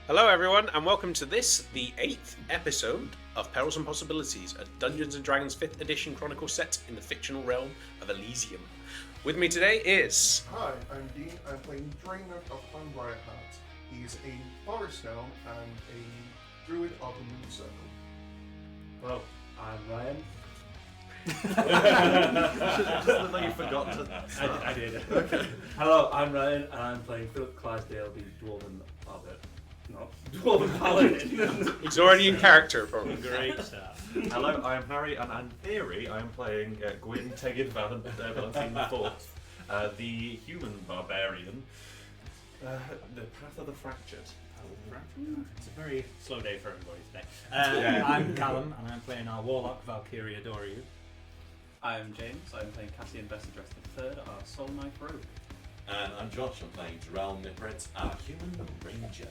Hello everyone, and welcome to this, the 8th episode of Perils Possibilities, a Dungeons & Dragons 5th edition chronicle set in the fictional realm of Elysium. With me today is... Hi, I'm Dean. I'm playing Drainer of Briar Patch. He's a forest gnome and a druid of the Moon Circle. Hello, I'm Ryan. Just look like you forgot to start. I did. Okay. Hello, I'm Ryan, and I'm playing Philip Clydesdale, the Dwarven Hobbit. No, Dwarven Paladin. He's already in character, probably. Great stuff. Hello, I am Harry, and in theory, I am playing Gwyn Tegid Valentine IV, the human barbarian, the Path of the Fractured. It's a very slow day for everybody today. I'm Callum, and I'm playing our Warlock, Valkyria Doriu. I'm James, I'm playing Cassian Bestadress III, our Soul Knife Rogue. And I'm Josh, I'm playing Jarell Niprit, our human ranger.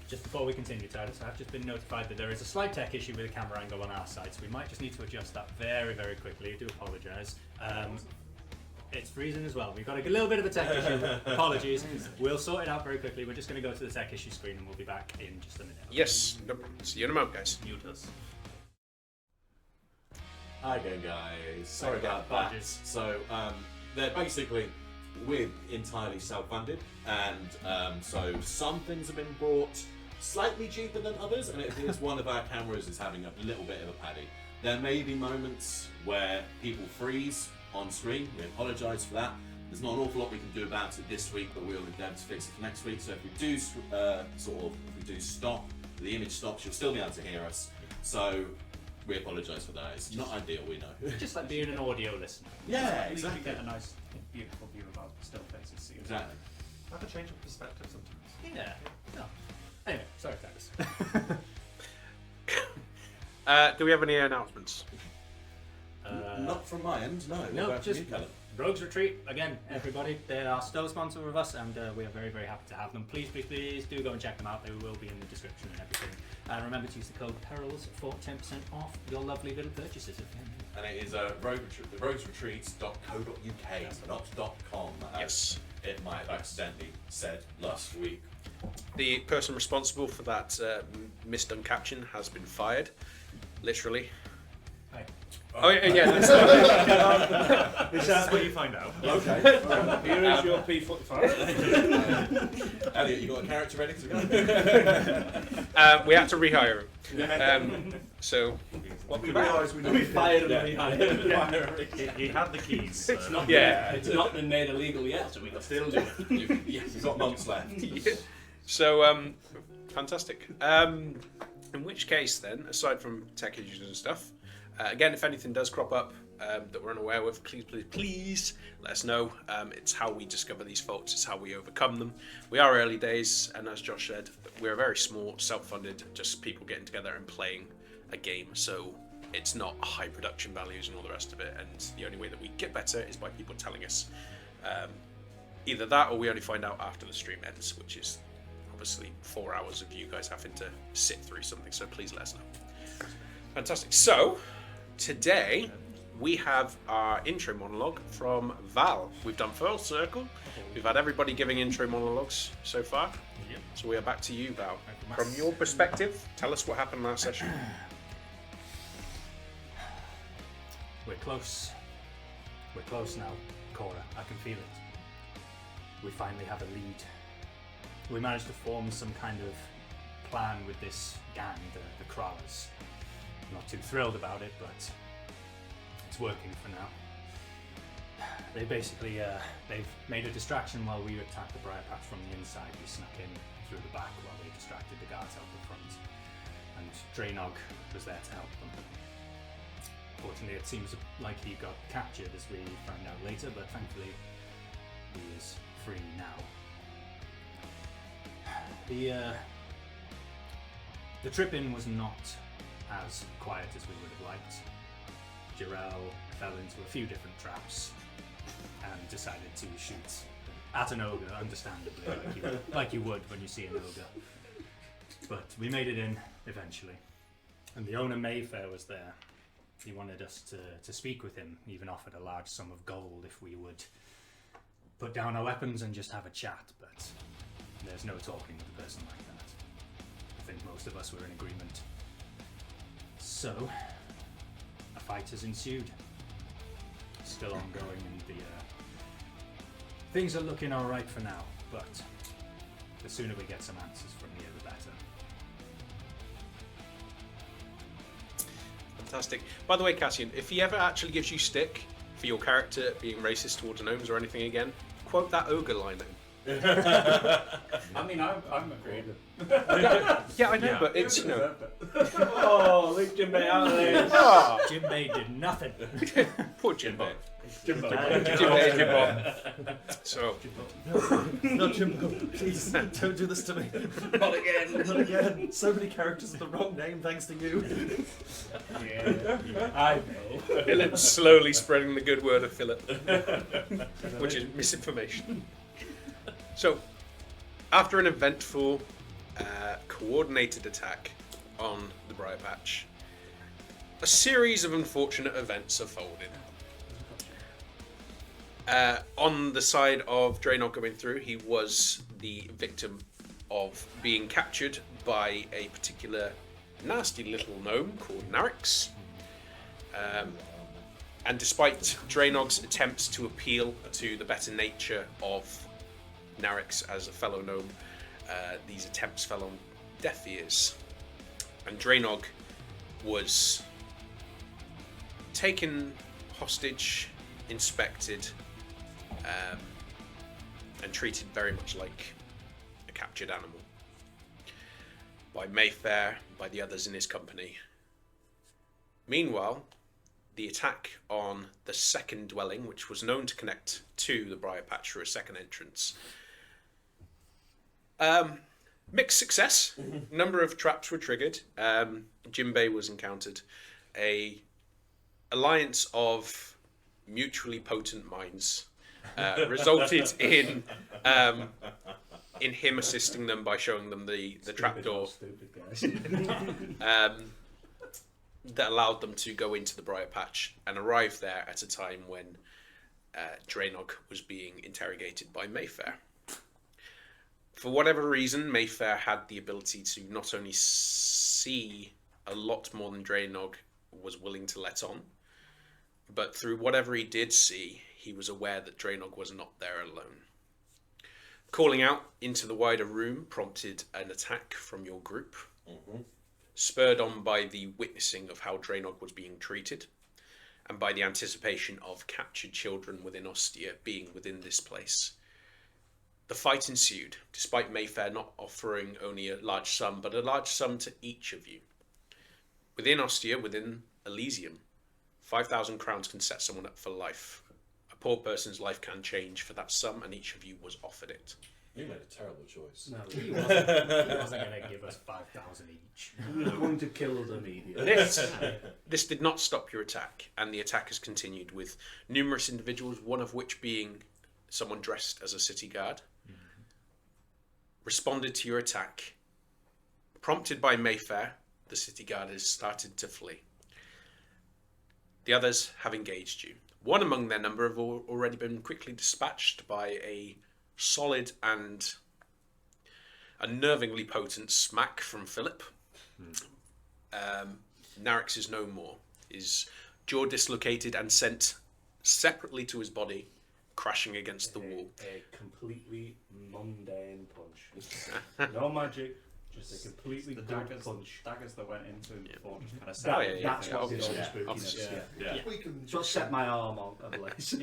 Just before we continue, Titus, I've just been notified that there is a slight tech issue with the camera angle on our side, so we might just need to adjust that very, very quickly. I do apologise. It's freezing as well. We've got a little bit of a tech issue. Apologies. We'll sort it out very quickly. We're just going to go to the tech issue screen and we'll be back in just a minute. Yes, no problem. See you in a moment, guys. Mute us. Hi again, guys. Sorry about that. Apologies. So, they're basically, we're entirely self-funded, and so some things have been brought slightly cheaper than others, and it appears one of our cameras is having a little bit of a paddy. There may be moments where people freeze on screen. We apologise for that. There's not an awful lot we can do about it this week, but we'll endeavour to fix it for next week. So if we do if we do stop, the image stops, you'll still be able to hear us. So we apologise for that. It's not ideal, we know. Just like being an audio listener. Yeah, At least exactly. we get a nice, beautiful view of our still faces. See Exactly. Have a change of perspective sometimes. Yeah. No. Anyway, sorry, Titus. Do we have any announcements? Not from my end, no. What No, about just you, Callum? Rogues Retreat, again, everybody. They are still a sponsor of us, and we are very, very happy to have them. Please, please, please do go and check them out. They will be in the description and everything. And remember to use the code PERILS for 10% off your lovely little purchases. And it is roguesretreats.co.uk, not .com. Yes. It might have accidentally said last week. The person responsible for that misdone caption has been fired. Literally. Hi. Oh, yeah. This is what you find out. Okay. Here is your P45. Elliot, you got a character ready to go? We had to rehire him. So, We realise we We fired him. He had the keys. So. It's not, Yeah. it's not been made illegal yet, so we can still do it. You've got months left. so fantastic. In which case, then, aside from tech issues and stuff, again, if anything does crop up that we're unaware of, please let us know. It's how we discover these faults, it's how we overcome them. We are early days, and as Josh said, we're very small, self-funded, just people getting together and playing a game, so it's not high production values and all the rest of it, and the only way that we get better is by people telling us. Either that, or we only find out after the stream ends, which is obviously 4 hours of you guys having to sit through something, so please let us know. Fantastic. So, today we have our intro monologue from Val. We've done full circle. We've had everybody giving intro monologues so far. Yep. So we are back to you, Val. From your perspective, tell us what happened last session. We're close. We're close now, Cora. I can feel it. We finally have a lead. We managed to form some kind of plan with this gang, the Crawlers. I'm not too thrilled about it, but it's working for now. They basically, they've made a distraction while we attacked the Briar Patch from the inside. We snuck in through the back while they distracted the guards out the front. And Drainog was there to help them. Fortunately, it seems like he got captured, as we found out later, but thankfully he is free now. The trip in was not as quiet as we would have liked. Jarell fell into a few different traps and decided to shoot at an ogre, understandably, like you would when you see an ogre. But we made it in eventually, and the owner Mayfair was there. He wanted us to speak with him, even offered a large sum of gold if we would put down our weapons and just have a chat, but there's no talking with a person like that. think most of us were in agreement. So, a fight has ensued. Still ongoing, and the things are looking alright for now, but the sooner we get some answers from here, the better. Fantastic. By the way, Cassian, if he ever actually gives you stick for your character being racist towards gnomes or anything again, quote that ogre line in. I mean, I'm agreeing. Yeah, I know, Yeah. but it's, you know... Oh, leave Jimbei out of this. Ah, Jinbei did nothing. poor Jinbei. Jimbo. Jinbei, Jimbo. So, No, Jimbo, please don't do this to me. Not again. Not again. So many characters with the wrong name thanks to you. Yeah, I know. Philip's slowly spreading the good word of Philip, which is misinformation. So, after an eventful, coordinated attack on the Briar Patch, a series of unfortunate events unfolded. On the side of Draenor going through, he was the victim of being captured by a particular nasty little gnome called Narix. And despite Draenog's attempts to appeal to the better nature of Narix as a fellow gnome, these attempts fell on deaf ears. And Draenog was taken hostage, inspected, and treated very much like a captured animal by Mayfair, by the others in his company. Meanwhile, the attack on the second dwelling, which was known to connect to the Briar Patch through a second entrance, mixed success. Number of traps were triggered. Jinbei was encountered. A alliance of mutually potent minds resulted in him assisting them by showing them the trapdoor that allowed them to go into the Briar Patch and arrive there at a time when Draenog was being interrogated by Mayfair. For whatever reason, Mayfair had the ability to not only see a lot more than Draenog was willing to let on, but through whatever he did see, he was aware that Draenog was not there alone. Calling out into the wider room prompted an attack from your group, spurred on by the witnessing of how Draenog was being treated, and by the anticipation of captured children within Ostia being within this place. The fight ensued, despite Mayfair not offering only a large sum, but a large sum to each of you. Within Ostia, within Elysium, 5,000 crowns can set someone up for life. A poor person's life can change for that sum, and each of you was offered it. You made a terrible choice. No, he wasn't going to give us 5,000 each. He was going to kill us immediately. This did not stop your attack, and the attack has continued with numerous individuals, one of which being someone dressed as a city guard, responded to your attack. Prompted by Mayfair, the city guard has started to flee. The others have engaged you. One among their number have already been quickly dispatched by a solid and unnervingly potent smack from Philip. Narix is no more. His jaw dislocated and sent separately to his body, crashing against the wall. A completely mundane punch. No magic, just a completely good punch. Daggers that went into him before just kind of set. Oh, yeah, That's yeah, what did all obviously, the spookiness. obviously. Yeah. We can So set my arm on ablaze.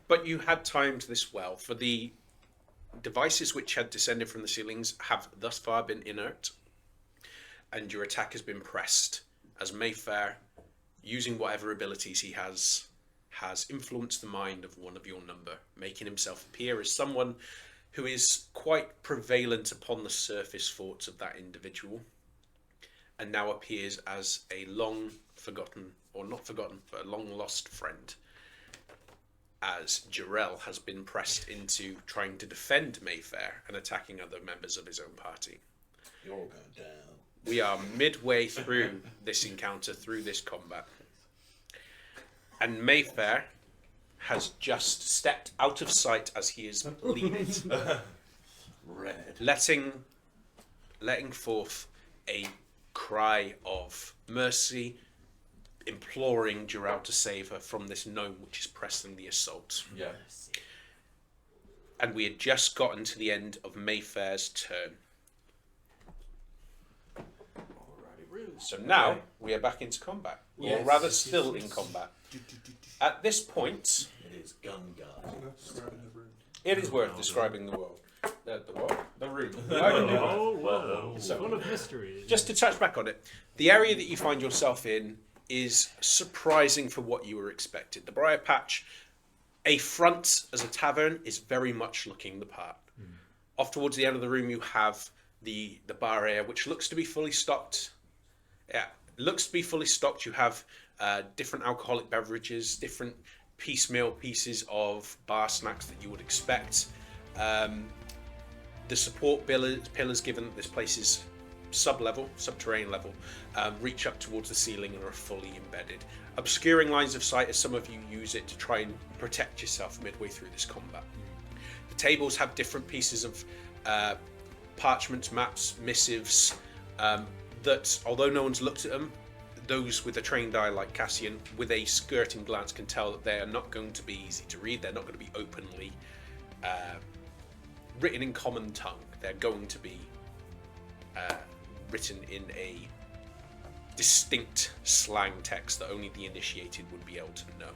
But you had timed this well, for the devices which had descended from the ceilings have thus far been inert, and your attack has been pressed as Mayfair, using whatever abilities he has influenced the mind of one of your number, making himself appear as someone who is quite prevalent upon the surface thoughts of that individual, and now appears as a long forgotten, or not forgotten, but a long lost friend, as Jarrell has been pressed into trying to defend Mayfair and attacking other members of his own party. You're all going down. We are midway through this encounter, through this combat. And Mayfair has just stepped out of sight as he is bleeding, Red. letting letting forth a cry of mercy, imploring Gerald to save her from this gnome which is pressing the assault. Yeah. And we had just gotten to the end of Mayfair's turn. So now we are back into combat, or Yes. rather still in combat. At this point, It is gun guard. it is worth describing the world. The room. Oh, whoa. So- Full of mysteries. Just to touch back on it, the area that you find yourself in is surprising for what you were expected. The Briar Patch, a front as a tavern, is very much looking the part. Off towards the end of the room, you have the bar area, which looks to be fully stocked. Yeah, looks to be fully stocked. You have different alcoholic beverages, different piecemeal pieces of bar snacks that you would expect. The support pillars, given that this place is subterranean level, reach up towards the ceiling and are fully embedded, obscuring lines of sight as some of you use it to try and protect yourself midway through this combat. The tables have different pieces of parchment, maps, missives, that, although no one's looked at them, those with a trained eye like Cassian, with a skirting glance, can tell that they are not going to be easy to read. They're not going to be openly written in common tongue. They're going to be written in a distinct slang text that only the initiated would be able to know.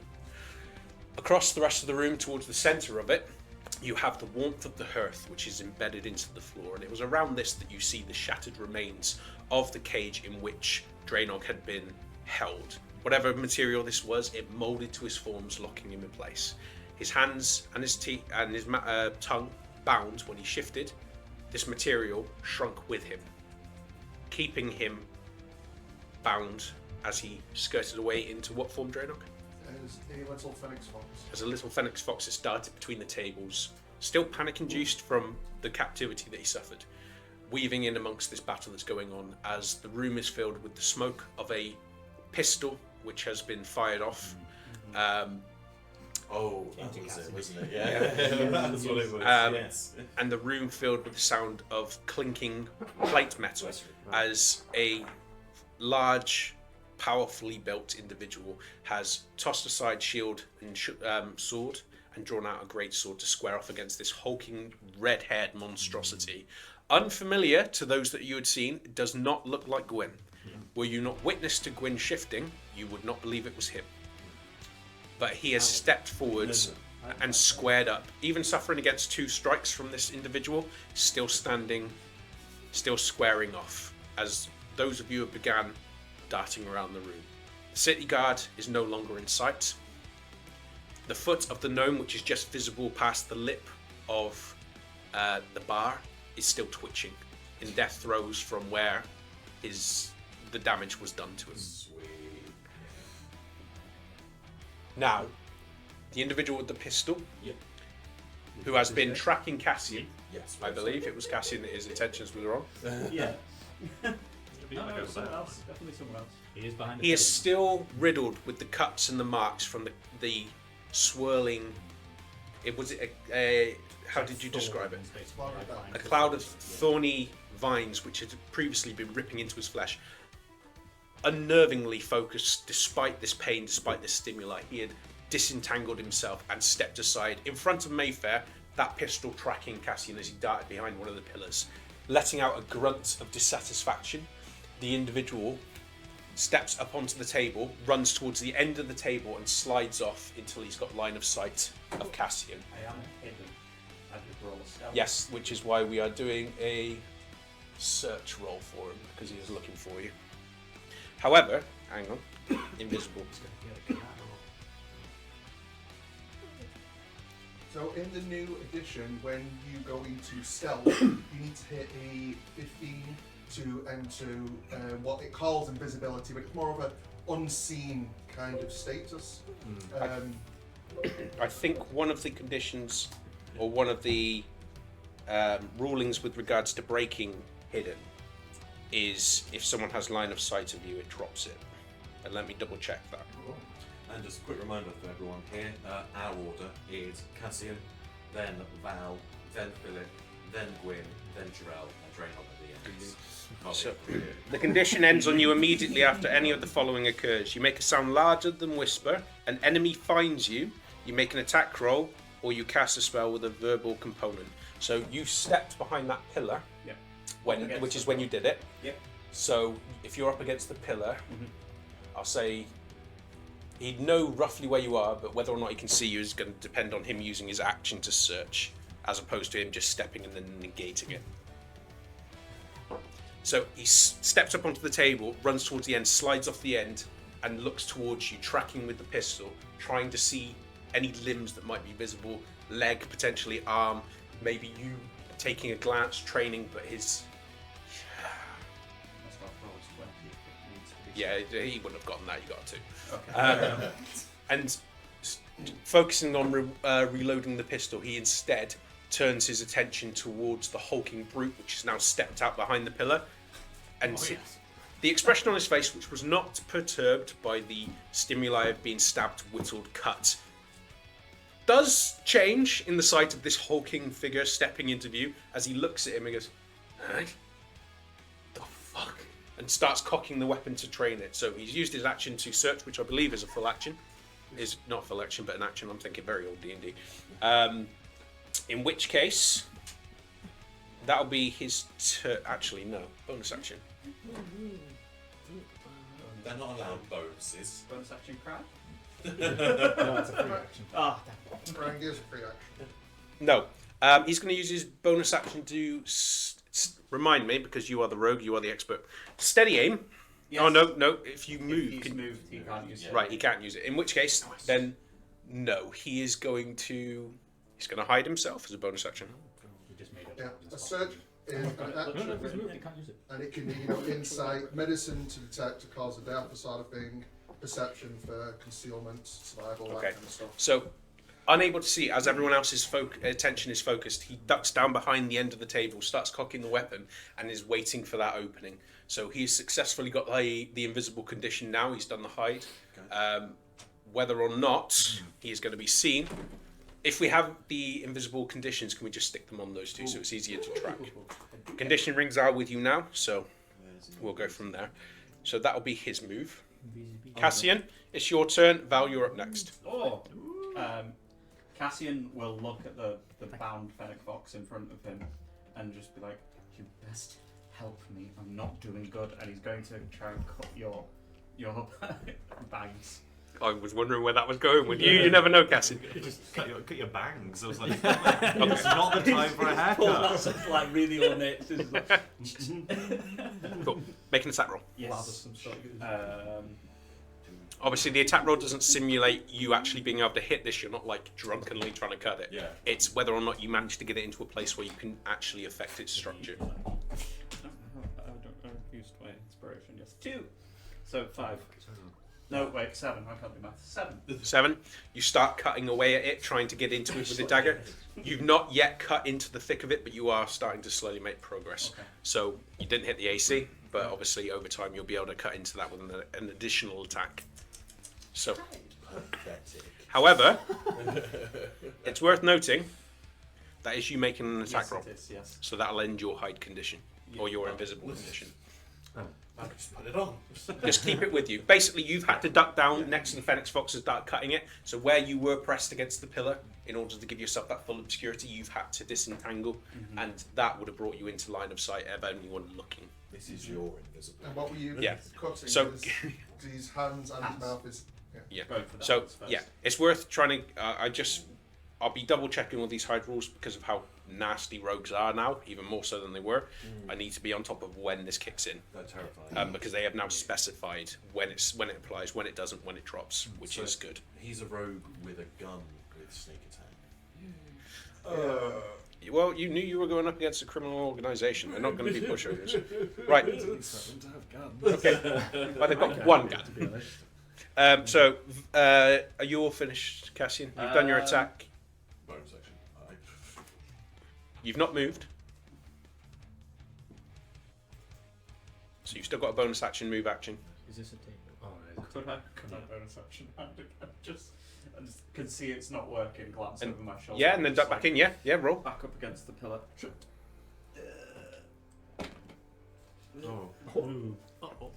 Across the rest of the room, towards the centre of it, you have the warmth of the hearth, which is embedded into the floor, and it was around this that you see the shattered remains of the cage in which Draenog had been held. Whatever material this was, it moulded to his forms, locking him in place. His hands and his teeth and his tongue bound when he shifted. This material shrunk with him, keeping him bound as he skirted away into what form, Draenog? As a little phoenix fox. As a little phoenix fox, it started between the tables, still panic-induced from the captivity that he suffered, weaving in amongst this battle that's going on as the room is filled with the smoke of a pistol which has been fired off. Oh, that was it, wasn't it? Yeah. Yeah, that's what it was. Yes. And the room filled with the sound of clinking plate metal as a large, powerfully built individual has tossed aside shield and sword and drawn out a great sword to square off against this hulking, red-haired monstrosity. Unfamiliar to those that you had seen, it does not look like Gwyn. Were you not witness to Gwyn shifting, you would not believe it was him. But he has stepped forwards and squared up, even suffering against 2 strikes from this individual, still standing, still squaring off, as those of you have began darting around the room. The city guard is no longer in sight. The foot of the gnome, which is just visible past the lip of the bar, is still twitching in death throes from where the damage was done to him. Now, the individual with the pistol, Yep. who has been tracking Cassian, Yes. I believe it was Cassian that his intentions were wrong. Yeah. Yeah, No, someone else. Definitely someone else. He is behind the He is pillar. still riddled with the cuts and the marks from the swirling. It was a how did you describe it? A cloud of thorny vines which had previously been ripping into his flesh. Unnervingly focused, despite this pain, despite this stimuli, he had disentangled himself and stepped aside in front of Mayfair, that pistol tracking Cassian as he darted behind one of the pillars. Letting out a grunt of dissatisfaction, the individual steps up onto the table, runs towards the end of the table and slides off until he's got line of sight of Cassian. I am hidden. I could roll a stealth. Yes, which is why we are doing a search roll for him, because he is looking for you. However, hang on, invisible. So in the new edition, when you go into stealth, you need to hit a 15 to enter what it calls invisibility, but it's more of an unseen kind of status. I think one of the conditions, or one of the rulings with regards to breaking hidden, is if someone has line of sight of you, it drops it. And let me double check that. And just a quick reminder for everyone here, our order is Cassian, then Val, then Philip, then Gwyn, then Jarell, and Draenor at the end. So, the condition ends on you immediately after any of the following occurs. You make a sound larger than whisper, an enemy finds you, you make an attack roll, or you cast a spell with a verbal component. So you stepped behind that pillar, Yep. which is when you did it. Yep. So if you're up against the pillar, I'll say he'd know roughly where you are, but whether or not he can see you is going to depend on him using his action to search, as opposed to him just stepping and then negating it. So he steps up onto the table, runs towards the end, slides off the end, and looks towards you, tracking with the pistol, trying to see any limbs that might be visible, leg, potentially arm, maybe you taking a glance, training, but his... That's not rolls 20 if it needs to be. Yeah, he wouldn't have gotten that, you got to. Okay. And focusing on reloading the pistol, he instead turns his attention towards the hulking brute, which has now stepped out behind the pillar. And the expression on his face, which was not perturbed by the stimuli of being stabbed, whittled, cut, does change in the sight of this hulking figure stepping into view as he looks at him and goes, "Hey, the fuck?" and starts cocking the weapon to train it. So he's used his action to search, which I believe is a full action. Is not a full action, but an action. I'm thinking very old D&D. In which case, that'll be his actually, no. Bonus action. They're not allowed bonuses. Bonus action cry? No, that's a free action. Ah, Rang is a free action. No. He's going to use his bonus action to remind me, because you are the rogue, you are the expert. Steady aim. yes. Oh, no. If you move... If he's moved, he can't use it. Right, he can't use it. In which case, then, no. He is going to... He's going to hide himself as a bonus action. We just made up Yeah, something a that's search is an action, No, he's moved, he can't use it. and it can be, insight, medicine to detect a cause of death, the sort of thing, perception for concealment, survival, that Okay. kind of stuff. So, unable to see, as everyone else's attention is focused, he ducks down behind the end of the table, starts cocking the weapon, and is waiting for that opening. So he's successfully got the invisible condition now. He's done the hide. Whether or not he is going to be seen, if we have the invisible conditions, can we just stick them on those two so it's easier to track? Condition rings are with you now, so we'll go from there. So that'll be his move. Cassian, it's your turn. Val, you're up next. Oh! Cassian will look at the bound fennec fox in front of him and just be like, "You best help me. I'm not doing good." And he's going to try and cut your bangs. I was wondering where that was going with you. You never know, Cassian. Just cut your bangs. I was like, it's not the time for a haircut. That's like really ornate. It's just like, Cool. Make an attack roll. yes. Obviously, the attack roll doesn't simulate you actually being able to hit this. You're not like drunkenly trying to cut it. Yeah. It's whether or not you manage to get it into a place where you can actually affect its structure. I used my inspiration. Yes, 2. So 5. No, wait, 7. I can't do math. 7. 7. You start cutting away at it, trying to get into it with the dagger. You've not yet cut into the thick of it, but you are starting to slowly make progress. Okay. So you didn't hit the AC, but obviously over time you'll be able to cut into that with an additional attack. So, Pathetic. however, it's worth noting that is you making an attack Yes, roll. it is, yes. So that'll end your hide condition or your invisible condition. I just put it on. Just keep it with you. Basically, you've had to duck down next to the Phoenix Fox and start cutting it. So where you were pressed against the pillar, in order to give yourself that full obscurity, you've had to disentangle, and that would have brought you into line of sight of anyone looking. This is your invisible. And what were you Yeah. cutting? So- His hands and his Hands. mouth is... Yeah. Go for that So first. yeah, it's worth trying to. I'll be double checking all these hide rules because of how nasty rogues are now, even more so than they were. I need to be on top of when this kicks in. That's terrifying. Because they have now specified when it applies, when it doesn't, when it drops, which So- is good. He's a rogue with a gun with sneak attack. Well, you knew you were going up against a criminal organisation. They're not going to be pushovers, right? Okay, but they've got one gun. Are you all finished, Cassian? You've done your attack. Bonus action. You've not moved. So you've still got a bonus action, move action. Is this a table? Oh, it is. Could I bonus action hand again? I just can see it's not working. Glance And- over my shoulder. Yeah, and then just duck back in. Yeah, roll. Back up against the pillar. Oh. Ooh. Uh-oh.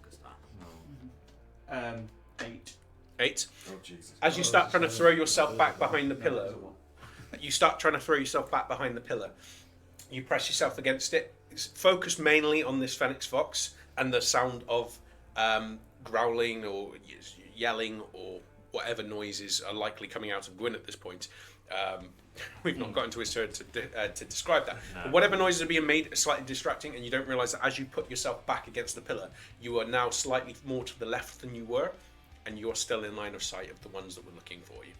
Good start. No. 8. 8. Oh Jesus. As you start trying to throw yourself back behind the pillar, you press yourself against it. Focus mainly on this Phoenix Fox and the sound of growling or yelling or whatever noises are likely coming out of Gwyn at this point. We've not gotten to his turn to describe that. No. But whatever noises are being made are slightly distracting, and you don't realise that as you put yourself back against the pillar, you are now slightly more to the left than you were, and you're still in line of sight of the ones that were looking for you.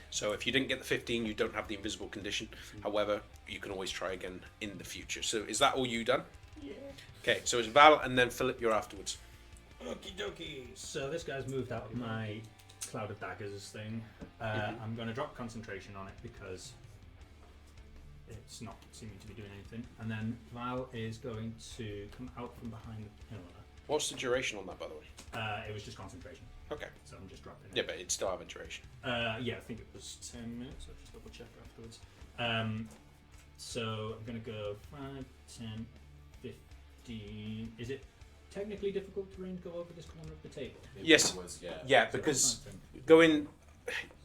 So if you didn't get the 15, you don't have the invisible condition. However, you can always try again in the future. So is that all you done? Yeah. Okay, so it's Val and then Philip, you're afterwards. Okie dokie. So this guy's moved out of my Cloud of Daggers thing. I'm going to drop concentration on it because it's not seeming to be doing anything. And then Val is going to come out from behind the pillar. What's the duration on that, by the way? It was just concentration, Okay. so I'm just dropping it. Yeah, but it still have a duration. Yeah, I think it was 10 minutes. I'll just double check afterwards. So I'm going to go 5, 10, 15. Is it technically difficult terrain to go over this corner of the table? Yes. Yeah, because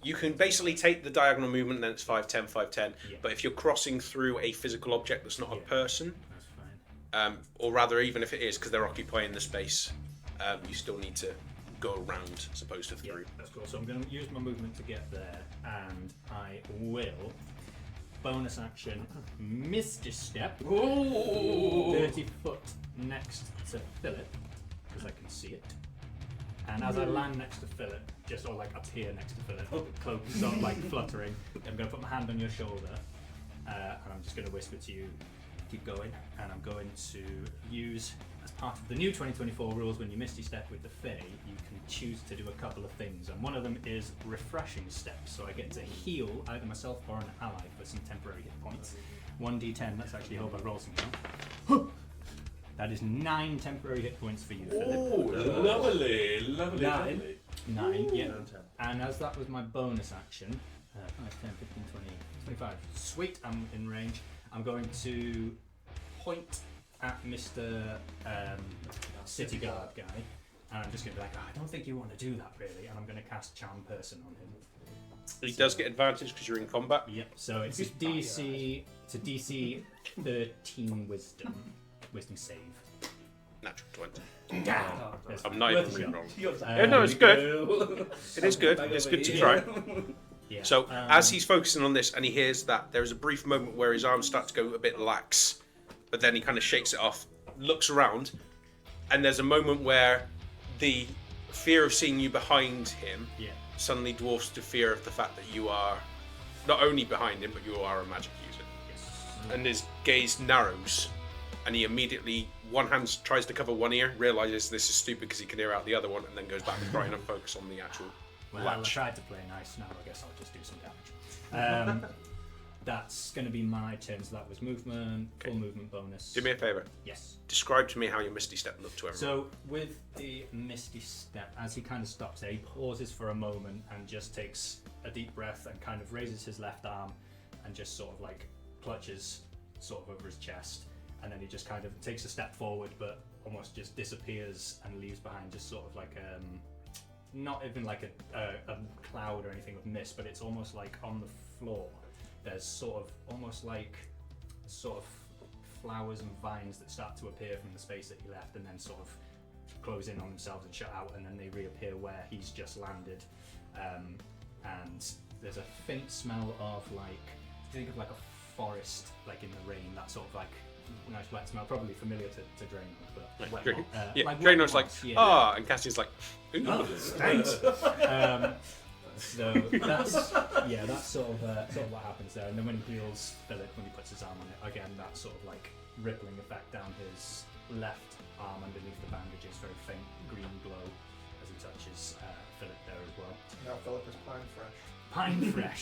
you can basically take the diagonal movement and then it's 5, 10, 5, 10. Yeah. But if you're crossing through a physical object that's not a Yeah. person, That's fine. or rather even if it is because they're occupying the space, you still need to go around as opposed to Yeah, through. that's cool. So I'm going to use my movement to get there, and I will bonus action Misty Step 30 foot next to Philip because I can see it. And as I land next to Philip, just or like appear next to Philip, the cloak is sort of like fluttering. I'm going to put my hand on your shoulder, and I'm just going to whisper to you, keep going. And I'm going to use, as part of the new 2024 rules, when you Misty Step with the Fae, you can choose to do a couple of things. And one of them is refreshing steps. So I get to heal either myself or an ally for some temporary hit points. 1d10, let's actually hope I roll some. That is 9 temporary hit points for you, Philip. Oh, lovely. 9, yeah. And as that was my bonus action, 5, 10, 15, 20, 25. Sweet, I'm in range. I'm going to point at Mr. City Guard guy, and I'm just going to be like, I don't think you want to do that really, and I'm going to cast Charm Person on him. He does get advantage because you're in combat. Yep, so it's a DC 13 wisdom save. Natural 20. Yes, I'm not worth even a shot. re-rolling. Yeah, no, it's good. It is good. It's good to try. Yeah. So as he's focusing on this and he hears that, there is a brief moment where his arms start to go a bit lax, but then he kind of shakes it off, looks around, and there's a moment where the fear of seeing you behind him suddenly dwarfs the fear of the fact that you are not only behind him, but you are a magic user. Yes. And his gaze narrows, and he immediately, one hand tries to cover one ear, realizes this is stupid because he can hear out the other one, and then goes back and trying to focus on the actual Well, I latch. tried to play nice. Now I guess I'll just do some damage. That's going to be my turn. So that was movement, full movement bonus. Do me a favour. Yes. Describe to me how your Misty Step looked to everyone. So with the Misty Step, as he kind of stops there, he pauses for a moment and just takes a deep breath and kind of raises his left arm and just sort of like clutches sort of over his chest, and then he just kind of takes a step forward, but almost just disappears and leaves behind just sort of like not even like a cloud or anything of mist, but it's almost like on the floor there's sort of almost like sort of flowers and vines that start to appear from the space that he left and then sort of close in on themselves and shut out, and then they reappear where he's just landed. And there's a faint smell of like, think of like a forest, like in the rain, that sort of like nice wet smell, probably familiar to Draenor, but Like, wet like wet Draenor's like, moss, yeah. ah, and Cassie's like, ooh. Oh, thanks. So that's that's sort of what happens there. And then when he heals Philip, when he puts his arm on it, again that sort of like rippling effect down his left arm underneath the bandages, very faint green glow as he touches Philip there as well. Now Philip is pine fresh. Pine fresh.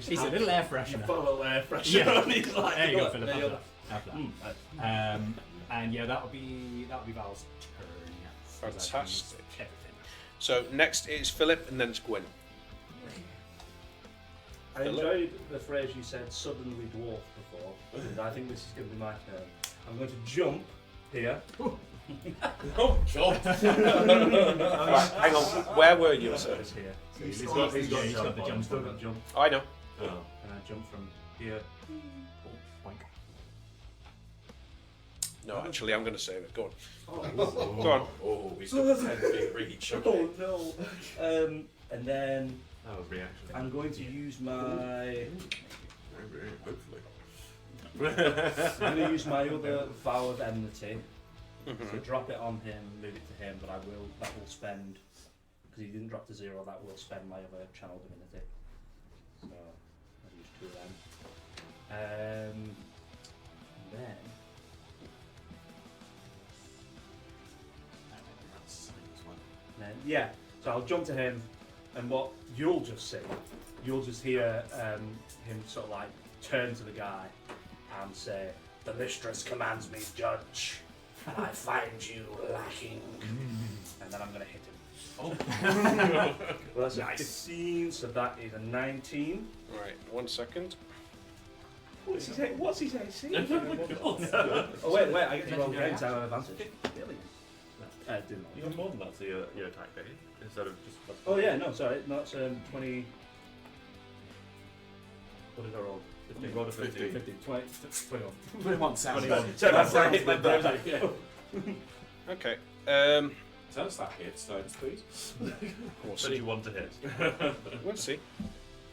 He's a little air freshener. Follow air fresh. Yeah. He's like, There you go, "Oh, Philip. there you Have go." that. And yeah, that'll be Val's turn. Yeah. Fantastic. Everything. So next is Philip, and then it's Gwyn. I enjoyed the phrase you said, suddenly dwarf, before, and I think this is going to be my turn. I'm going to jump here. Oh God! Right, hang on. Where were you, sir? Is here. So He's he's got- got, he's got he's got the jump. Still got jump. Oh, I know. Oh. And I jump from here. Boink. No, actually, I'm going to save it. Go on. Oh, Go on. Oh, he's got 10 feet reach. Okay. no. And then That was reaction. I'm going to use my. Hopefully. I'm going to use my other vow of enmity. So Mhm. drop it on him, move it to him, but that will spend, because he didn't drop to 0, that will spend my other channel divinity. So I'll use 2 of them. And then yeah, so I'll jump to him, and what you'll just see, you'll just hear him sort of like turn to the guy and say, "The mistress commands me, judge, and I find you lacking." And then I'm going to hit him. Well, that's a 15, so that is a 19. Right, 1 second. What's his AC? Oh wait, I get to roll again, so I have advantage. Didn't You have more than that to your attack, don't you? Instead of just. Oh yeah, no, sorry, no, it's 20. What did I roll? 15. Roll a 15. 15, 20, 21. 21 sounds 21. good. So that's right, my brain's like, yeah. Okay. Tell us that hit, Stones, please. We'll Said you see. want to hit. We'll see.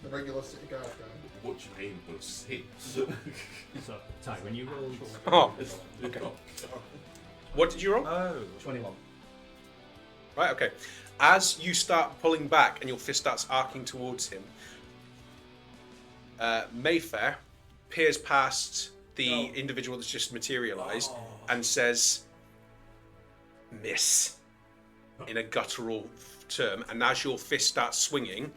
The regular city guard guy. What do you mean, we'll see? So, Ty, when you roll, Oh, okay. What did you roll? Oh. 21. Right, okay. As you start pulling back and your fist starts arcing towards him, Mayfair peers past the individual that's just materialized and says, "Miss," in a guttural term. And as your fist starts swinging,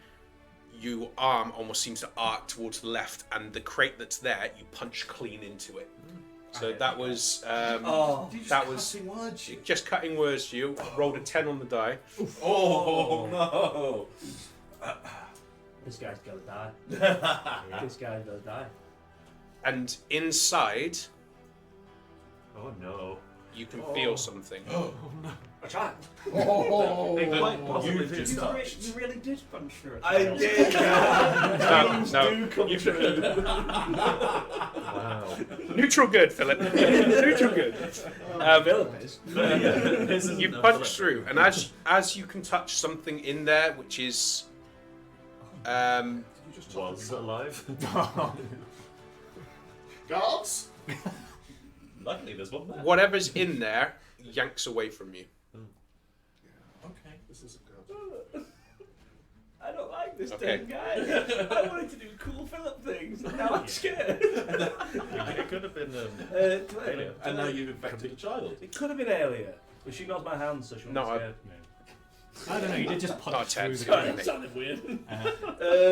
your arm almost seems to arc towards the left, and the crate that's there, you punch clean into it. So that was that was words, you. just cutting words to you. Rolled a 10 on the die. Oh no! This guy's gonna die. This guy's gonna die. And inside, Oh no. you can feel something. I tried. Oh, It quite possibly did just touch. touched. You really did punch through it. I did. No, Do come through. Wow. neutral good, Philip. Neutral good. Philip is. You punch through, and as you can touch something in there, which is you just took Was alive. guards? Luckily, there's one there. whatever's in there yanks away from you. Okay. This isn't good. I don't like this Okay. damn guy. I wanted to do cool Philip things, and now I'm scared. It could have been Alien. And now you've infected a child. It could have been Alia, but she knows my hands, so she No, wasn't I- scared. I don't know. You did just punch Not through 10, the sorry. guy. That sounded weird.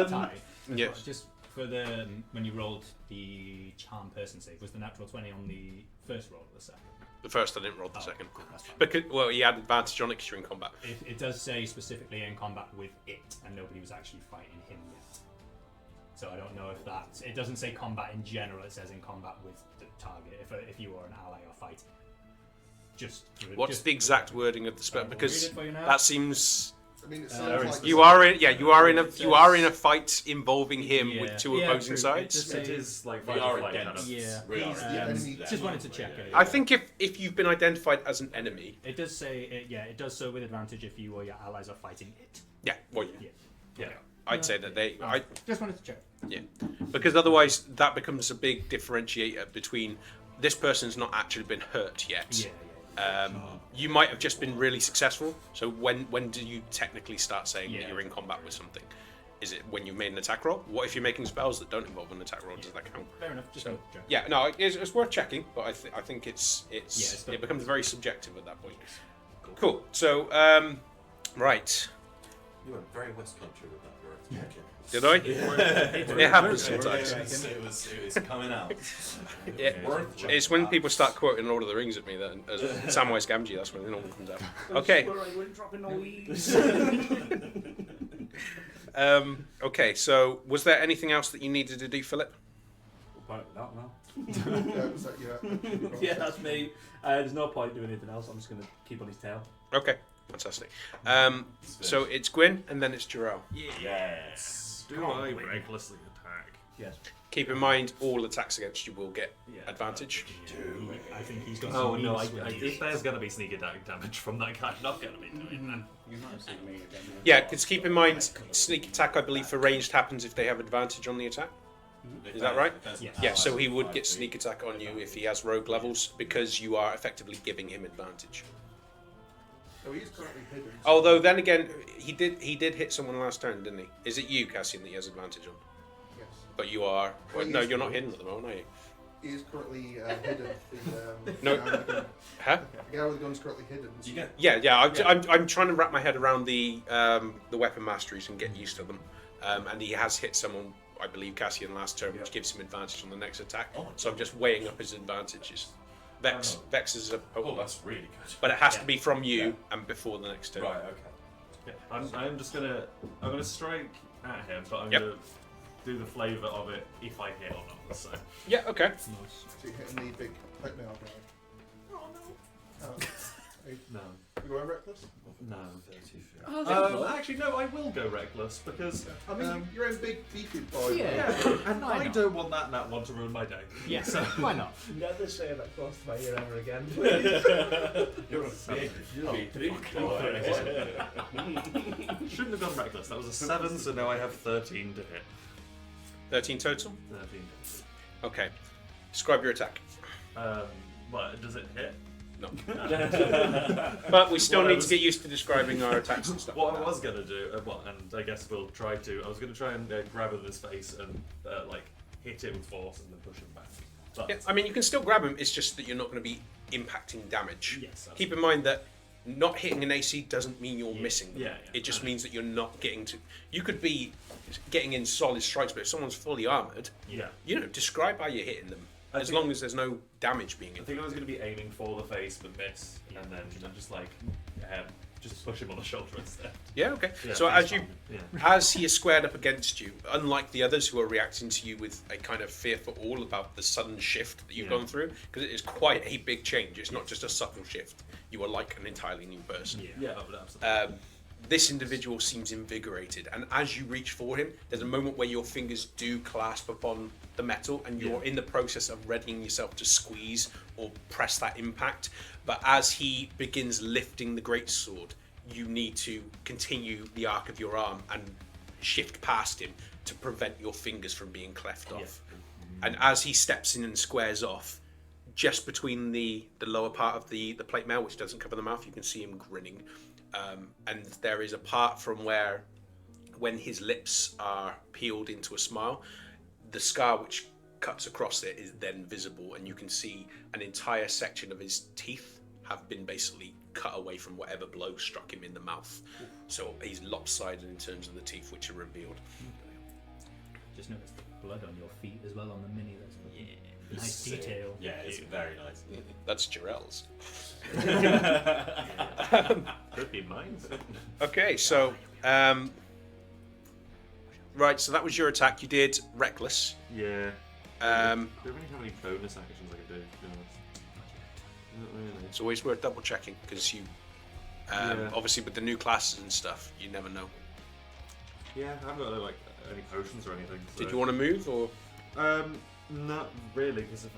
Ty, Yes. just for the when you rolled the charm person save, was the natural 20 on the first roll or the second? The first, I didn't roll the second. Cool, that's fine. Because, well, he had advantage on it because you're in combat. It does say specifically in combat with it, and nobody was actually fighting him yet. So I don't know if that. It doesn't say combat in general. It says in combat with the target. If you are an ally or fighting. What's the exact wording of the spell? I'll Because read it for you now. that seems I mean, it There sounds is- like you are in. Yeah, you are in a fight involving him Yeah. with two Yeah, opposing true. sides. It does It say- is like We fight or are flight kind against. of. Yeah. We are He's the against enemy. them. Just wanted to check it. I think if you've been identified as an enemy, It does say, it does so with advantage if you or your allies are fighting it. yeah, well, yeah, Yeah. I'd say that they. I, Just wanted to check. Yeah, because otherwise that becomes a big differentiator between this person's not actually been hurt yet. Yeah. You might have just been really successful. So when do you technically start saying that Yeah. you're in combat with something? Is it when you've made an attack roll? What if you're making spells that don't involve an attack roll? Does that count? Fair enough. Just So, wanted to check. yeah, no, it's worth checking, but I think it's still- it becomes very subjective at that point. Cool. So right, You went very West Country with that word. Okay. did I? It happens sometimes. It was coming out. Yeah. Worth checking. It's when people start quoting Lord of the Rings at me that as Samwise Gamgee, that's when it all comes out. Okay. Okay, so was there anything else that you needed to do, Philip? Apparently not, no. Was that your action bonus Yeah, action? that's me. There's no point doing anything else. I'm just going to keep on his tail. Okay, fantastic. So it's Gwyn, and then it's Jarrell. Yes. Do I recklessly attack? Yes. Keep in mind, all attacks against you will get Yeah. advantage. I think he's got Oh some no! means with these. If there's going to be sneak attack damage from that guy, I'm not going to be doing that. You might have seen me again. Yeah, because keep in mind, sneak attack, I believe, for ranged happens if they have advantage on the attack. Is that right? Yeah, so he would get sneak attack on you if he has rogue levels, because you are effectively giving him advantage. Oh, he's currently hidden. Although then again, he did hit someone last turn, didn't he? Is it you, Cassian, that he has advantage on? Yes. But you are. Well, No, he's- you're not hidden at the moment, are you? He is currently hidden. The, No. guy with the gun. Huh? The guy with the gun's currently hidden. You get Yeah. I'm trying to wrap my head around the weapon masteries and get used to them. And he has hit someone, I believe, Cassian last turn, which gives him advantage on the next attack. Oh. So I'm just weighing up his advantages. Vex is a Oh, potent, that's really good. but it has to be from you and before the next turn. Right. Okay. Yeah, I'm just gonna strike at him, but I'm Yep. gonna do the flavour of it if I hit or not. So Yeah. Okay. Nice. So you're hitting the big plate mail guy. Oh no. Oh. no, You going reckless? no. Oh, Actually, no. I will go reckless because I mean, you're a big beefy boy. Yeah. and Why I not? don't want that one to ruin my day. Yeah, why not? Never say that close to my ear ever again. You're a big Shouldn't have gone reckless. That was a 7, so now I have 13 to hit. 13 total. 13. Okay. Describe your attack. What does it hit? No. But we still Well, I need was- to get used to describing our attacks and stuff. What like I that. was gonna do, and I guess we'll try to. I was gonna try and grab him in his face and like hit it with force and then push him back. But Yeah, I mean, you can still grab him. It's just that you're not going to be impacting damage. Yes, that's Keep in mind that not hitting an AC doesn't mean you're Yeah. missing them. Yeah, It just I know. means that you're not getting to. You could be getting in solid strikes, but if someone's fully armored, yeah, describe how you're hitting them. I As think- long as there's no damage being I in. think I was gonna be aiming for the face but miss, and then just like just push him on the shoulder instead. Yeah. Okay. Yeah, So face as you, palm, as he is squared up against you, unlike the others who are reacting to you with a kind of fear for all about the sudden shift that you've Yeah. gone through, because it is quite a big change. It's not just a subtle shift. You are like an entirely new person. yeah, absolutely. This individual seems invigorated, and as you reach for him, there's a moment where your fingers do clasp upon the metal, and you're in the process of readying yourself to squeeze or press that impact. But as he begins lifting the greatsword, you need to continue the arc of your arm and shift past him to prevent your fingers from being cleft off. And as he steps in and squares off, just between the lower part of the plate mail, which doesn't cover the mouth, you can see him grinning. And there is a part from where, when his lips are peeled into a smile, the scar which cuts across it is then visible, and you can see an entire section of his teeth have been basically cut away from whatever blow struck him in the mouth. So he's lopsided in terms of the teeth which are revealed. Just noticed the blood on your feet as well on the mini. That's nice Sick. detail. Yeah, it's very nice. That's Jarell's. Could be mine. Okay, so right, so that was your attack. You did reckless. Yeah. Um, Do we really have any bonus actions I could do? To be honest? Not really. it's always worth double checking because you, Yeah. obviously with the new classes and stuff, you never know. Yeah, I haven't got like any potions or anything. So. Did you want to move or? Not really, because if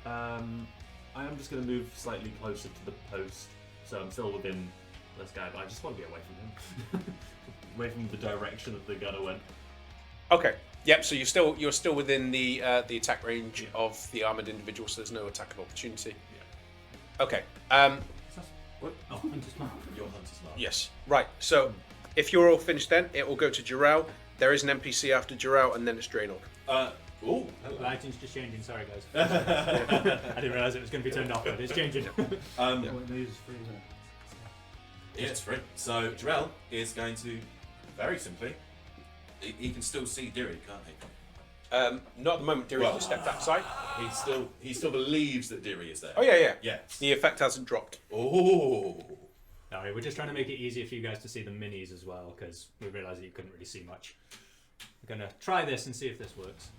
I am just going to move slightly closer to the post, so I'm still within this guy, but I just want to be away from him, away from the direction that the gunner went. Okay. Yep. So you're still within the attack range of the armored individual, so there's no attack of opportunity. Yeah. Okay. Oh, Hunter's Mark. Your hunter's mark. Yes. Right. So if you're all finished, then it will go to Jarrell. There is an NPC after Jarrell, and then it's Draenor. Oh, hello. Lighting's just changing, sorry guys. I didn't realise it was going to be turned off, but it's changing. Um, Well, it moves free, isn't it? Yeah, it's free. So Jarell is going to, very simply, he can still see Diri, can't he? Not at the moment. Diri Well- just stepped outside. He still believes that Diri is there. Oh yeah. Yeah. The effect hasn't dropped. Oh. Sorry, we're just trying to make it easier for you guys to see the minis as well, because we realised that you couldn't really see much. We're gonna try this and see if this works.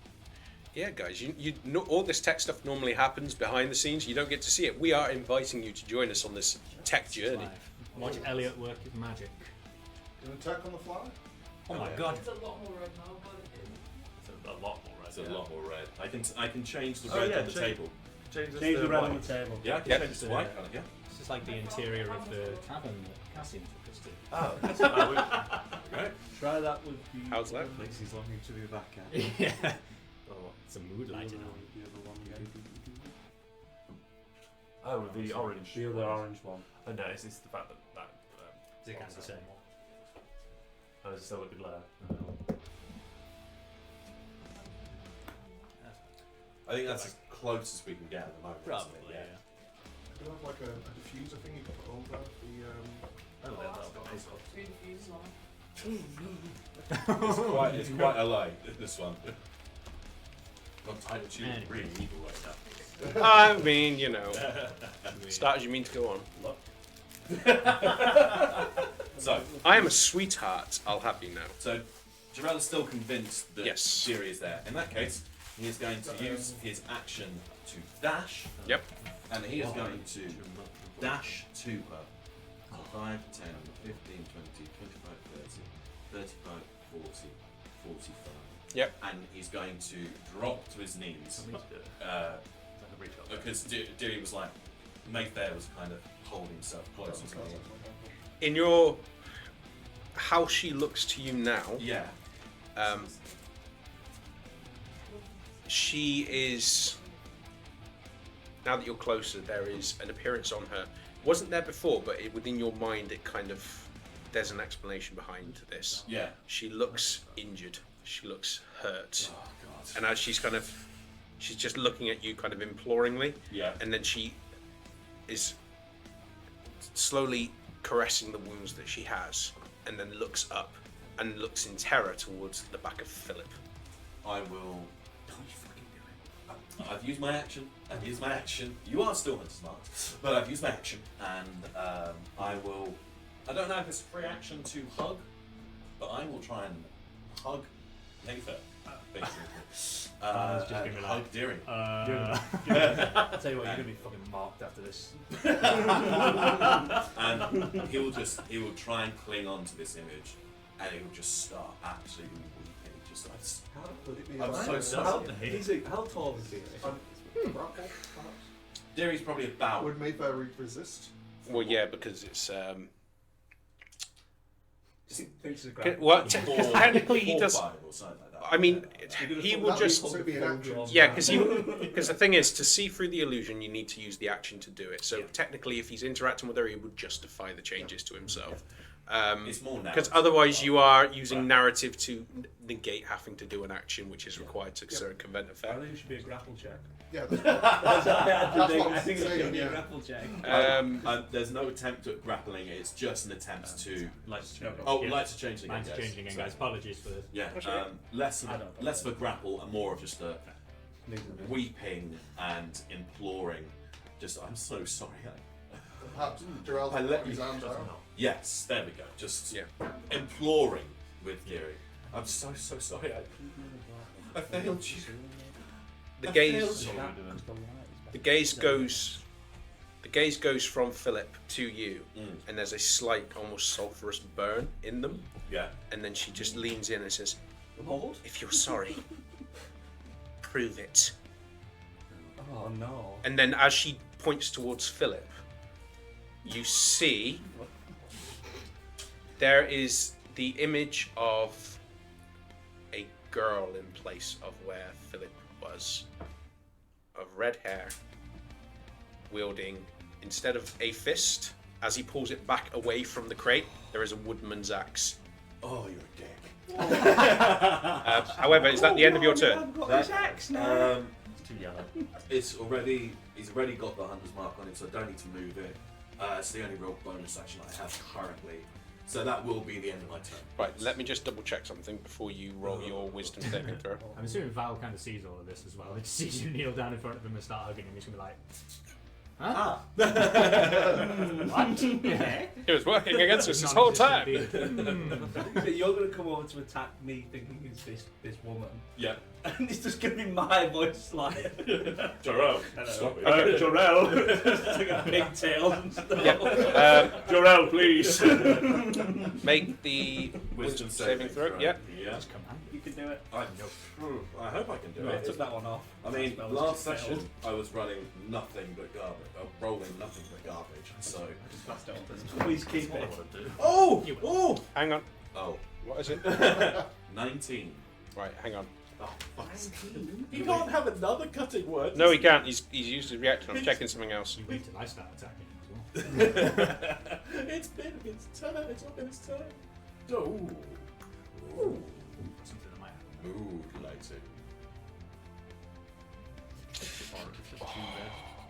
Yeah, guys, you know, all this tech stuff normally happens behind the scenes. You don't get to see it. We are inviting you to join us on this tech journey. Live. Watch Elliot work his magic. Can attack on the fly? Oh my god. It's a lot more red now, but it is. It's a lot more red. It's a lot more red. I can change the Oh, red yeah, on the change- table. Change this Change to the red white. on the table. Yeah, I can Yep. change this to white colour. Yeah. This is like the interior of the cavern that Cassian took us to. Oh, Right. Try that with the. How's that? Place he's longing to be back at. Yeah. Oh, it's a mood lighting on. The other one. oh, the orange. The other orange one. Oh no, it's the fact that Is it kind of the same? oh, it's still a good layer. I think that's as close as we can get at the moment. isn't it? Probably, Yeah. yeah. Do you have like a diffuser thing you can put over the Oh, yeah, that'll be nice. Three diffusers on. It's quite a light, this one. Got time to Anyway. really evil right now. I mean, you know, start as you mean to go on. So, I am a sweetheart, I'll have you know. so Jarell is still convinced that Yes. Siri is there. In that case, he is going to use his action to dash, Yep. and he is going to dash to her. So 5, 10, 15, 20, 25, 30, 35, 40, 45. Yep. And he's going to drop to his knees. Because Dewey was like, Mayfair was kind of holding himself close to me. In your how she looks to you now, Yeah. she is, now that you're closer, there is an appearance on her. Wasn't there before, but within your mind it kind of, there's an explanation behind this. Yeah. She looks injured, she looks hurt, Oh god. and as she's just looking at you kind of imploringly, Yeah. and then she is slowly caressing the wounds that she has, and then looks up and looks in terror towards the back of Philip. I will. I've used my action. You are still not smart, but I've used my action, and I will. I don't know if it's a free action to hug, but I will try and hug Mayfair. Basically. just And gonna be like, hug Deering. I'll tell you what, you're gonna be fucking marked after this. And he will try and cling on to this image, and he will just start absolutely weeping. Just like, would it be I'm like so a- sorry. How tall is he? grapple, perhaps? Deering's probably about. Would Mayfair resist? Well, yeah, because it's Thinks he's a well, grapple. because technically he does. 4-5 or something like that. I mean, he will That'd be just. possibly an action. Yeah, because the thing is, to see through the illusion, you need to use the action to do it. So technically, if he's interacting with her, he would justify the changes to himself. It's more now. Because otherwise, you are using narrative to negate having to do an action, which is required to circumvent I effect. think it should be a grapple check. Yeah, I think it's going to be a grapple check. There's no attempt at grappling. It's just an attempt to. Lights changing. Oh, Yeah. lights are changing. Mine's Yes. changing again, So, guys. Apologies for this. Yeah, less of a grapple and more of just a weeping and imploring. Just, I'm so sorry. perhaps Jarell I let put his you- arms out. Yes, there we go. Just Yeah. imploring with Gary. I'm so sorry. I failed you. The I gaze, failed the gaze goes from Philip to you, and there's a slight, almost sulphurous burn in them. Yeah. And then she just leans in and says, Lord? "If you're sorry, prove it." Oh no. And then as she points towards Philip, you see there is the image of a girl in place of where Philip was, of red hair, wielding, instead of a fist, as he pulls it back away from the crate, there is a woodman's axe. Oh, you're a dick. However, is that the end of your turn? It's Too yellow. He's already got the hunter's mark on him, so I don't need to move it. It's the only real bonus action I have currently. So that will be the end of my turn. Right, let me just double check something before you roll your wisdom saving throw. I'm assuming Val kind of sees all of this as well. He sees you kneel down in front of him and start hugging him. He's gonna be like, Ah. What? Yeah. It was working against us this whole time. You're going to come over to attack me thinking it's this woman. Yeah. And it's just going to be my voice like... Jarrell, stop it. Jarrell. It's like a pigtail and stuff. Yeah. Jarrell, please. Make the Wisdom saving throw. Yeah. Yeah. Just come on. You can do it. I hope I can do No, I it. took that one off. I mean, That was last just session failed. I was running nothing but garbage, rolling nothing but garbage. So. Passed it on to them. Please keep it. Oh! Oh! Hang on. Oh. What is it? 19. Right. Hang on. Oh, you can't have another cutting word. No, he can't. He's used his reaction. I'm checking something else. You wait till I start attacking as well. It's been its turn. It's not been its turn. Oh. Ooh. Something that might happen. Ooh, lights it.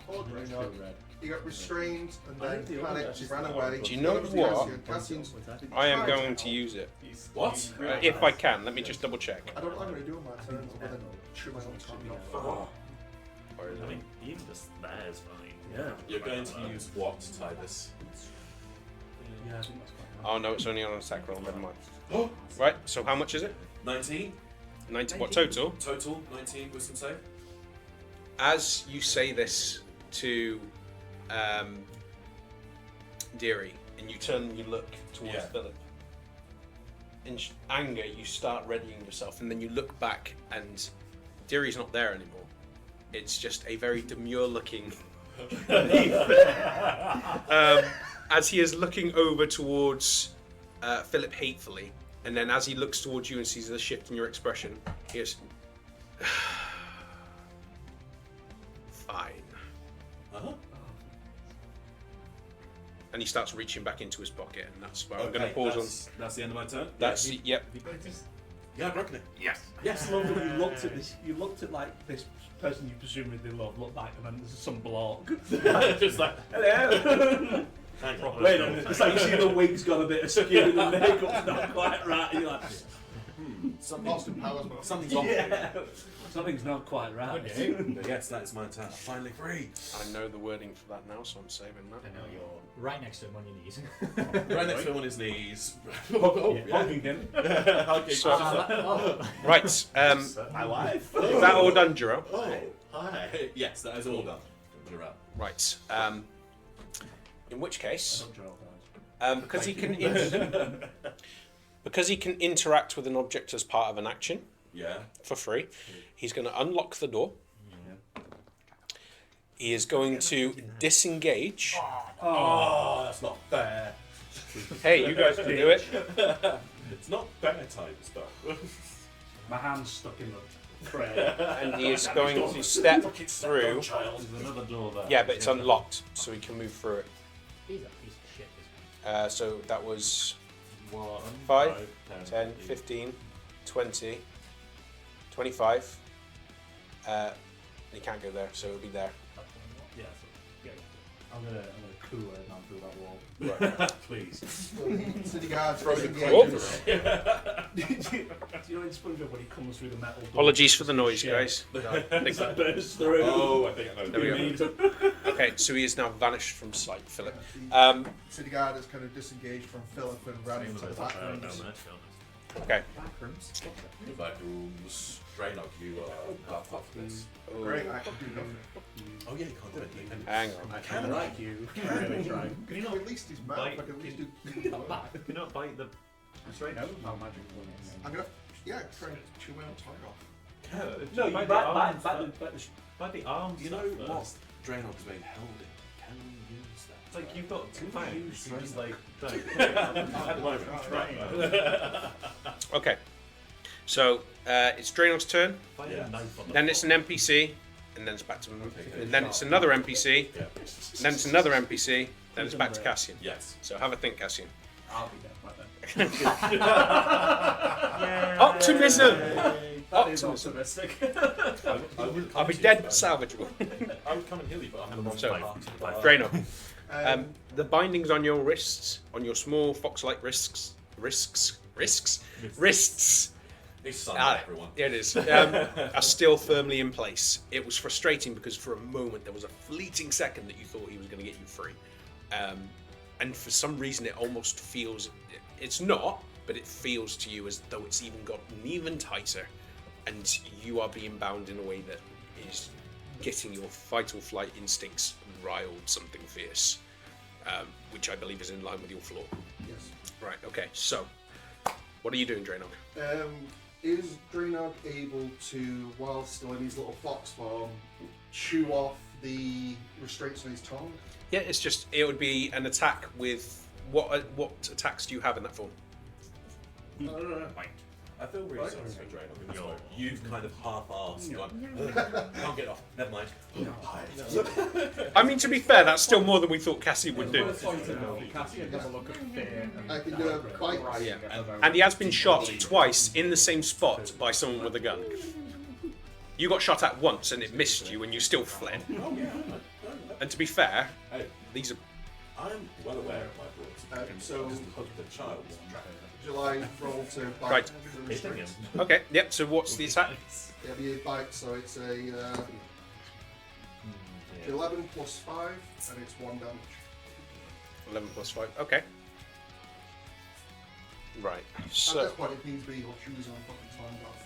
Oh, he got restrained and I then think the panicked, other he ran guy's away. Do you know Got what? Cassian. Cassian's, I am going to use it. What? If I can. Let me just double check. I don't know what I'm going to do on my turn other than chew my own tongue off. Oh. I mean, even just there is fine. Yeah. You're going to use what, Titus? Yeah, I think that's quite Oh no, it's only on an attack roll. Never mind. Right. So how much is it? 19 90. What total? total. 19 wisdom save. As you say this to Deary, and you turn and you look towards Yeah. Philip, in anger you start readying yourself, and then you look back and Deary's not there anymore. It's just a very demure looking as he is looking over towards Philip hatefully, and then as he looks towards you and sees the shift in your expression, he is fine. Uh-huh. And he starts reaching back into his pocket, and that's where I'm going to pause That's the end of my turn. on. That's yep. Yeah, I've broken it. Yes. Yes, love that you looked at this. You looked at like this person you presumably love looked like, and then there's some block. Just like, Hello. hang on. Wait a minute. It's like you see the wig's got a bit askew and the makeup's not quite right. And you're like, Austin Powers. Something's off. yeah, something's not quite right. Yes, that is my turn. I'm finally free. I know the wording for that now, so I'm saving I that. know you're right next to him on your knees. Right next to him on his knees. Hugging him. Okay. So- Right. My wife. Is that all done, Jiro? Oh, hi. Yes, that is all done. Jarrell. Right. In which case, Not Joel, guys. because he can because he can interact with an object as part of an action Yeah. for free, he's going to unlock the door. He is going to disengage. Oh, that's not fair. Hey, you guys can do it. It's not fair time stuff. My hand's stuck in the tray. And he is going to step through. There's another door there. Yeah, but it's unlocked, so he can move through it. He's a piece of shit, isn't he? So that was 1, 5, 10, 15, 20, 25. He can't go there, so it'll be there. Yeah, so, yeah. I'm gonna coo her man through that wall. Please. City guards Throw raising the the crowd. edges. Do you know in SpongeBob when he comes through the metal door? Apologies for the noise, Shit. guys. It's like bursts through. Oh, I think I know. There we go. go. Okay, so he is now vanished from sight, Philip. City guard has kind of disengaged from Philip and ran into the back Down rooms. there, to be honest. Okay. Back rooms. Draynok, you are up for this. Great, I can do nothing. Oh yeah, you can't do anything. Hang on. I kind of like you. I really try. Can you No, not at least his mouth, bite- I can at least do. Can you not bite the Straight out how magic one is. I'm gonna, yeah, try and chew my own tongue off. No, you bite bite the arms? the Bite the arms. You know first. what Draynok's being held in? Can we use that? It's like you've got two fangs. You just like don't. At the moment, right. Okay. So it's Draenor's turn. Find a knife on the Then it's an floor. NPC, and then it's back to. Okay. And then it's another NPC. Yeah. And then it's another NPC. Then it's back to Cassian. Yes. So have a think, Cassian. I'll be dead right then. Optimism. That is Optimism. optimistic. I'll be dead, but salvageable. I would come and heal you, but I'm the wrong So, part. Draenor. The bindings on your wrists, on your small fox-like wrists, It's Sunday, everyone. It is. Are still firmly in place. It was frustrating because for a moment there was a fleeting second that you thought he was going to get you free. And for some reason it almost feels, it's not, but it feels to you as though it's even gotten even tighter and you are being bound in a way that is getting your fight or flight instincts riled something fierce, which I believe is in line with your flaw. Yes. Right, okay, so what are you doing, Drainog? Is Drainog able to, while still in his little fox form, chew off the restraints on his tongue? Yeah, it's just, it would be an attack with, what attacks do you have in that form? No. I feel really Right. sorry for Draenor in this moment. You've kind of half-arsed gone, can't get off, never mind. I mean, to be fair, that's still more than we thought Cassie would do. Cassie and have a look of fear. I can do a bite. Yeah. And he has been shot twice in the same spot by someone with a gun. You got shot at once and it missed you and you still fled. Oh yeah, And to be fair, Hey, these are... I'm well aware of my flaws. So- just hug the child. July roll to bite. Right. the Hitting him. restraints. Okay, yep, so what's the attack? It'll be a bite, so it's a 11 plus 5, and it's 1 damage. 11 plus 5, okay. Right, At so this point, it needs to be your shoes on fucking time off.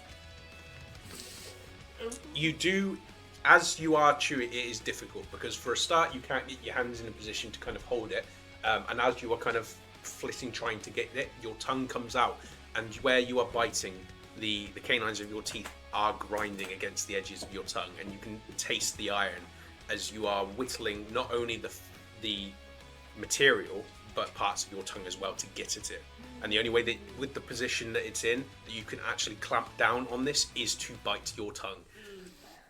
you do, as you are chewing, it is difficult because for a start you can't get your hands in a position to kind of hold it, and as you are kind of flitting trying to get it, your tongue comes out, and where you are biting, the canines of your teeth are grinding against the edges of your tongue, and you can taste the iron as you are whittling not only the material but parts of your tongue as well to get at it. And the only way that, with the position that it's in, that you can actually clamp down on this is to bite your tongue.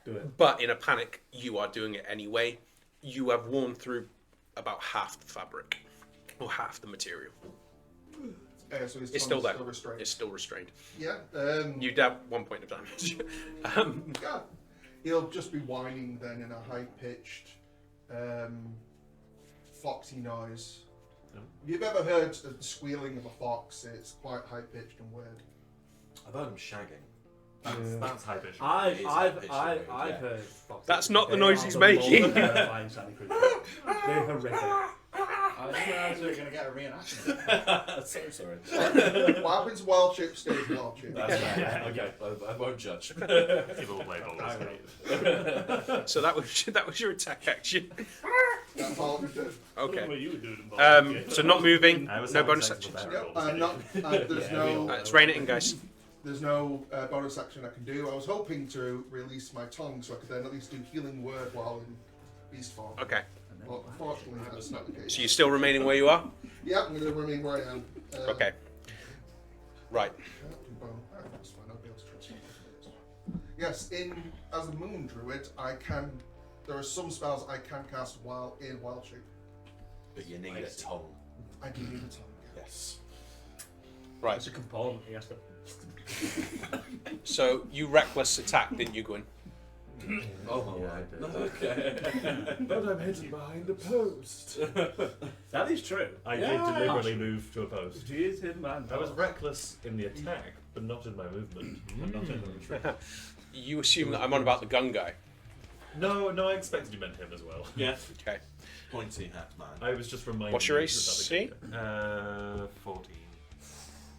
Do it. But in a panic, you are doing it anyway. You have worn through about half the fabric, or half the material. So his It's tongue's still there. restrained. It's still restrained. Yeah. You'd have 1 point of damage. Yeah. He'll just be whining then in a high-pitched, foxy noise. No. If you've ever heard the squealing of a fox, it's quite high-pitched and weird. I've heard him shagging. That's high pitch. I've It is I've that pitch I've, weird, I've yeah. heard foxes. That's not the They noise are he's the making. most terrifying sounding creatures. They're horrific. I was going to get a reenactment. So sorry. What happens to wild chip stays wild chip. That's right. Okay, I won't judge. Evil play balls. So that was your attack action. That's all we do. Okay. you were doing So not moving, I was no having bonus sex with actions. that Yep, roll. there's no Let's rein it in, guys. there's no bonus action I can do. I was hoping to release my tongue so I could then at least do healing word while in beast form. Okay. But unfortunately, that's not the case. So you're still remaining where you are? Yeah, I'm going to remain where I am. Okay. Right. That's fine, I'll be able to transfer it. Yes, as a moon druid, there are some spells I can cast while in wild shape. But you need a tongue. I do need a tongue. Yes. Right. It's a component. He has to. So you reckless attack, didn't you, Gwyn? Oh my Yeah, word. Okay. But I'm hidden behind a post. That is true. I did deliberately move to a post. He is his man. I was reckless in the attack, but not in my movement, and not in the retreat. You assume that I'm on about the gun guy. No, I expected you meant him as well. Yeah. Okay. Pointy hat man. I was just reminding What's your you AC? about the gun. 14.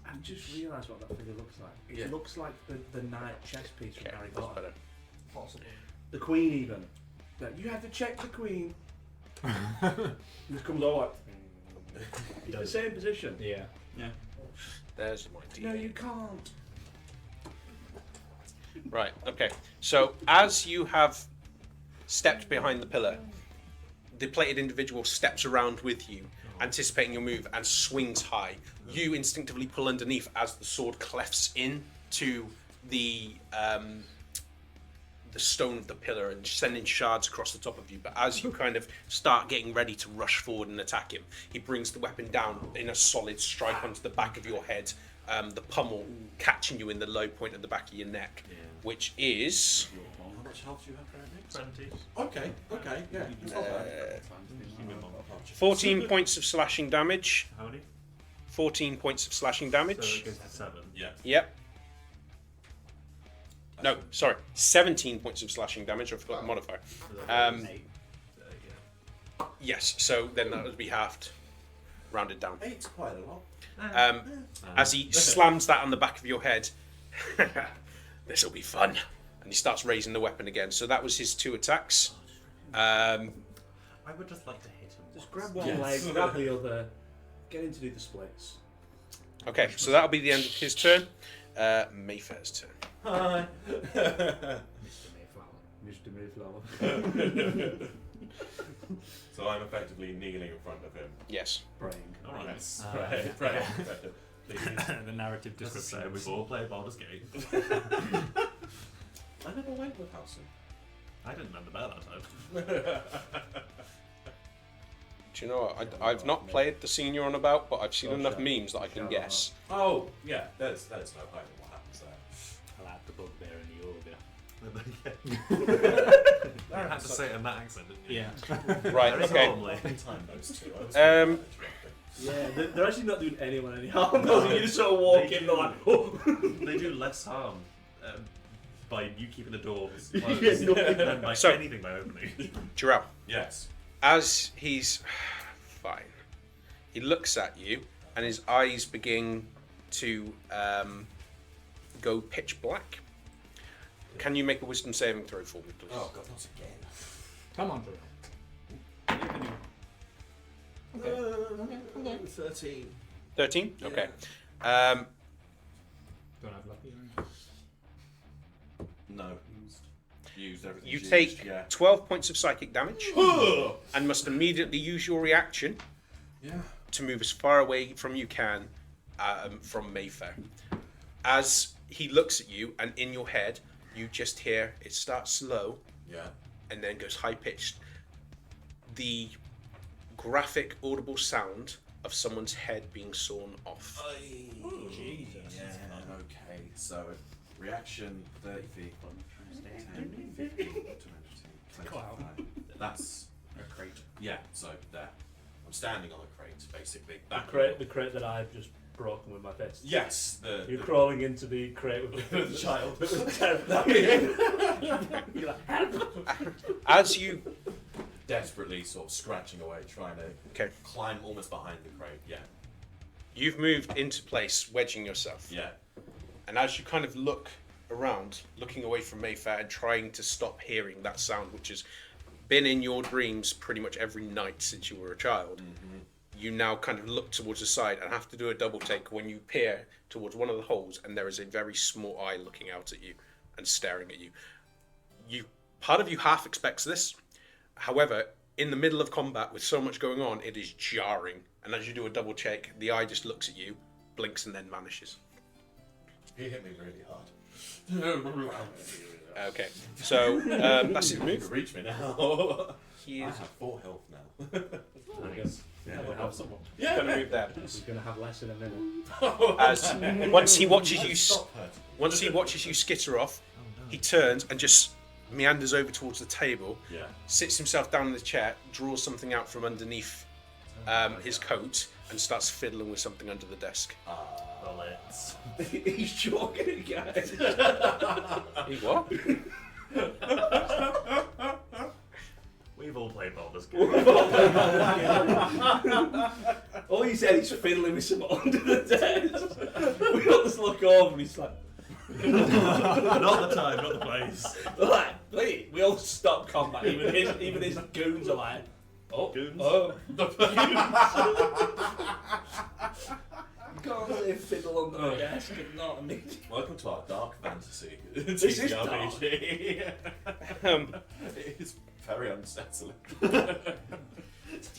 I just realised what that figure looks like. It Yeah. looks like the knight chess piece from Okay, Harry that's Potter. better. Possible. The Queen even. Like, you have to check the Queen. This comes over. It's the same position. Yeah. There's my D. No, you can't. Right, okay. So as you have stepped behind the pillar, the plated individual steps around with you, anticipating your move, and swings high. You instinctively pull underneath as the sword clefts into the stone of the pillar and sending shards across the top of you. But as you kind of start getting ready to rush forward and attack him, he brings the weapon down in a solid strike onto the back of your head, the pommel catching you in the low point at the back of your neck, which is How much health do you have currently? 20. Okay, yeah. It's not bad. 14 points of slashing damage. How many? 14 points of slashing So damage. it goes to 7. Yeah. Yep. No, sorry, 17 points of slashing damage. I forgot the modifier. Yes, so then that would be halved, rounded down. 8's quite a lot. As he slams that on the back of your head, this'll be fun. And he starts raising the weapon again. So that was his 2 attacks. I would just like to hit him. Just grab one leg, grab the other, get him to do the splits. Okay, so that'll be the end of his turn. Mayfair's turn. Hi. Mr. Mayflower. So I'm effectively kneeling in front of him. Yes. Praying. Alright. Yes. Right. Right. The narrative Just to say, description. we've all played Baldur's Gate. I never went with Halson. I didn't remember that time. Do you know what? I've not played the scene you're on about, but I've seen enough memes that I can guess. Oh, yeah, there's no hiding what happens there. I like the bugbear and the ogre. I had to say it in that accent, didn't you? Yeah. Right, There is okay. normally. Time those two. I was Yeah, they're actually not doing anyone any harm. You just sort of walk They in, do. they're like, oh. They do less harm by you keeping the doors Yeah, closed no. than by So- anything by opening. Jarrell, Yes. as he's fine, he looks at you and his eyes begin to go pitch black. Can you make a wisdom saving throw for me, please? Oh god, not again. Come on, Jarrell. 13. 13? Yeah. Okay. Don't have lucky. No. Used everything. You used, take yeah. 12 points of psychic damage and must immediately use your reaction Yeah. to move as far away from you can from Mayfair. As he looks at you and in your head, you just hear it starts slow Yeah. and then goes high pitched. The graphic audible sound of someone's head being sawn off. Jesus. Yeah. Okay. So reaction 30 feet. 10, 15, 20, 25. That's A crate. yeah. So there. I'm standing on a crate, basically. That The crate that I've just broken with my fist. Yes. You're crawling into the crate with the child. You're like, help! As you desperately sort of scratching away, trying to okay, climb almost behind the crate. Yeah. you've moved into place, wedging yourself. Yeah. And as you kind of look around, looking away from Mayfair and trying to stop hearing that sound, which has been in your dreams pretty much every night since you were a child, you now kind of look towards the side and have to do a double take when you peer towards one of the holes and there is a very small eye looking out at you and staring at you. Part of you half expects this. However, in the middle of combat with so much going on, it is jarring. And as you do a double check, the eye just looks at you, blinks and then vanishes. He hit me really hard. Okay, so that's his You move. can reach me now. He I is have 4 health now. I guess I'll help someone. going to move there. we're gonna have less in a minute. As once he watches you, Stop hurting. once he watches you skitter off, he turns and just meanders over towards the table, Yeah. sits himself down in the chair, draws something out from underneath his coat, and starts fiddling with something under the desk. Bullets. He's choking it, guys. He what? We've all played Baldur's Gate. All he said, he's fiddling with some under the desk. We all just look over and he's like, Not the time, not the place. like, please. We all stop combat. Even his goons are like, oh, Goons? oh. You can't say fiddle under the desk and not a meeting. Welcome to our dark fantasy. This is dark. TTRPG. Um, It is very unsettling.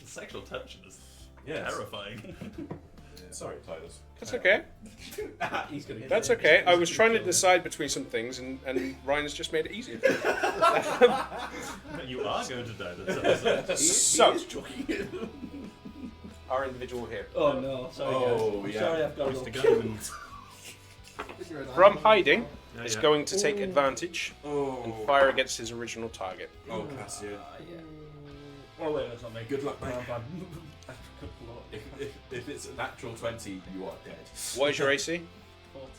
Sexual tension is Yes. terrifying. Sorry, Titus. that's okay. He's gonna get That's it. okay. I was trying to decide between some things, and Ryan's just made it easier. You are going to die this episode. So, He is choking it. our individual here. Oh no, sorry guys. Oh, I'm yeah. sorry I've got Used to to go and From hiding, Yeah, is yeah. going to take advantage Oh. and fire against his original target. Oh, Cassian. Oh wait, that's not me. Good luck, mate. Oh, bad. If it's a natural 20, you are dead. What is your AC? 14.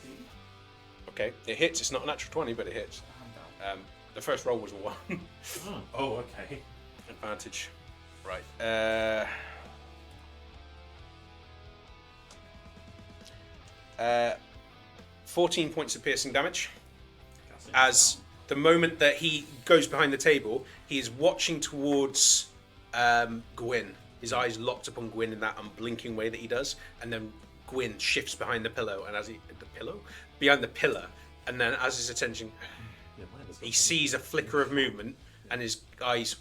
Okay, it hits. It's not a natural 20, but it hits. The first roll was a 1. Oh, okay. Advantage. Right. 14 points of piercing damage. As the moment that he goes behind the table, he is watching towards Gwyn. His eyes locked upon Gwyn in that unblinking way that he does, and then Gwyn shifts behind the pillow, and behind the pillar, and then as his attention, he sees a flicker of movement, and his eyes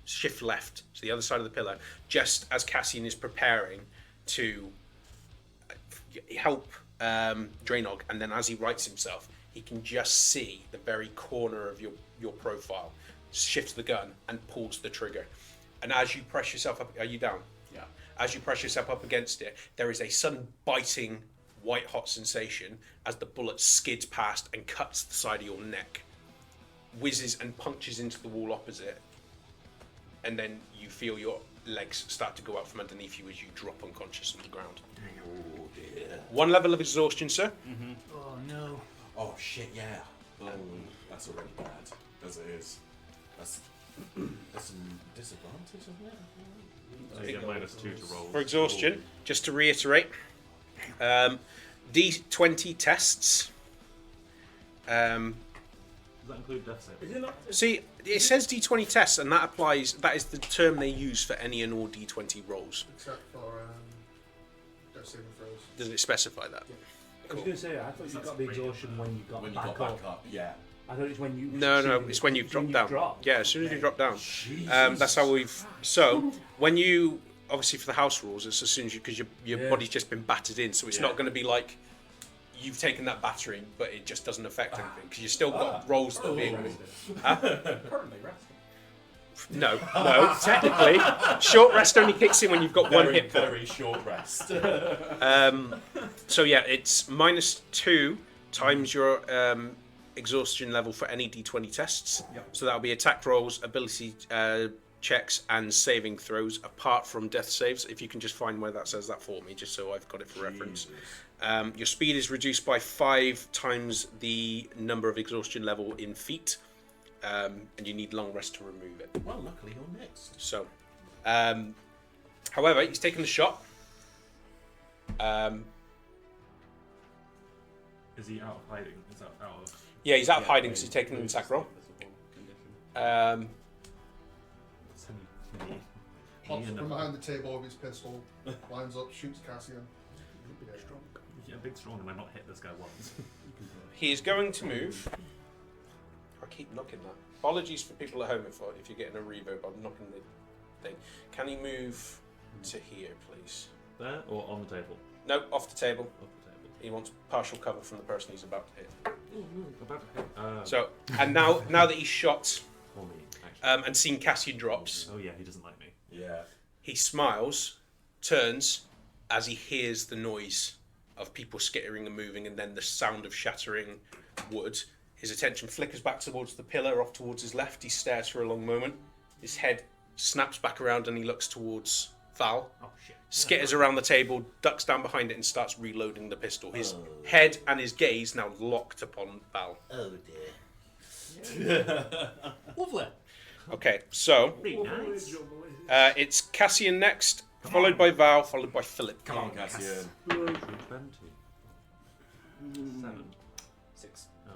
shift left to the other side of the pillar, just as Cassian is preparing to help Drainog, and then as he rights himself, he can just see the very corner of your profile, shifts the gun and pulls the trigger. And as you press yourself up, are you down? Yeah. As you press yourself up against it, there is a sudden biting, white-hot sensation as the bullet skids past and cuts the side of your neck, whizzes and punctures into the wall opposite, and then you feel your legs start to go out from underneath you as you drop unconscious on the ground. Oh dear. 1 level of exhaustion, sir. Oh no. Oh shit, yeah. Oh, that's already bad. As it is. That's some disadvantage, isn't it? So you get -2 to roll. For exhaustion, just to reiterate, D20 tests. Does that include death save? Is it not? See, it says D20 tests, and that applies. That is the term they use for any and all D20 rolls. Except for death saving throws. Does it specify that? I was going to say, I thought you got the exhaustion when you got When you back got up. back up, yeah. I thought it's when you. No, it's when you drop down. Drop. Yeah, as soon as you drop down. Jesus. That's how we've. So when you obviously for the house rules, it's as soon as you because your body's just been battered in, so it's not going to be like you've taken that battering, but it just doesn't affect anything because you've still got rolls to be. Currently resting. No, technically, short rest only kicks in when you've got one Very, hit point. very short rest. So yeah, it's -2 times your exhaustion level for any D20 tests. Yep. So that'll be attack rolls, ability checks, and saving throws, apart from death saves. If you can just find where that says that for me, just so I've got it for reference. Your speed is reduced by 5 times the number of exhaustion level in feet, and you need long rest to remove it. Well, luckily you're next. So, however, he's taken the shot. Is he out of hiding? Is that out of... Yeah, he's out of hiding because he's taken an attack roll. Pops from behind the table with his pistol, lines up, shoots Cassian. Yeah, big strong, and I not hit this guy once. He is going to move. I keep knocking that. Apologies for people at home if you're getting a reverb. I'm knocking the thing. Can he move to here, please? There or on the table? No, off the table. Off the table. He wants partial cover from the person he's about to hit. About to hit. So, and now that he's shot Or me, actually. and seen Cassian drops, Oh yeah, he doesn't like me. Yeah. he smiles, turns as he hears the noise of people skittering and moving, and then the sound of shattering wood. His attention flickers back towards the pillar, off towards his left. He stares for a long moment. His head snaps back around and he looks towards Val. Oh shit. Skitters around the table, ducks down behind it, and starts reloading the pistol. His head and his gaze now locked upon Val. Oh dear. Lovely. Okay, so Nice. it's Cassian next, followed by Val, followed by Philip. Come on, Cassian. 20. 7. 6. Oh.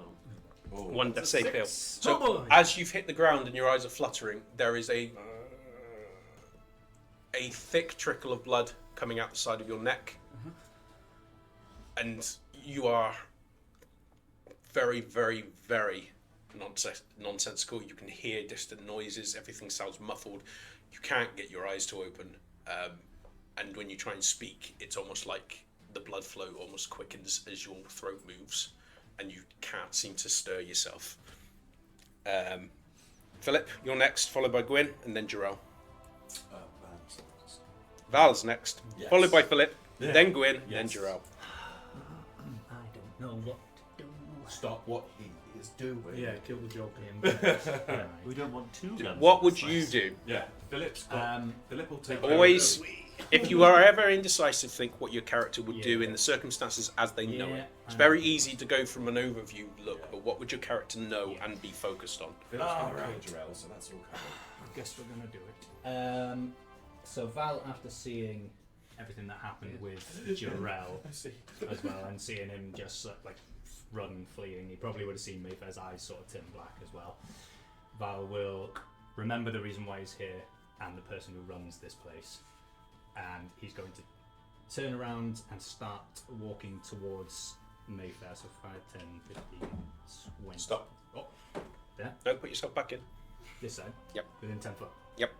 Oh. One death save fail. Oh, So boy. as you've hit the ground and your eyes are fluttering, there is a thick trickle of blood coming out the side of your neck, and you are very, very, very nonsensical. You can hear distant noises. Everything sounds muffled. You can't get your eyes to open, and when you try and speak, it's almost like the blood flow almost quickens as your throat moves, and you can't seem to stir yourself. Philip, you're next, followed by Gwyn, and then Jarrell. Val's next, Yes. followed by Philip, Yeah. then Gwyn, then Yes. Jarrell. I don't know what to do. Stop what he is doing. Yeah, kill the Joker. We don't want 2 guns. What in would this you place. do? Yeah. Philip will take Always, If you are ever indecisive, think what your character would do in the circumstances as they know it. It's very easy to go from an overview look, but what would your character know and be focused on? Right. So that's all covered. I guess we're gonna do it. So Val, after seeing everything that happened with Jarrell as well, and seeing him just like run, fleeing, he probably would have seen Mayfair's eyes sort of turn black as well. Val will remember the reason why he's here and the person who runs this place, and he's going to turn around and start walking towards Mayfair. So 5, 10, 15, 20. Stop. Oh, there. No, put yourself back in. This side. Yep. Within 10 foot. Yep.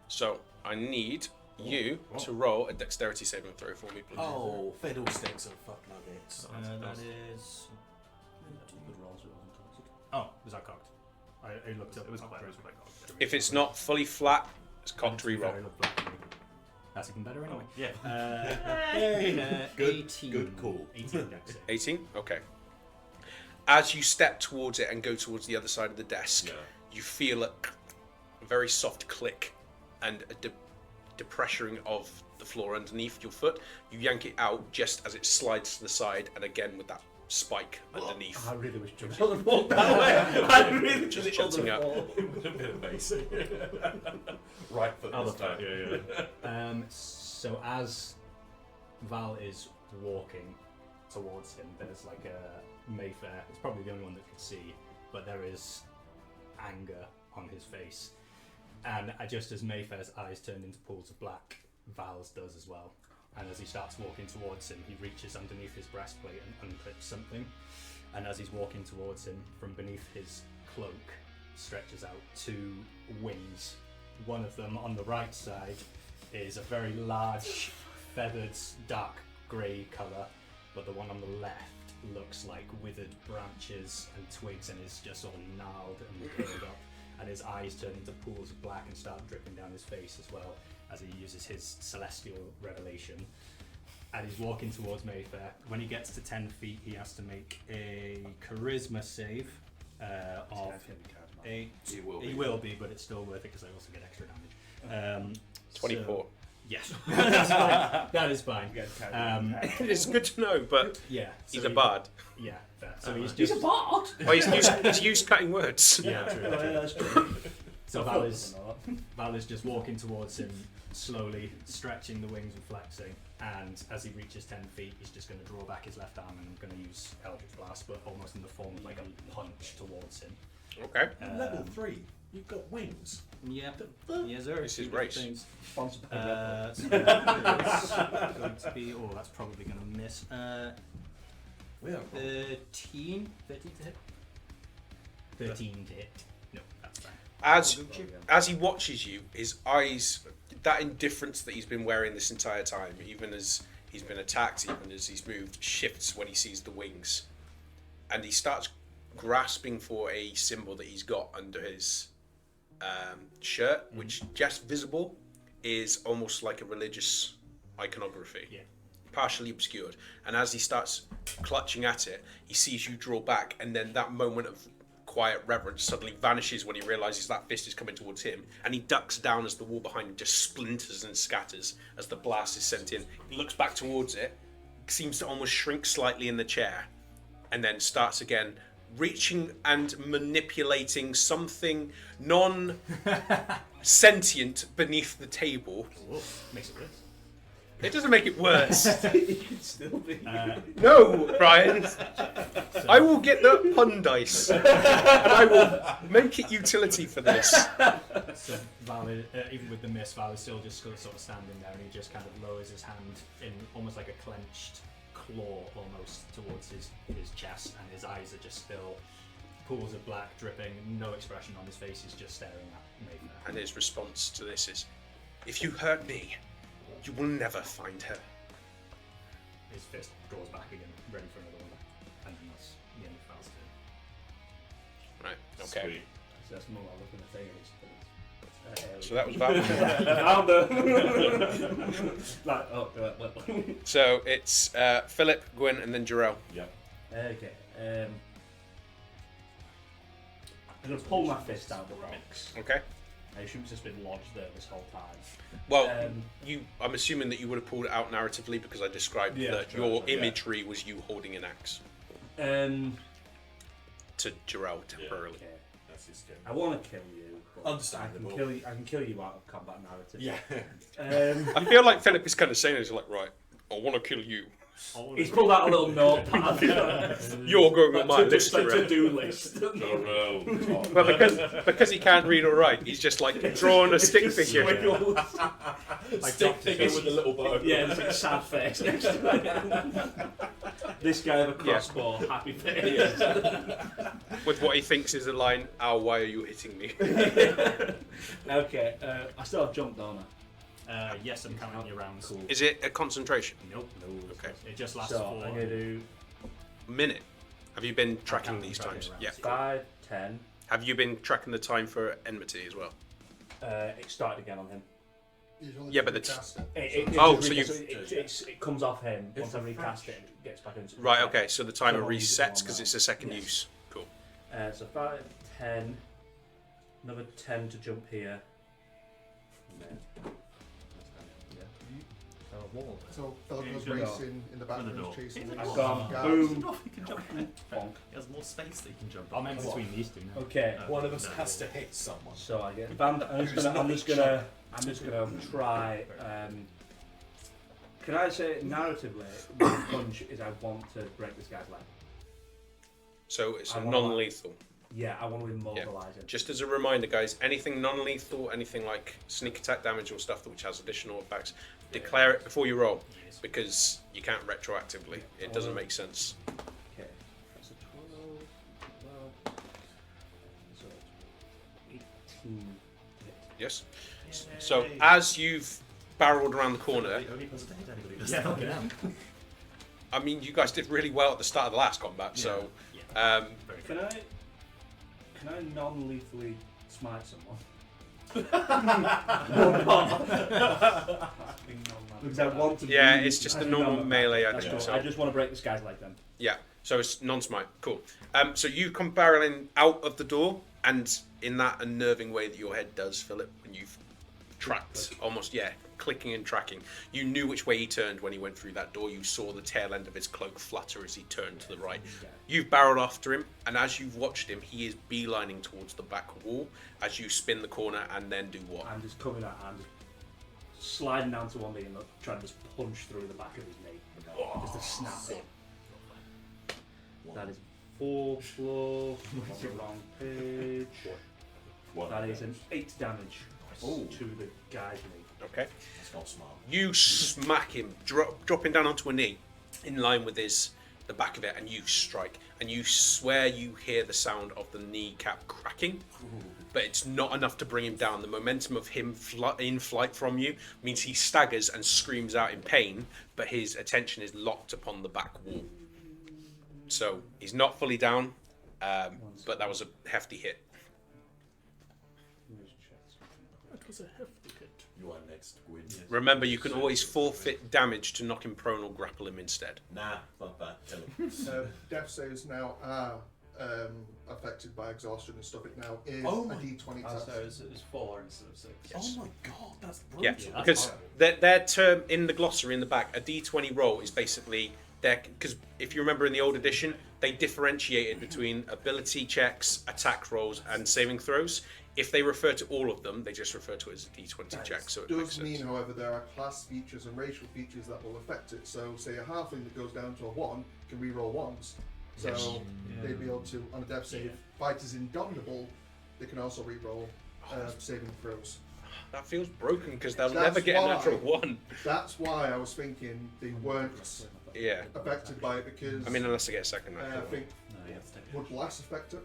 So I need you to roll a dexterity saving throw for me, please. Oh, fiddlesticks and fuck nuggets. That is. Oh, was that cocked? I looked up. It was cocked. quite cocked. If it's not fully flat, it's cocked Very reroll. looked black to me. That's even better anyway. Yeah. Good- 18. good call. 18 dex save. 18? Okay. As you step towards it and go towards the other side of the desk, Yeah. you feel a very soft click and a depressuring of the floor underneath your foot. You yank it out just as it slides to the side, and again with that spike underneath. I really wish Jarrell had walked that way. I really Just wish jutting up. A bit of basic. Right foot Other this time. foot, yeah. So as Val is walking towards him, there's like a Mayfair. It's probably the only one that could see, but there is anger on his face. And just as Mayfair's eyes turn into pools of black, Val's does as well. And as he starts walking towards him, he reaches underneath his breastplate and unclips something. And as he's walking towards him, from beneath his cloak stretches out 2 wings. One of them on the right side is a very large, feathered, dark grey colour, but the one on the left looks like withered branches and twigs and is just all gnarled and curled up. And his eyes turn into pools of black and start dripping down his face as well as he uses his celestial revelation. And he's walking towards Mayfair. When he gets to 10 feet, he has to make a charisma save of 8. He will be. But it's still worth it because I also get extra damage. 24. Yes, that's fine. That is fine. It's good to know, but Yeah, he's so a bard. Yeah, fair. So he's He's just a bard. Oh, he's used cutting words. yeah, true. That's true. So Val is just walking towards him, slowly stretching the wings and flexing. And as he reaches 10 feet, he's just going to draw back his left arm and I'm going to use Eldritch Blast, but almost in the form of like a punch towards him. Okay. Level 3. You've got wings. Yeah, yes, sir. This is race. Sponsored by Red So it's going to be. Oh, that's probably going to miss. We are 13 to hit. 13 to hit. No, that's fine. As he watches you, his eyes, that indifference that he's been wearing this entire time, even as he's been attacked, even as he's moved, shifts when he sees the wings. And he starts grasping for a symbol that he's got under his shirt, which just visible is almost like a religious iconography. Yeah. Partially obscured. And as he starts clutching at it, he sees you draw back, and then that moment of quiet reverence suddenly vanishes when he realizes that fist is coming towards him, and he ducks down as the wall behind him just splinters and scatters as the blast is sent in. He looks back towards it, seems to almost shrink slightly in the chair, and then starts again, reaching and manipulating something non-sentient beneath the table. Whoa, makes it worse. It doesn't make it worse. It could still be. No, Brian. I will get the pun dice, and I will make it utility for this. So Val, even with the miss, Val is still just sort of standing there, and he just kind of lowers his hand in almost like a clenched claw almost towards his chest, and his eyes are just still pools of black dripping, no expression on his face, he's just staring at Mayfair. And his response to this is, "If you hurt me, you will never find her." His fist draws back again, ready for another one, and then that's the end of Val's turn. Right, okay. Sweet. So that's more what I was going to say. So that was Val. Like, oh, well. So it's Philip, Gwyn, and then Jarrell. Yep. Okay. I'm going to pull my fist out of the box. Okay. I assume it's just been lodged there this whole time. Well, Um, I'm assuming that you would have pulled it out narratively because I described that your imagery was you holding an axe to Jarrell temporarily. Okay. That's his game. I want to kill you. But Understandable. I can kill you out of combat narrative. Yeah. I feel like Philip is kind of saying, "It's like, right, I want to kill you. He's pulled out a little notepad. You're going on my list, Jarrell." to-do list. Well, because he can't read or write, he's just like drawing a stick figure. Stick figure with a little bow. Yeah, there's like a sad face next to it. This guy with a crossbow, happy face. With what he thinks is a line, "Ow, why are you hitting me?" Okay, I still have jump, don't I? Yes, I'm counting you round. Cool. Is it a concentration? Nope. No. Okay. It just lasts So for. I'm going to do Minute. Have you been tracking counting these track times? it Yeah. around. 5, 10. Have you been tracking the time for enmity as well? It started again on him. Yeah, but it's Cast it. It Oh, just so it comes off him. Once I recast it, it gets back into right. Okay, so the timer So I'll use it resets on because now. it's a second Yes. use. Cool. So 5, 10. Another 10 to jump here. And then. So Philip Yeah, was you can go. racing in the background chasing the I've guards. gone Guards. boom. He can jump. Bonk. He has more space that he can jump. I'm on. in between these two now. Okay. One of us has to hit someone. So I get band. I'm just gonna try. Can I say narratively, my punch is I want to break this guy's leg. So it's I a wanna- non-lethal. Yeah, I want to immobilize him. Just as a reminder, guys, anything non-lethal, anything like sneak attack damage or stuff which has additional effects, declare it before you roll because you can't retroactively. It doesn't make sense. Okay. That's a 12. So 18. Yes. So as you've barreled around the corner, The only person to hit anybody does Yeah, that. fucking hell. I mean, you guys did really well at the start of the last combat. So, Very Can good. I non-lethally smite someone? Because I want to. yeah, be- it's just I a can normal non- melee That's action. cool. So I just want to break this guy's leg then. yeah, so it's non-smite. Cool. So you come barreling out of the door, and in that unnerving way that your head does, Philip, when you've tracked, almost, clicking and tracking. You knew which way he turned when he went through that door. You saw the tail end of his cloak flutter as he turned to the right. You've barreled after him, and as you've watched him, he is beelining towards the back wall as you spin the corner and then do what? I'm just coming out and just sliding down to one knee and trying to just punch through the back of his knee. Just to snap it. That is 4 plus on the wrong page. That is an 8 damage to the guy's knee. Okay. That's not smart. You smack him, dropping down onto a knee, in line with the back of it, and you strike. And you swear you hear the sound of the kneecap cracking, but it's not enough to bring him down. The momentum of him in flight from you means he staggers and screams out in pain, but his attention is locked upon the back wall. So he's not fully down, but that was a hefty hit. That was a hefty hit. You are next, Gwyn. Remember, you can always forfeit damage to knock him prone or grapple him instead. Nah, fuck that. Tell him. Death saves now are affected by exhaustion and stuff. It now is Oh a my- D20 Oh, test. so it was 4 instead of 6. Oh my god, that's Yeah, brutal. because their term in the glossary in the back, a D20 roll is basically because if you remember in the old edition, they differentiated between ability checks, attack rolls, and saving throws. If they refer to all of them, they just refer to it as a D20 check. So it makes Does sense. mean, however, there are class features and racial features that will affect it. So, say a halfling that goes down to a 1 can re-roll 1s. So Yes. they'd be able to, on a death save, fighters indomitable, they can also re-roll saving throws. That feels broken because they'll That's never get a why- natural 1. That's why I was thinking they weren't Yeah. affected by it because I mean, unless they get a second I natural. think No, you have to take it. would less affect it.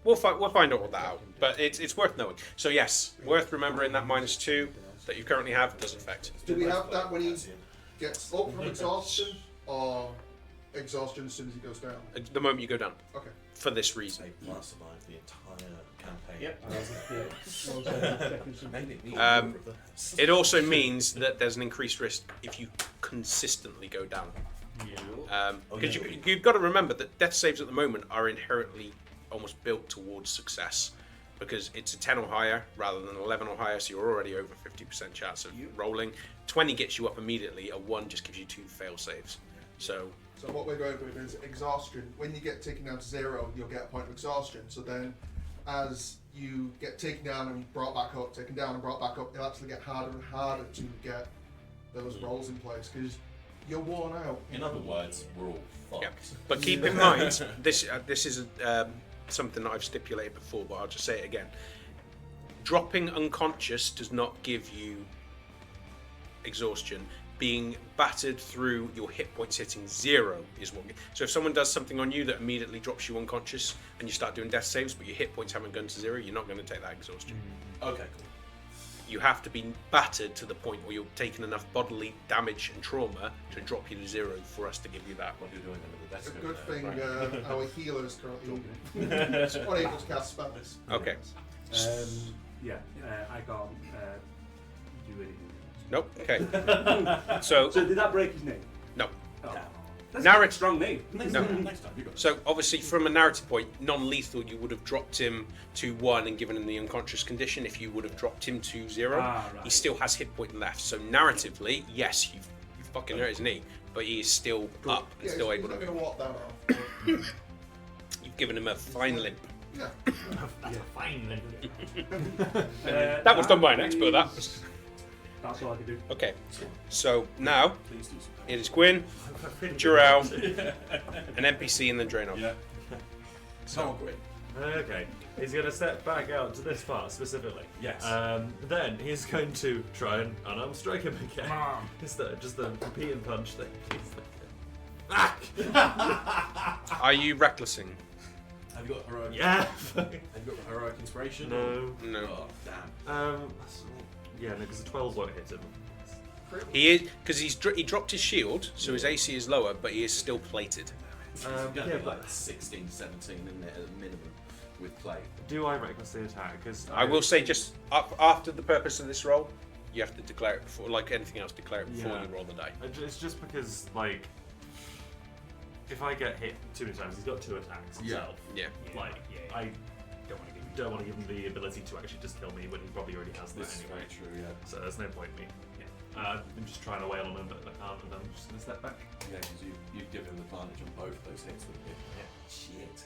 We'll find all that out, but it's worth knowing. So yes, worth remembering that -2 that you currently have does affect. Do we have that when he gets up from exhaustion, or exhaustion as soon as he goes down? The moment you go down, Okay. for this reason. Say plus survive the entire campaign. Yep. Maybe me. It also means that there's an increased risk if you consistently go down. Because you've got to remember that death saves at the moment are inherently almost built towards success. because it's a 10 or higher rather than 11 or higher, so you're already over 50% chance of rolling. 20 gets you up immediately. A 1 just gives you 2 fail saves. So what we're going with is exhaustion. When you get taken down to 0, you'll get a point of exhaustion. So then, as you get taken down and brought back up, taken down and brought back up, it'll actually get harder and harder to get those rolls in place because you're worn out. In other words, we're all fucked. yeah, but keep in mind this is something that I've stipulated before, but I'll just say it again. Dropping unconscious does not give you exhaustion. Being battered through your hit points hitting 0 is what. So if someone does something on you that immediately drops you unconscious and you start doing death saves, but your hit points haven't gone to 0, you're not going to take that exhaustion. Okay, cool. You have to be battered to the point where you're taking enough bodily damage and trauma to drop you to 0 for us to give you that. What you're doing under the It's a desk. good thing our healer is currently unable to cast spells. Okay. Yeah, I can't do anything. Nope. Okay. So So did that break his name? no. Oh. That's Narrat- a strong name. Next No. time, you got it. So obviously, from a narrative point, non-lethal, you would have dropped him to 1 and given him the unconscious condition. If you would have dropped him to 0, Right. he still has hit point left. So narratively, yes, you fucking hurt his knee, but he is still up and Yeah, still he's able not to. going to walk that off. You've given him a fine limp. Yeah. That's a fine limp. That was done by an expert. That was That's all I can do. okay. So now Please do something. it is Gwyn, Jarrell, an NPC, and then Draenor. Yeah. So great. Okay, he's going to step back out to this part specifically. Yes. Then he's going to try and unarmed strike him again. Just the repeat punch thing. Are you recklessing? Have you got heroic? Yeah. Have you got heroic inspiration? No. No. Oh damn. Yeah, no, because the 12 won't hit him. He is because he dropped his shield, so his AC is lower, but he is still plated. It's gonna yeah, be but- like 16, 17, isn't it, at a minimum with clay. Do I recklessly attack? Because I will say, just after the purpose of this roll, you have to declare it before, like anything else, declare it before Yeah. you roll the die. It's just because, like, if I get hit too many times, he's got 2 attacks himself. Yeah. Like, I don't want to give him the ability to actually just kill me when he probably already has that This is anyway. very true, yeah. So there's no point in me. I'm just trying to wail on him, but I can't, and I'm just going to step back. Yeah, because you've given him advantage on both those hits, wouldn't you? Yeah. Shit.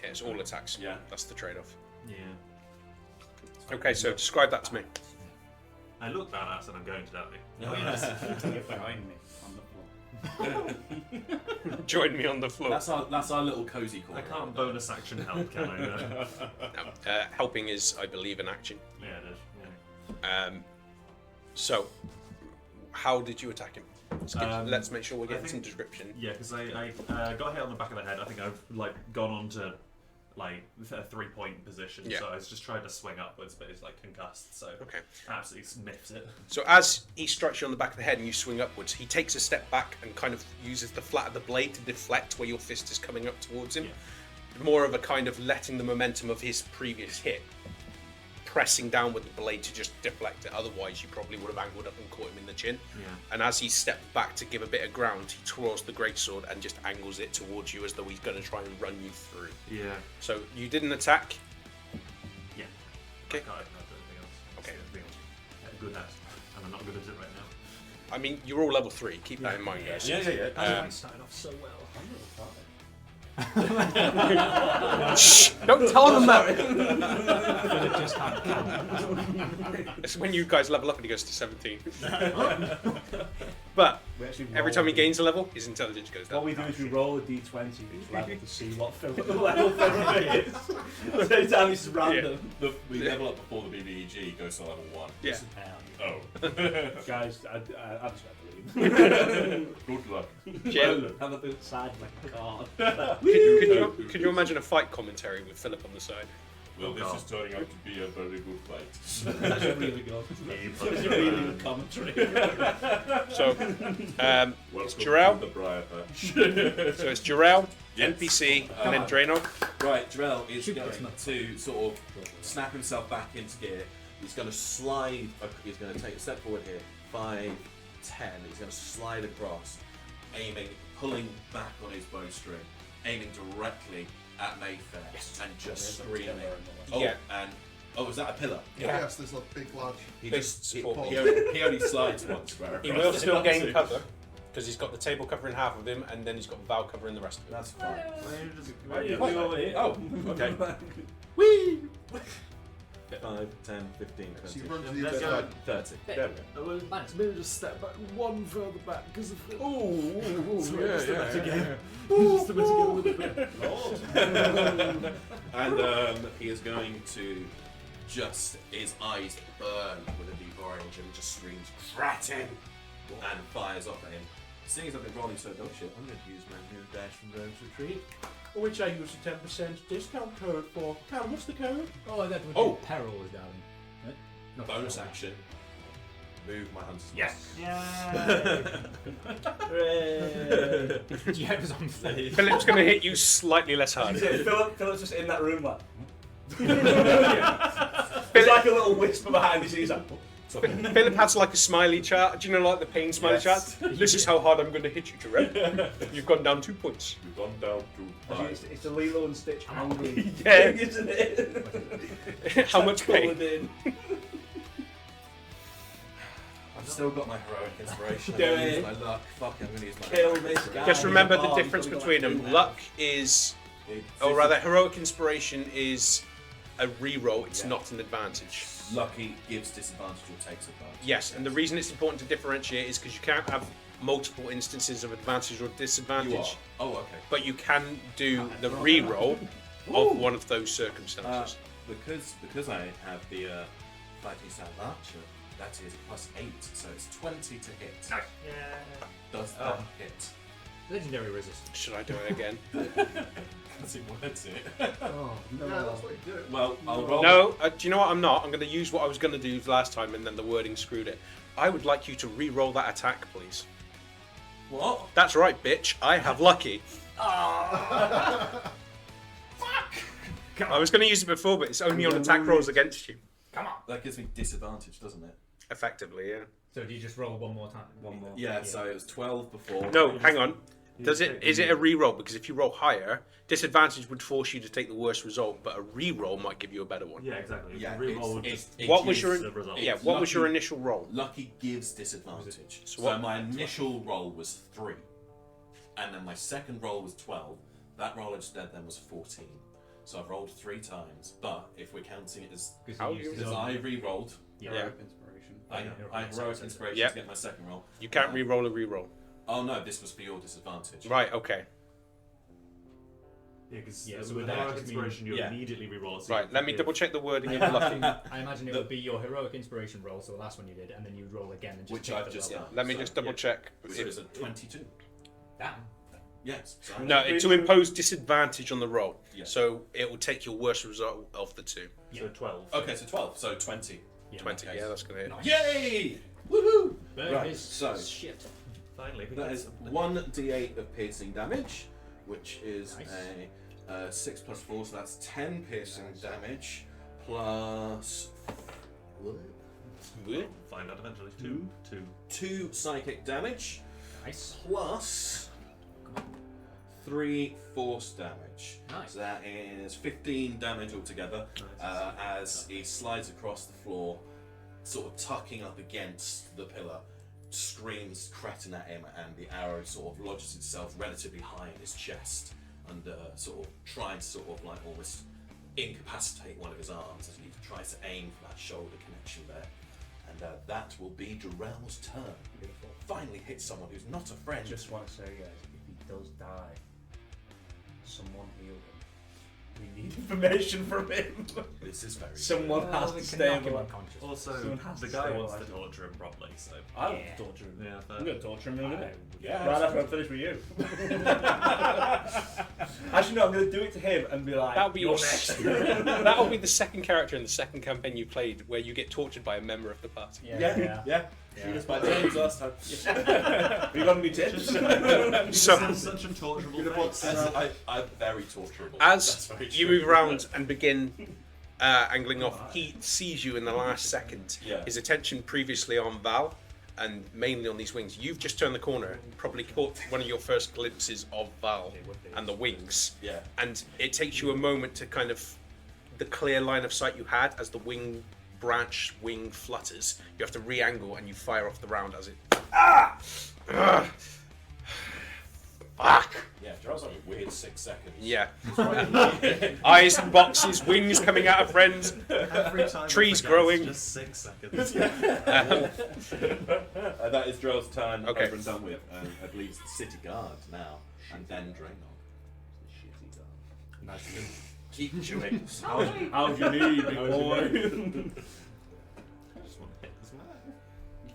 Yeah, it's all attacks. Yeah. That's the trade-off. Yeah. Okay, so describe that to me. I look badass and I'm going to die. Get behind me on the floor. Join me on the floor. That's our little cozy corner. I can't bonus action help, can I? No. No, helping is, I believe, an action. Yeah, it is. Yeah. So, how did you attack him? Let's make sure we're getting some description. Yeah, because I got hit on the back of the head. I think I've gone on to a 3-point position. Yeah. So I was just trying to swing upwards, but it's concussed. So Okay. absolutely sniffs it. So as he strikes you on the back of the head and you swing upwards, he takes a step back and kind of uses the flat of the blade to deflect where your fist is coming up towards him. Yeah. More of a kind of letting the momentum of his previous hit, pressing down with the blade to just deflect it. Otherwise, you probably would have angled up and caught him in the chin. Yeah. And as he stepped back to give a bit of ground, he twirls the greatsword and just angles it towards you as though he's going to try and run you through. Yeah. So you didn't attack. Yeah. Okay. I can't do anything else. Okay. Anything else. Good at, and I'm not good at it right now. I mean, you're all level 3. Keep that in mind, guys. Yeah. I started off so well. Shh! Don't tell them that. Philip just can't count. It's when you guys level up and he goes to 17. But We actually every roll time he a- gains a level, his intelligence goes down. What we do is we roll a d20 each level to see what level Philip is. Every time it's random. We level up before the BBEG goes to level 1. Yeah. Oh. Guys, I just got to Good luck. Jim, have a bit side like a card. could you imagine a fight commentary with Philip on the side? Well, this is turning out to be a very good fight. That's really good. It's a really good commentary. So, Welcome Jarrell? to the Briar Patch. so it's Jarrell, Yes. NPC, and then Draenor. Right, Jarrell is going to sort of snap himself back into gear. He's going to slide, he's going to take a step forward here, 5, 10. He's going to slide across, aiming, pulling back on his bowstring, aiming directly at Mayfair and just screaming. Yeah. And is that a pillar? Yeah. Yes, there's a big large. He Big just support. he only slides one square. He across. will still gain cover because he's got the table covering half of him, and then he's got Val covering the rest of him. That's fine. Why are you going over here? Oh, okay. Whee! 5, 10, 15, So you 20, run to the Let's other go. side. 30. There we go. Max, maybe just step back one further back because of the. Just a better game. Just a bit And he is going to his eyes burn with a deep orange and just screams, "Kratin!" and fires off at him. Seeing as I've been rolling so dog shit, I'm going to use my new dash from Rogue's Retreat, which I use a 10% discount code for. Callum, what's the code? Oh, that would Oh. be Perils, darling. Right? Not Bonus Perils. action. Move my hunter's Yes. Jeb's on stage. Philip's going to hit you slightly less hard. Philip's just in that room like. There's like a little whisper behind his ears. Like, Philip has like a smiley chart. Do you know, like the pain smiley Yes. chart? This is how hard I'm going to hit you, Jarrell. You've gone down 2 points. You've gone down to it's a Lilo and Stitch angry Yeah. thing, isn't it? How much pain? Coloured in. I've still got my heroic inspiration. Do I'm gonna it. use my luck. Fuck, I'm going to use my Kill heroic this inspiration. guy. Just remember the Oh, difference you've got between to do them. that. Luck is, or rather, heroic inspiration is a reroll. It's Yeah. not an advantage. Lucky gives disadvantage or takes advantage. Yes, and the reason it's important to differentiate is because you can't have multiple instances of advantage or You are. disadvantage, Oh, okay. but you can do the reroll of one of those circumstances. Because I have the fighting style archer, that is +8, so it's 20 to hit. Does that hit? Legendary resistance. Should I do it again? Does it want to? Oh, no. Yeah, that's what you do. Well, I'll roll. No, do you know what? I'm not. I'm going to use what I was going to do last time, and then the wording screwed it. I would like you to re-roll that attack, please. What? That's right, bitch. I have lucky. I was going to use it before, but it's only on attack rolls against you. Come on. That gives me disadvantage, doesn't it? Effectively, yeah. So do you just roll one more time? One more. Yeah, so it was 12 before. No, hang on. Is it a re-roll? Because if you roll higher, disadvantage would force you to take the worst result, but a re-roll might give you a better one. Yeah, exactly. Yeah, Reroll would it's- just What was increase your the result. yeah? It's What was your lucky. initial roll? Lucky gives disadvantage. So So, what- my initial roll was 3. And then my second roll was 12. That roll instead then was 14. So I've rolled 3 times, but if we're counting it as Because How you used you- his because own- I re-rolled, Yeah. Inspiration. I heroic inspiration Yep. to get my second roll. You can't re-roll a re-roll. Oh no, this was for your disadvantage. Right. Okay. Yeah, because Yeah, with so would heroic that just mean- inspiration, you yeah. immediately reroll. So Right. you Let me give- double check the wording I of lucky. imagine it would be your heroic inspiration roll, so the last one you did, and then you roll again and just Which take I've the just roll. done. Let me So, just double yeah. check. So it's a 22. Damn. Yes. So No, to impose disadvantage on the roll. Yeah. So it will take your worst result of the 2. So 12. Okay, so 12. So 20. Yeah. 20. Okay. Yeah, that's gonna hit. Nice. Yay! Woohoo! Burn Right, his so- shit. Finally. we That get is something. 1d8 of piercing damage, which is Nice. a 6 plus 4, so that's 10 piercing damage plus We'll find out eventually. 2. 2 psychic damage Nice. plus 3 force damage. Nice. So that is 15 damage altogether as he slides across the floor, sort of tucking up against the pillar, screams Cretin at him, and the arrow sort of lodges itself relatively high in his chest and sort of trying to sort of like almost incapacitate one of his arms as he tries to aim for that shoulder connection there. And that will be Jarrell's turn. Beautiful. Finally hit someone who's not a friend. I just want to say, guys, if he does die, someone heal him. We need information from him. This is very Someone has we to can stay knock him alive. unconscious. Also, Someone has the to guy stay wants to alive. torture him properly, so. I'll Yeah. torture him. Yeah, I'm going to torture him in a minute. Yeah, Right after I finish with you. Actually, no, I'm going to do it to him and be like, That'll be you're your next. That'll be the second character in the second campaign you played where you get tortured by a member of the party. Yeah. Yeah. That's my names last time. Have you got any tips? So Such a torturable Gonna face. put, I'm very torturable. as That's very you true. move around and begin angling off, he sees you in the last second. Yeah. His attention previously on Val, and mainly on these wings. You've just turned the corner, probably caught one of your first glimpses of Val and the wings. Yeah. And it takes you a moment to kind of, the clear line of sight you had as the wing flutters, you have to re-angle and you fire off the round as it. Fuck! Yeah, Gerald's having a weird 6 seconds. Yeah. Eyes and boxes, wings coming out of friends, Every time trees I forget, growing. It's just 6 seconds. That is Gerald's turn. Okay. Over and done with. I believe it's the city guard now, and then Draynog. Nice to meet Keep chewing. you. How's your knee, big boy? I just want to hit this man.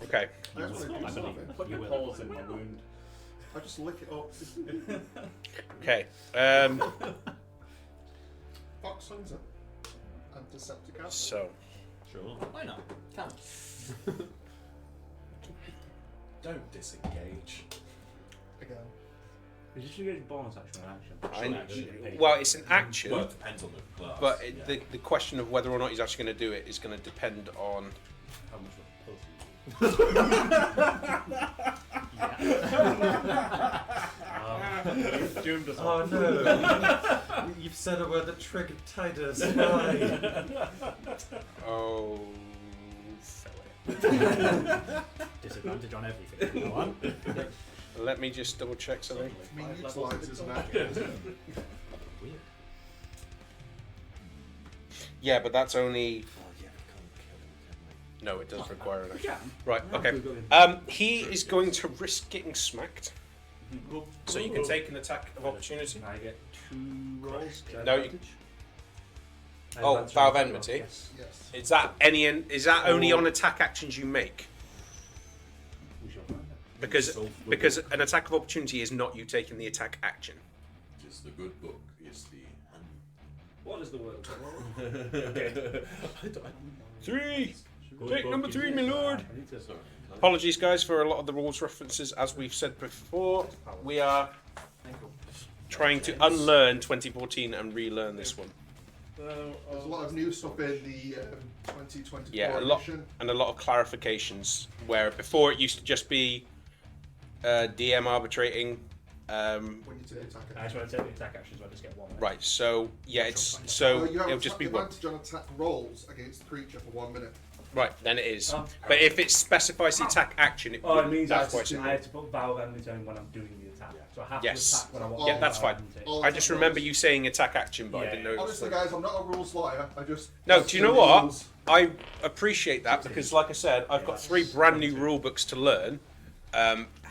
Okay. I actually do I believe something. Put your paws in my wound. I just lick it up. Okay. Fox Hunter and Decepticon. So. Sure. Why not? Come. Don't disengage. Again. Is this your bonus action or action? Well, it's an action, Well, it depends on the class. but yeah. the question of whether or not he's actually going to do it is going to depend on. How much of a pussy? Doomed us all. Oh no! You've said a word that triggered Titus. Why? Oh. Disadvantage on everything. Go on. Let me just double check something. I mean, utilise is an action, isn't it? Weird. Yeah, but that's only. Oh, yeah, we can't kill him, can No, it does require an action. Yeah. Right. Okay. We've got him. He is going to risk getting smacked, so you can take an attack of opportunity. I get 2 rolls. No, you- Oh, Vow of Enmity. Yes. Yes. Is that any? Is that only on attack actions you make? We shall find out. Because an attack of opportunity is not you taking the attack action. we? Just the good book is the. What is the word? I don't know. 3. Good Take book number is 3, this. my lord. I need to- Sorry. Apologies, guys, for a lot of the rules references. As we've said before, we are trying to unlearn 2014 and relearn this one. There's a lot of new stuff in the 2024 Yeah, a lot, edition. and a lot of clarifications. Where before it used to just be DM arbitrating. When you take attack I just want to take the attack action, so I just get one. Right. So yeah, it's so you have it'll just be one. advantage on attack rolls against the creature for 1 minute. Right. Then it is. Oh. But if it specifies the attack action, it, Oh, it means I that's why have, it's to, I have to put Vow of Enmity on when I'm doing the attack. So I have Yes. to attack when I want Yeah, to that's Vow of fine. Enmity. All I just attack remember rolls. you saying attack action, but I Yeah, didn't know. It was Honestly, guys, I'm not a rules lawyer. I just. No, that's do you the know what? rules. I appreciate that because, like I said, I've got 3 brand new rule books to learn.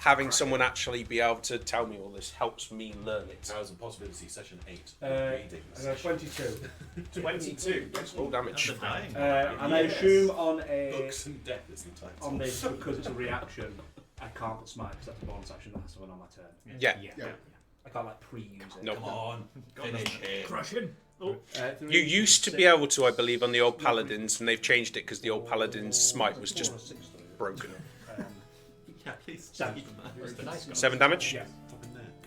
Having someone actually be able to tell me all this helps me learn it. Powers and Possibilities, Session 8. I Readings. got 22. 22. Full damage. Dying. And I assume on a Books and death is the title. on this, because it's a reaction, I can't put smite because that's a bonus action that has to run on my turn. Yeah. Yeah. I can't like pre-use it. No. Come on, finish it. Crushing. Oh. You used to be able to, I believe, on the old Paladins, and they've changed it because the old Paladins' smite was just broken. Yeah, please. 7. Where's the dice gone? 7 damage. Yeah.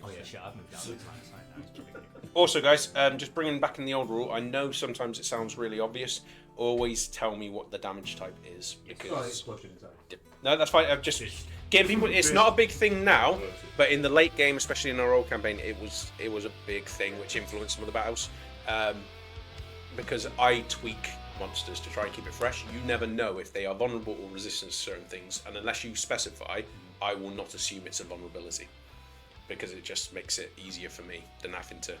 Oh yeah, shit. I've moved down to the minus side now. It's tripping me. Also, guys, just bringing back in the old rule. I know sometimes it sounds really obvious. Always tell me what the damage type is because Explosion, sorry. no, that's fine. I've just getting people. It's not a big thing now, but in the late game, especially in our old campaign, it was a big thing which influenced some of the battles. Because I tweak monsters to try and keep it fresh. You never know if they are vulnerable or resistant to certain things, and unless you specify, I will not assume it's a vulnerability because it just makes it easier for me than having to.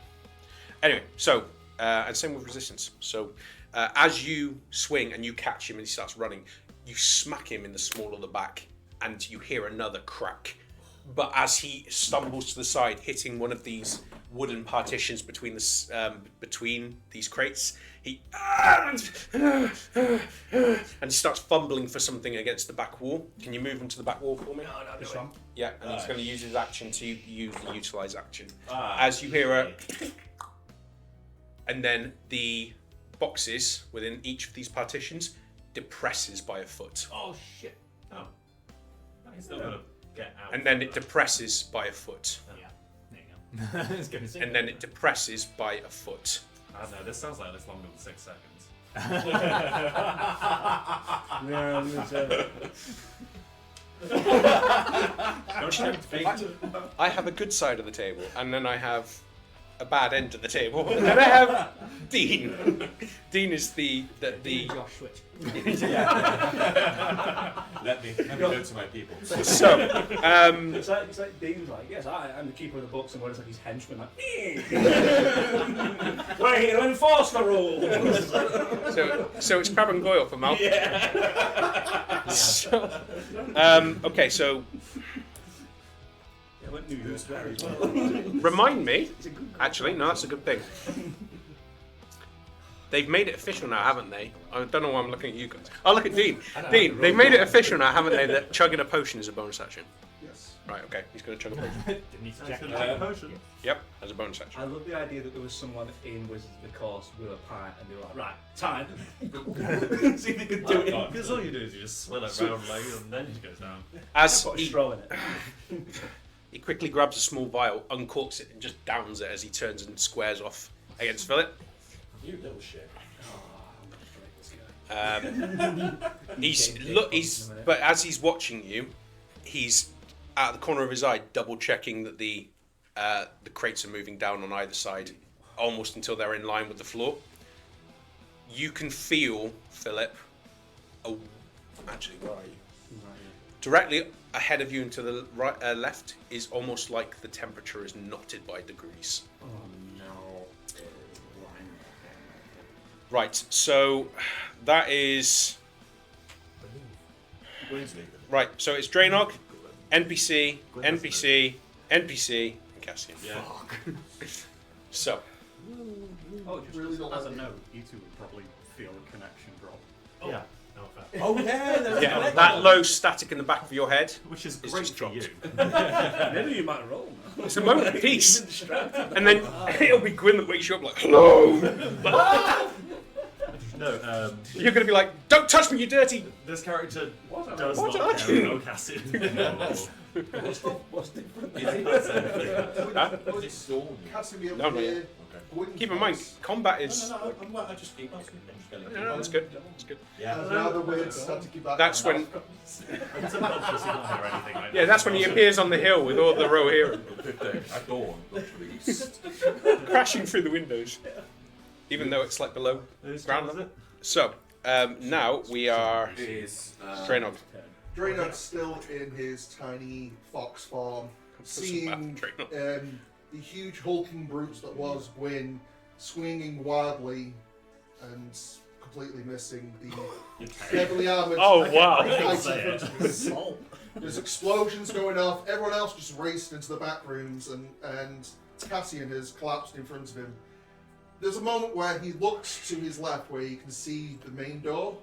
Anyway, so and same with resistance. So as you swing and you catch him and he starts running, you smack him in the small of the back, and you hear another crack. But as he stumbles to the side, hitting one of these wooden partitions between these crates, he and he starts fumbling for something against the back wall. Can you move him to the back wall for me? This one. Yeah, and he's going to use his action to use the utilize action. Ah, As you hear a, and then the boxes within each of these partitions depresses by a foot, Oh shit. Oh. He's still gonna get out. and then it depresses by a foot, Yeah. There you go. I was gonna say. and then it depresses by a foot. I don't know, this sounds like it's longer than 6 seconds. Yeah, I'm gonna say. Don't tempt fate. I have a good side of the table, and then I have a bad end of the table, and then I have Dean. Dean is the Josh switch. Let me go to my people. so. It's like Dean's like, yes, I'm the keeper of the books, and what is like his henchman like, we're here to enforce the rules. So it's Crab and Goyle for Mal. Yeah. So, okay, so I went New Year's very well. remind me. Actually, no, that's a good thing. They've made it official now, haven't they? I don't know why I'm looking at you guys. I'll look at Dean. Dean, they've made it official now, haven't they, that chugging a potion is a bonus action? Yes. Right, okay, he's going to chug a potion. Didn't need to check Take that. a potion. Yep, as a bonus action. I love the idea that there was someone in Wizards of the Coast with a pint, and they were like, right, time. See if they could do it. Because all you do is you just swirl it round like, and then it goes down. As Put a he, straw in it. he quickly grabs a small vial, uncorks it, and just downs it as he turns and squares off against Philip. You little shit. But as he's watching you, he's out of the corner of his eye, double checking that the crates are moving down on either side, almost until they're in line with the floor. You can feel Philip. Actually, where are you? Directly ahead of you and to the right, left is almost like the temperature is knotted by degrees. Oh no. Right, so that is right. So it's Drainog, NPC, NPC, NPC, and Cassian. Yeah. So Oh, just Really don't as a like it. note, you two would probably feel a connection drop. Yeah. No, fair. Oh yeah, there's yeah, a that low static in the back of your head. Which is It's great just for dropped. you. Maybe you might roll now. It's a moment of You've peace, been distracted. and then it'll be Gwyn that wakes you up like, hello. No, You're gonna be like, don't touch me, you dirty. this character What? does What not are carry you? no acid. What's different? Is it? Was it stormy? Casimir No, no, here. Okay. Gwyn's Keep in mind, voice combat No, is. no, no, I just keep asking. I'm just going to No, that's good. That's good. Yeah. has rather weird staticky background. That's when, I'm subconscious, you don't hear anything right yeah, that's when he appears on the hill with all the row here, At dawn, please. crashing through the windows, even though it's like below ground level. So now we are Is Drainog. Draenog's still in his tiny fox form, seeing the huge hulking brutes that was Gwyn swinging wildly and completely missing the heavily armoured. Oh wow! item Say it. front of him. There's explosions going off. Everyone else just raced into the back rooms, and Cassian has collapsed in front of him. There's a moment where he looks to his left where you can see the main door,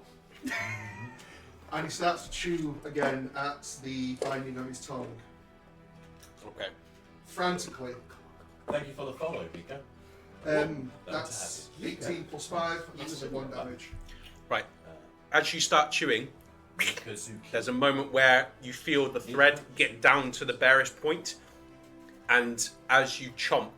and he starts to chew again at the binding on his tongue, Okay. frantically. Thank you for the follow, Mika. That's 18 plus 5, that's 1 damage. Right. As you start chewing, Mikazuki. there's a moment where you feel the thread get down to the barest point, and as you chomp,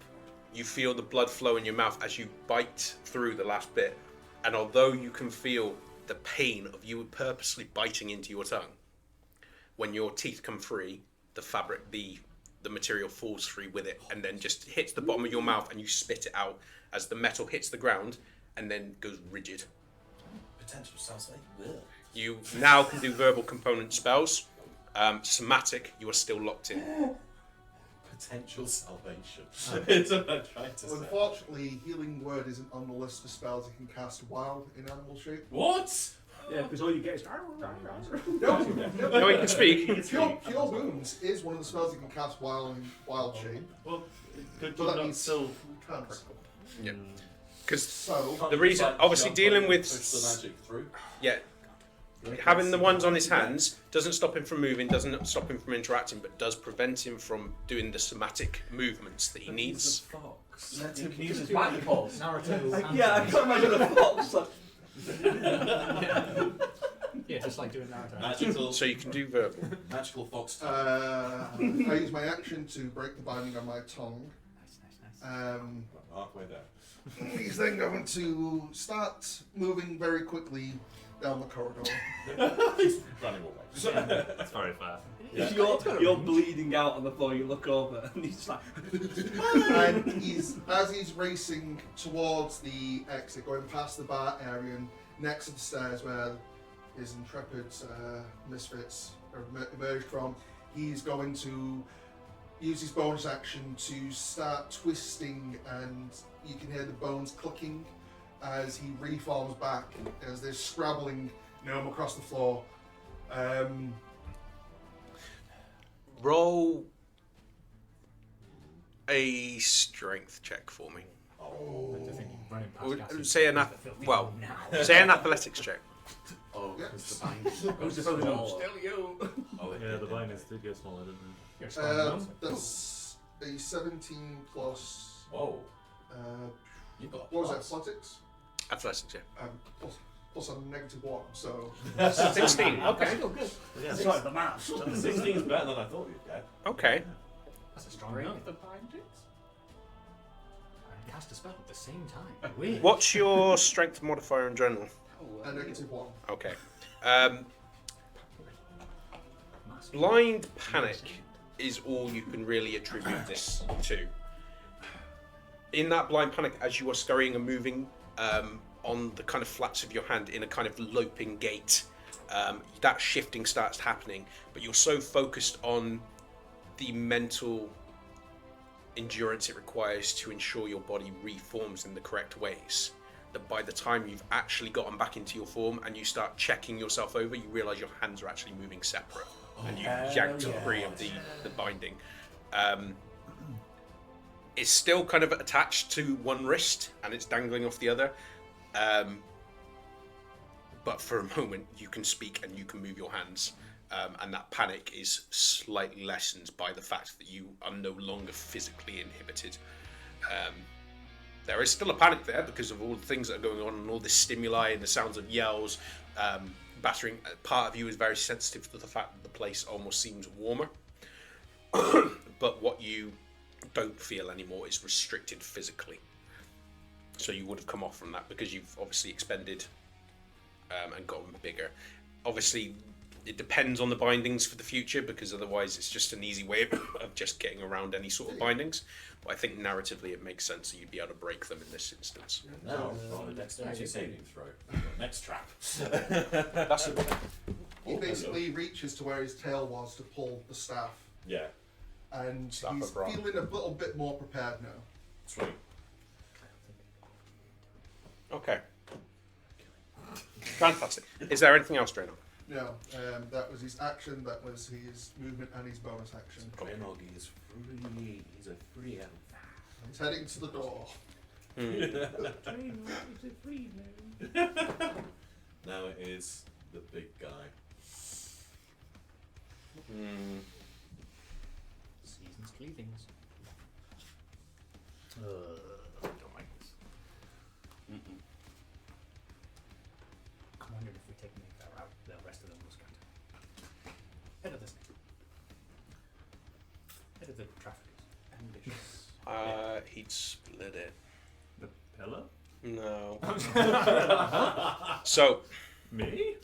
you feel the blood flow in your mouth as you bite through the last bit. And although you can feel the pain of you purposely biting into your tongue, when your teeth come free, the fabric, the material falls free with it, and then just hits the bottom of your mouth, and you spit it out as the metal hits the ground, and then goes rigid. Potential sounds like will. You now can do verbal component spells. Somatic, you are still locked in. Potential salvation. It's what I'm trying to say. Unfortunately, Healing Word isn't on the list of spells you can cast while in animal shape. What? Yeah, because all you get is. No, No, he can speak. Cure Wounds is one of the spells you can cast while in wild shape. Well, could So you that not means still... you can't. Yeah. Because So, Can't The you reason- just, obviously jump dealing on with it, push the magic through. yeah, having the ones on his hands doesn't stop him from moving, doesn't stop him from interacting, but does prevent him from doing the somatic movements that he needs. Fox. You can use his mighty paws. Naruto. Yeah, I can't imagine a fox. Like, Yeah, just like doing Naruto. Magical, So you can do verbal. magical fox. I use my action to break the binding on my tongue. Nice. Halfway there. He's then going to start moving very quickly down the corridor. He's running away. That's very fair. You're bleeding out on the floor. You look over, and he's like, And as he's racing towards the exit, going past the bar area and next to the stairs where his intrepid misfits are emerged from, he's going to use his bonus action to start twisting, and you can hear the bones clicking as he reforms back, as they're scrabbling gnome across the floor. Roll a strength check for me. Running Or past Cassie. say an say an athletics check. Oh, Yep. because the bind. "Who's the small?" Still you. Oh, Yeah, the bindings did get smaller, didn't You're a strong gnome. That's a 17 plus. Whoa. Uh, You got a what was that? plus. Athletics? Athletics, yeah. Plus a -1, so 16. Okay. Still good. Yeah, Sorry, the maths. 16 is better than I thought you'd get. Okay. That's a strong gnome. Break the bindings. And cast a spell at the same time. Weird. What's your strength modifier in general? a -1. Okay. Massive. Blind panic is all you can really attribute this to. In that blind panic, as you are scurrying and moving on the kind of flats of your hand in a kind of loping gait, that shifting starts happening, but you're so focused on the mental endurance it requires to ensure your body reforms in the correct ways, that by the time you've actually gotten back into your form and you start checking yourself over, you realize your hands are actually moving separate, and you yanked free of the binding. It's still kind of attached to one wrist and it's dangling off the other, but for a moment you can speak and you can move your hands, and that panic is slightly lessened by the fact that you are no longer physically inhibited. There is still a panic there because of all the things that are going on and all the stimuli and the sounds of yells battering. Part of you is very sensitive to the fact that the place almost seems warmer, but what you don't feel anymore is restricted physically. So you would have come off from that because you've obviously expended and gotten bigger. Obviously, it depends on the bindings for the future, because otherwise it's just an easy way of just getting around any sort of bindings. But I think narratively it makes sense that you'd be able to break them in this instance. Now, roll a dexterity saving throw. Next trap. That's a He basically reaches to where his tail was to pull the staff, Yeah, and Staff he's of rock. feeling a little bit more prepared now. sweet. Okay. Fantastic. Is there anything else, Drano? No, that was his action, that was his movement and his bonus action. Grenog is free. He's a free elf. He's heading to the door. Now it is the big guy. Season's cleavings. Don't like this. I'm wondering if we take Mayfair out, the rest of them will scatter. Head of this thing. Head of the traffickers. Ambitious. He'd split it. The pillar? No. So, Me?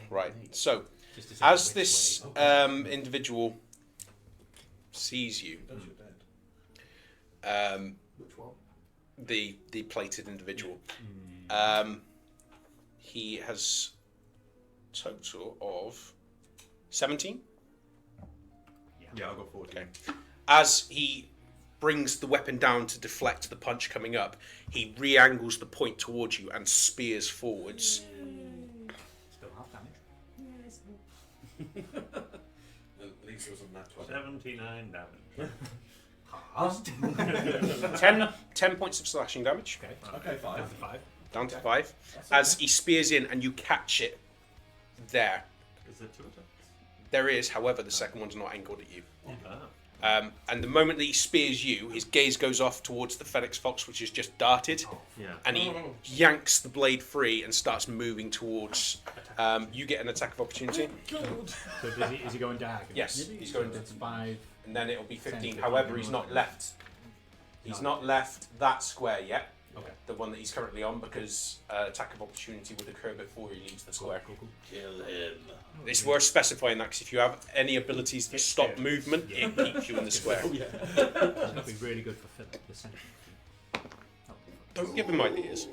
right. So, Just to see as which this way. individual sees you, Those are dead. Which one? the plated individual, he has total of 17. Yeah, I'll go forward. Okay. As he brings the weapon down to deflect the punch coming up, he re-angles the point towards you and spears forwards. Still half damage. At least it wasn't that 12. 79 damage. 10 points of slashing damage, Okay. Okay, fine. Down to 5. down to 5. As he spears in and you catch it there. Is there 2 attacks? There is, however, the second one's not angled at you. Ah. And the moment that he spears you, his gaze goes off towards the Phoenix Fox, which has just darted, Yeah. and he yanks the blade free and starts moving towards. You get an attack of opportunity, So is he going diagonal? Yes, he's going That's 5. and then it'll be 15. 10, However, he's not left. He's not left that square yet. Okay. the one that he's currently on, because attack of opportunity would occur before he leaves the square. Cool. Kill him. It's worth specifying that, because if you have any abilities to stop it. movement, it keeps you in the square. That'd be really good for Philip, the second. Don't give him ideas.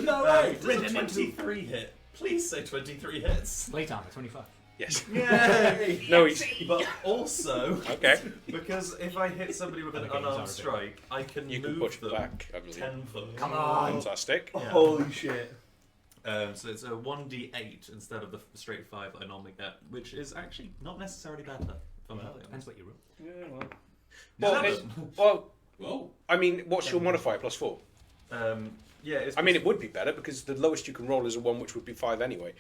No way! Does a 23 hit? Please say 23 hits. Plate armor, 25. Yes. Yay! No, he's But also, okay. because if I hit somebody with an Okay, he's unarmed already- strike, I can You can move push them back, I believe. 10 foot. Come on! Fantastic. Yeah. Holy shit. So it's a 1d8 instead of the straight 5 that I normally get, which is actually not necessarily better. If I'm Well, perfectly depends honest. what you roll. Yeah, well. Well, well, Whoa. I mean, what's your modifier? +4. Yeah, it's I mean, it would be better, because the lowest you can roll is a 1, which would be 5 anyway.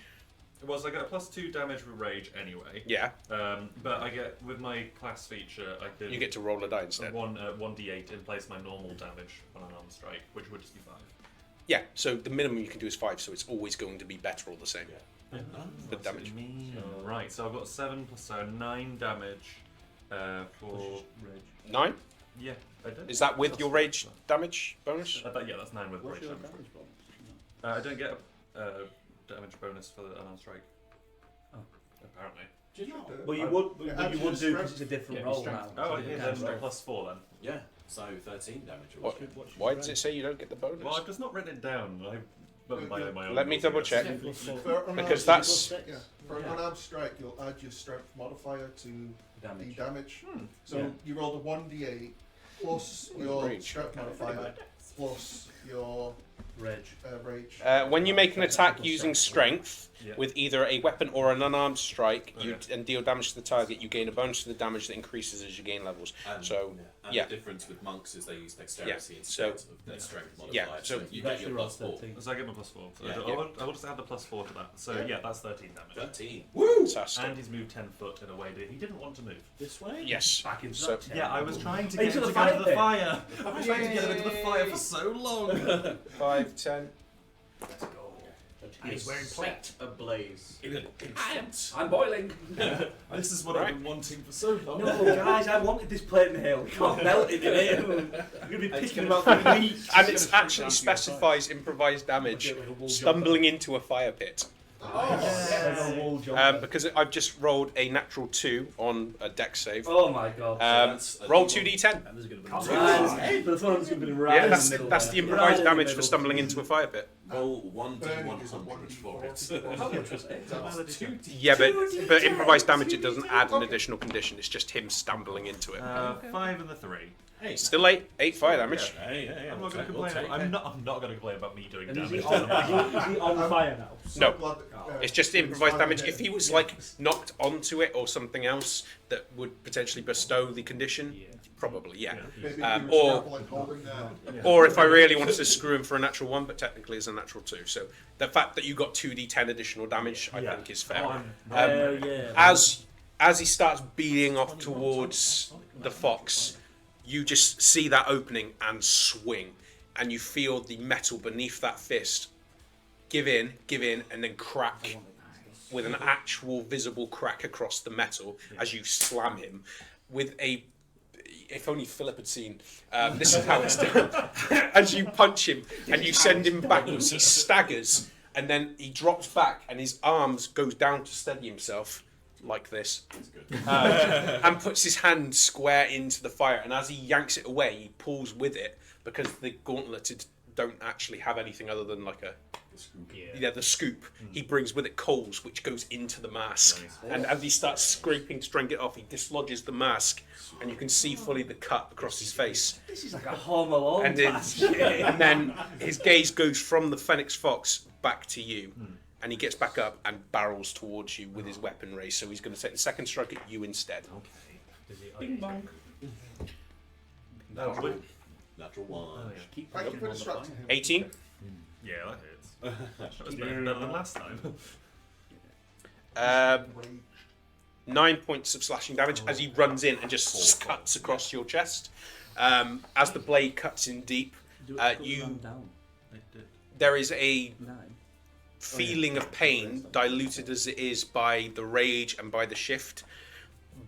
Well, so I get a +2 damage with rage anyway. Yeah. But I get, with my class feature, I can You get to roll a die instead. 1d8 in place of my normal damage on an armed strike, which would just be 5. Yeah, so the minimum you can do is 5, so it's always going to be better all the same. Oh, The damage. Right, so I've got 7 plus 9 damage for Rage. 9? Yeah, I did. Is that with your rage damage bonus? Yeah, that's 9 with What's rage your damage. damage bonus? I don't get a damage bonus for the unarmed strike. Oh. Apparently. Do you not? Well, you I- would, it but you adds would your do strength. because it's a different Yeah, roll strength. now. Oh, It's a okay, different then roll. +4 then. Yeah, so 13 damage. What? What's your Why does range? it say you don't get the bonus? Well, I've just not written it down. I written by my own Let me rules, I double guess. check. For unarmed- Because that's- Yeah, for an unarmed strike, you'll add your strength modifier to the Damage. damage. Hmm. So Yeah. you rolled a 1d8 plus your Rage. strength modifier plus your Rage. rage. When you make an attack using strength Yeah. with either a weapon or an unarmed strike, Okay. and deal damage to the target, you gain a bonus to the damage that increases as you gain levels. And, So, and yeah. the difference with monks is they use dexterity Yeah, instead so- of their strength Yeah, modifier. so you That's get your your +4. 13. So I get my +4. So Yeah. I will just add the +4 to that. So yeah, that's 13 damage. 13. Fantastic. And he's moved 10 foot in a way that he didn't want to move. This way? Yes. Back into So- that Yeah, I was trying to Into get him the to go into fire the pit. fire. I've been trying to get him into the fire for so long. 5, 10. Let's go. And he's wearing plate. Ablaze. I'm boiling. This is what I've been wanting for so long. No, guys, I wanted this plate nail. We can't melt it in here. We're going to be picking them out for weeks. And it actually specifies improvised damage, stumbling into a fire pit. Yeah, a wall jump. Because I've just rolled a natural 2 on a dex save. Oh my god. Roll 2d10. And there's going to be Come two. on. But the one's going to be right Yeah, in that's the middle. that's the there. improvised Right in the damage for middle. stumbling into a fire pit. Roll 1d100 Burning is a for it. 1d4. How much was it? That's 2d. Yeah, but for improvised damage, it doesn't add an additional condition. It's just him stumbling into it. 5 and the 3. Hey, Still 8 fire damage. hey, I'm not going to complain. I'm not going to complain about me doing And is damage. he on, is he on fire now? So No. glad that, It's just improvised damage. If he was like knocked onto it or something else that would potentially bestow the condition, probably yeah. maybe Um, he was or- grappling, holding there. Or if I really wanted to screw him for a natural 1, but technically it's a natural 2. So the fact that you got 2d10 additional damage, I Yeah. think is fair. Hell yeah. As he starts beating off towards the fox, you just see that opening and swing, and you feel the metal beneath that fist give in, and then crack with an actual visible crack across the metal as you slam him with a. If only Philip had seen. This is how it's done. As you punch him and you send him backwards, he staggers, and then he drops back, and his arms goes down to steady himself. Like this, and puts his hand square into the fire, and as he yanks it away, he pulls with it because the gauntlets don't actually have anything other than like a the scoop. He brings with it coals, which goes into the mask, and as he starts scraping to try and get off, he dislodges the mask, and you can see fully the cut across his face, This is like a Home Alone and patch. then his gaze goes from the Phoenix Fox back to you. And he gets back up and barrels towards you with his weapon raised. So he's going to take the second strike at you instead. Bing bong. Natural 1. Keep Thank you for on the distracting fire. him. 18. Yeah, that hits. That was better than last time. 9 points of slashing damage as he runs in and just cuts across your chest. As the blade cuts in deep, Down. there is a 9. feeling of pain, diluted as it is by the rage and by the shift,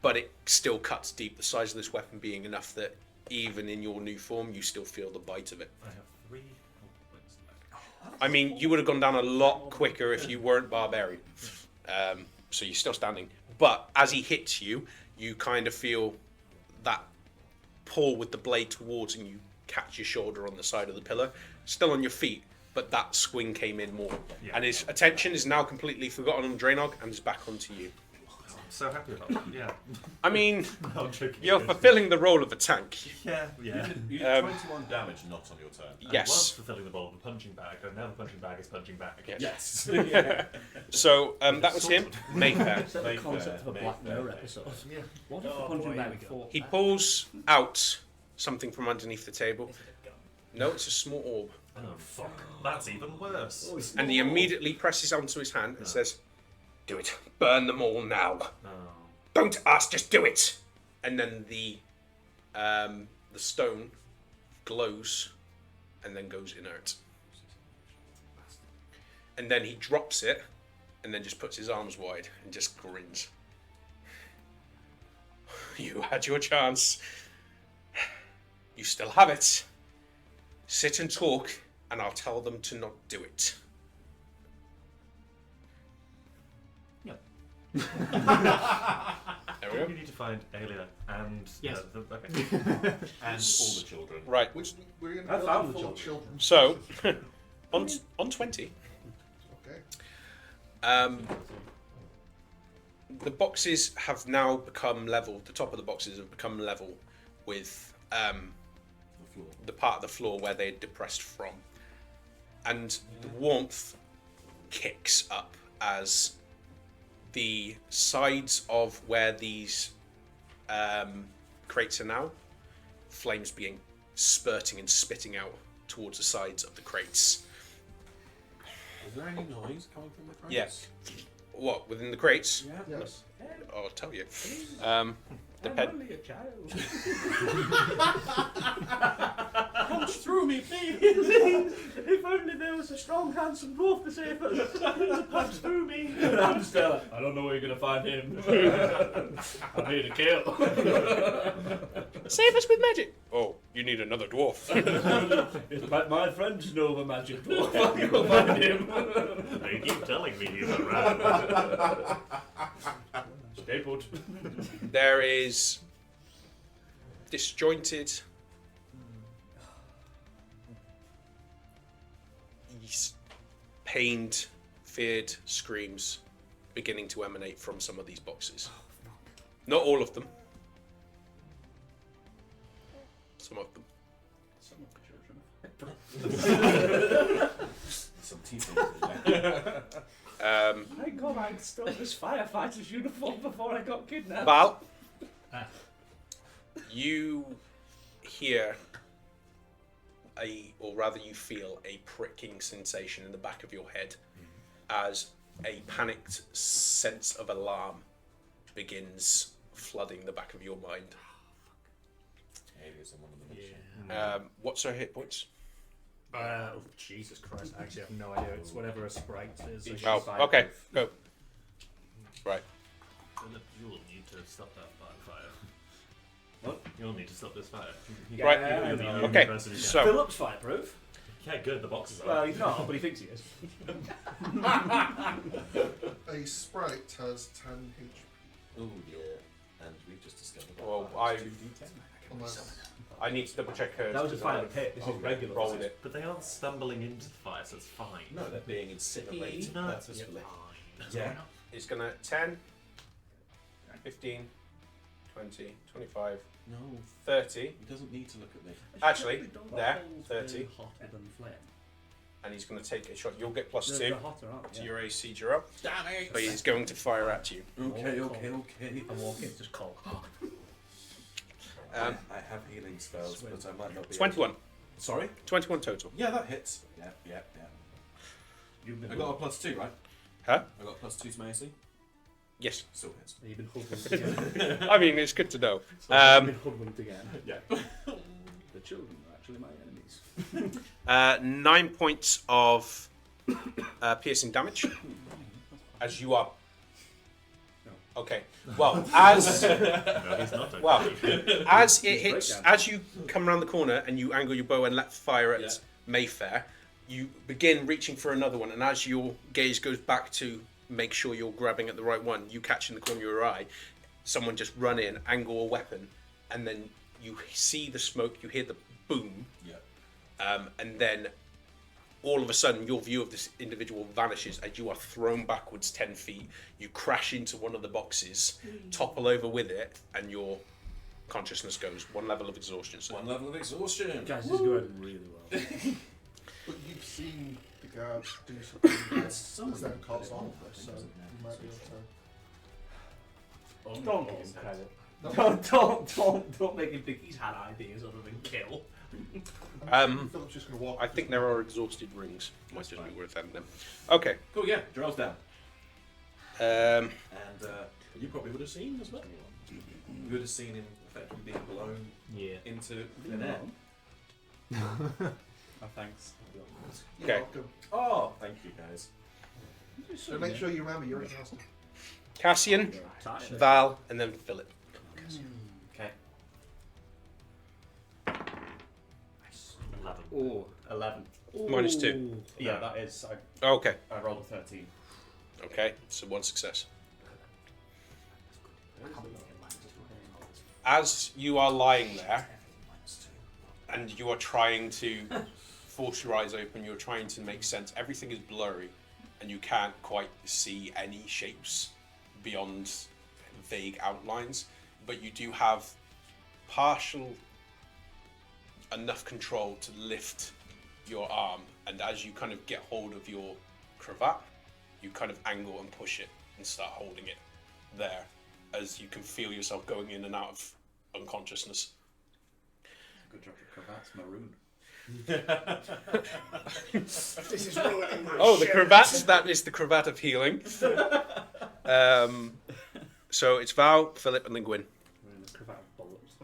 but it still cuts deep, the size of this weapon being enough that even in your new form, you still feel the bite of it. I have 3 points left. I mean, you would have gone down a lot quicker if you weren't barbarian. So you're still standing. But as he hits you, you kind of feel that pull with the blade towards, and you catch your shoulder on the side of the pillar. Still on your feet, but that swing came in more. Yeah. And his attention is now completely forgotten on Draenog and is back onto you. I'm so happy about that. Yeah. I mean, No, I'm joking. you're fulfilling the role of a tank. Yeah. Yeah. You did 21 damage not on your turn. I was Yes. fulfilling the role of the punching bag, and now the punching bag is punching back. Yes. Yes. So that was him. Mayfair. It's like the Mayfair, concept of a Black Mayfair, Mirror Mayfair. episode. Yeah. What if Oh, the punching boy, bag here we go. fought He back? pulls out something from underneath the table. Is it a gun? No, it's a small orb. Oh fuck. That's even worse. And he immediately presses onto his hand and says, "Do it. Burn them all now. Oh. Don't ask, just do it." And then the stone glows and then goes inert. And then he drops it and then just puts his arms wide and just grins. You had your chance. You still have it. Sit and talk, and I'll tell them to not do it. There we You go. need to find Aelia and Yes. okay. And all the children. Right. Which we're in I a found building the full of children. So, on 20, Okay. the boxes have now become level. The top of the boxes have become level with The floor. the part of the floor where they're depressed from, and the warmth kicks up as the sides of where these crates are now, flames being spurting and spitting out towards the sides of the crates. Is there any noise coming from the crates? Yeah. What, within the crates? Yeah. Yes. I'll tell you. I'm Depend. only a child. Punch through me, please! If only there was a strong, handsome dwarf to save us. Punch through me. I'm still. I don't know where you're gonna find him. I'm here to kill. Save us with magic. Oh, you need another dwarf. my friends know the magic dwarf. I'll go find him. They keep telling me he's around. Stay put. There is disjointed pained, feared screams beginning to emanate from some of these boxes. Not all of them. Some of them. Some teeth in there. Thank God I stole this firefighter's uniform before I got kidnapped. Val, Ah. you hear or rather you feel a pricking sensation in the back of your head as a panicked sense of alarm begins flooding the back of your mind. Alias in one of them. Yeah. What's her hit points? Oh, Jesus Christ. I actually have no idea. It's whatever a sprite is. I Oh, guess. okay, go. Right. Philip, you'll need to stop that fire. What? You'll need to stop this fire. Yeah, Right. I You're the know. only Okay, person who can. so Philip's fireproof. Yeah, good. The boxes are. Well, he's not, but he thinks he is. A sprite has 10 HP. Oh yeah. And we've just discovered that. Well, fire is I've- 2d10. Unless I need to double check hers. That was a 'cause fire I've pit. This is regular. rolled it. But they aren't stumbling into the fire, so it's fine. No, they're being incinerated. No, That's it's a split. Yeah. It's gonna 10, 15, 20, 25, No, 30, he doesn't need to look at me. Actually, there, 30. Hotter than flame. and he's gonna take a shot. You'll get plus They're 2 hotter, aren't to they? your AC, Jiro. Damn it! But he's going to fire at you. Okay. I walk in, just call. Um, I have healing spells, but I might not be. 21. Sorry? 21 total. Yeah, that hits. Yeah. You've been I got a +2, right? Huh? I got +2 to my AC. Yes. Still hits. You've been hoodwinked again. I mean, it's good to know. You've been hoodwinked again. Yeah. The children are actually my enemies. 9 points of piercing damage as you are Okay. Well, as No, he's not. well, as it He's hits, breakdown. as you come around the corner and you angle your bow and let fire at Yeah. Mayfair, you begin reaching for another one, and as your gaze goes back to make sure you're grabbing at the right one, you catch in the corner of your eye someone just run in, angle a weapon, and then you see the smoke, you hear the boom, and then all of a sudden your view of this individual vanishes as you are thrown backwards 10 feet. You crash into one of the boxes, topple over with it, and your consciousness goes. 1 level of exhaustion. So. 1 level of exhaustion. Guys, this is going really well. But you've seen the guards do something that's then caused all of this, so you might be able to. Don't give him credit. No. Don't make him think he's had ideas other than kill. Philip's just going to walk. I think there are exhausted rings. Might just be worth having them. Okay. Cool, yeah, Jarrell's down. Um, And you probably would have seen as well. You would have seen him effectively being blown Yeah. into thin air. Oh, thanks. You're Okay. welcome. Oh, thank you guys. So make sure you remember you're exhausted. Cassian, Tired. Val, and then Philip. Okay. 11. Oh, 11. Minus 2. Yeah, that is. Okay. I rolled a 13. Okay. So 1 success. As you are lying there, and you are trying to force your eyes open, you're trying to make sense. Everything is blurry, and you can't quite see any shapes beyond vague outlines. But you do have partial enough control to lift your arm, and as you kind of get hold of your cravat, you kind of angle and push it and start holding it there, as you can feel yourself going in and out of unconsciousness. Good job, your cravat's maroon. This is ruining my Oh, the cravat, that is the cravat of healing. So it's Val, Philip, and then Gwyn. We're in the cravat of bullets.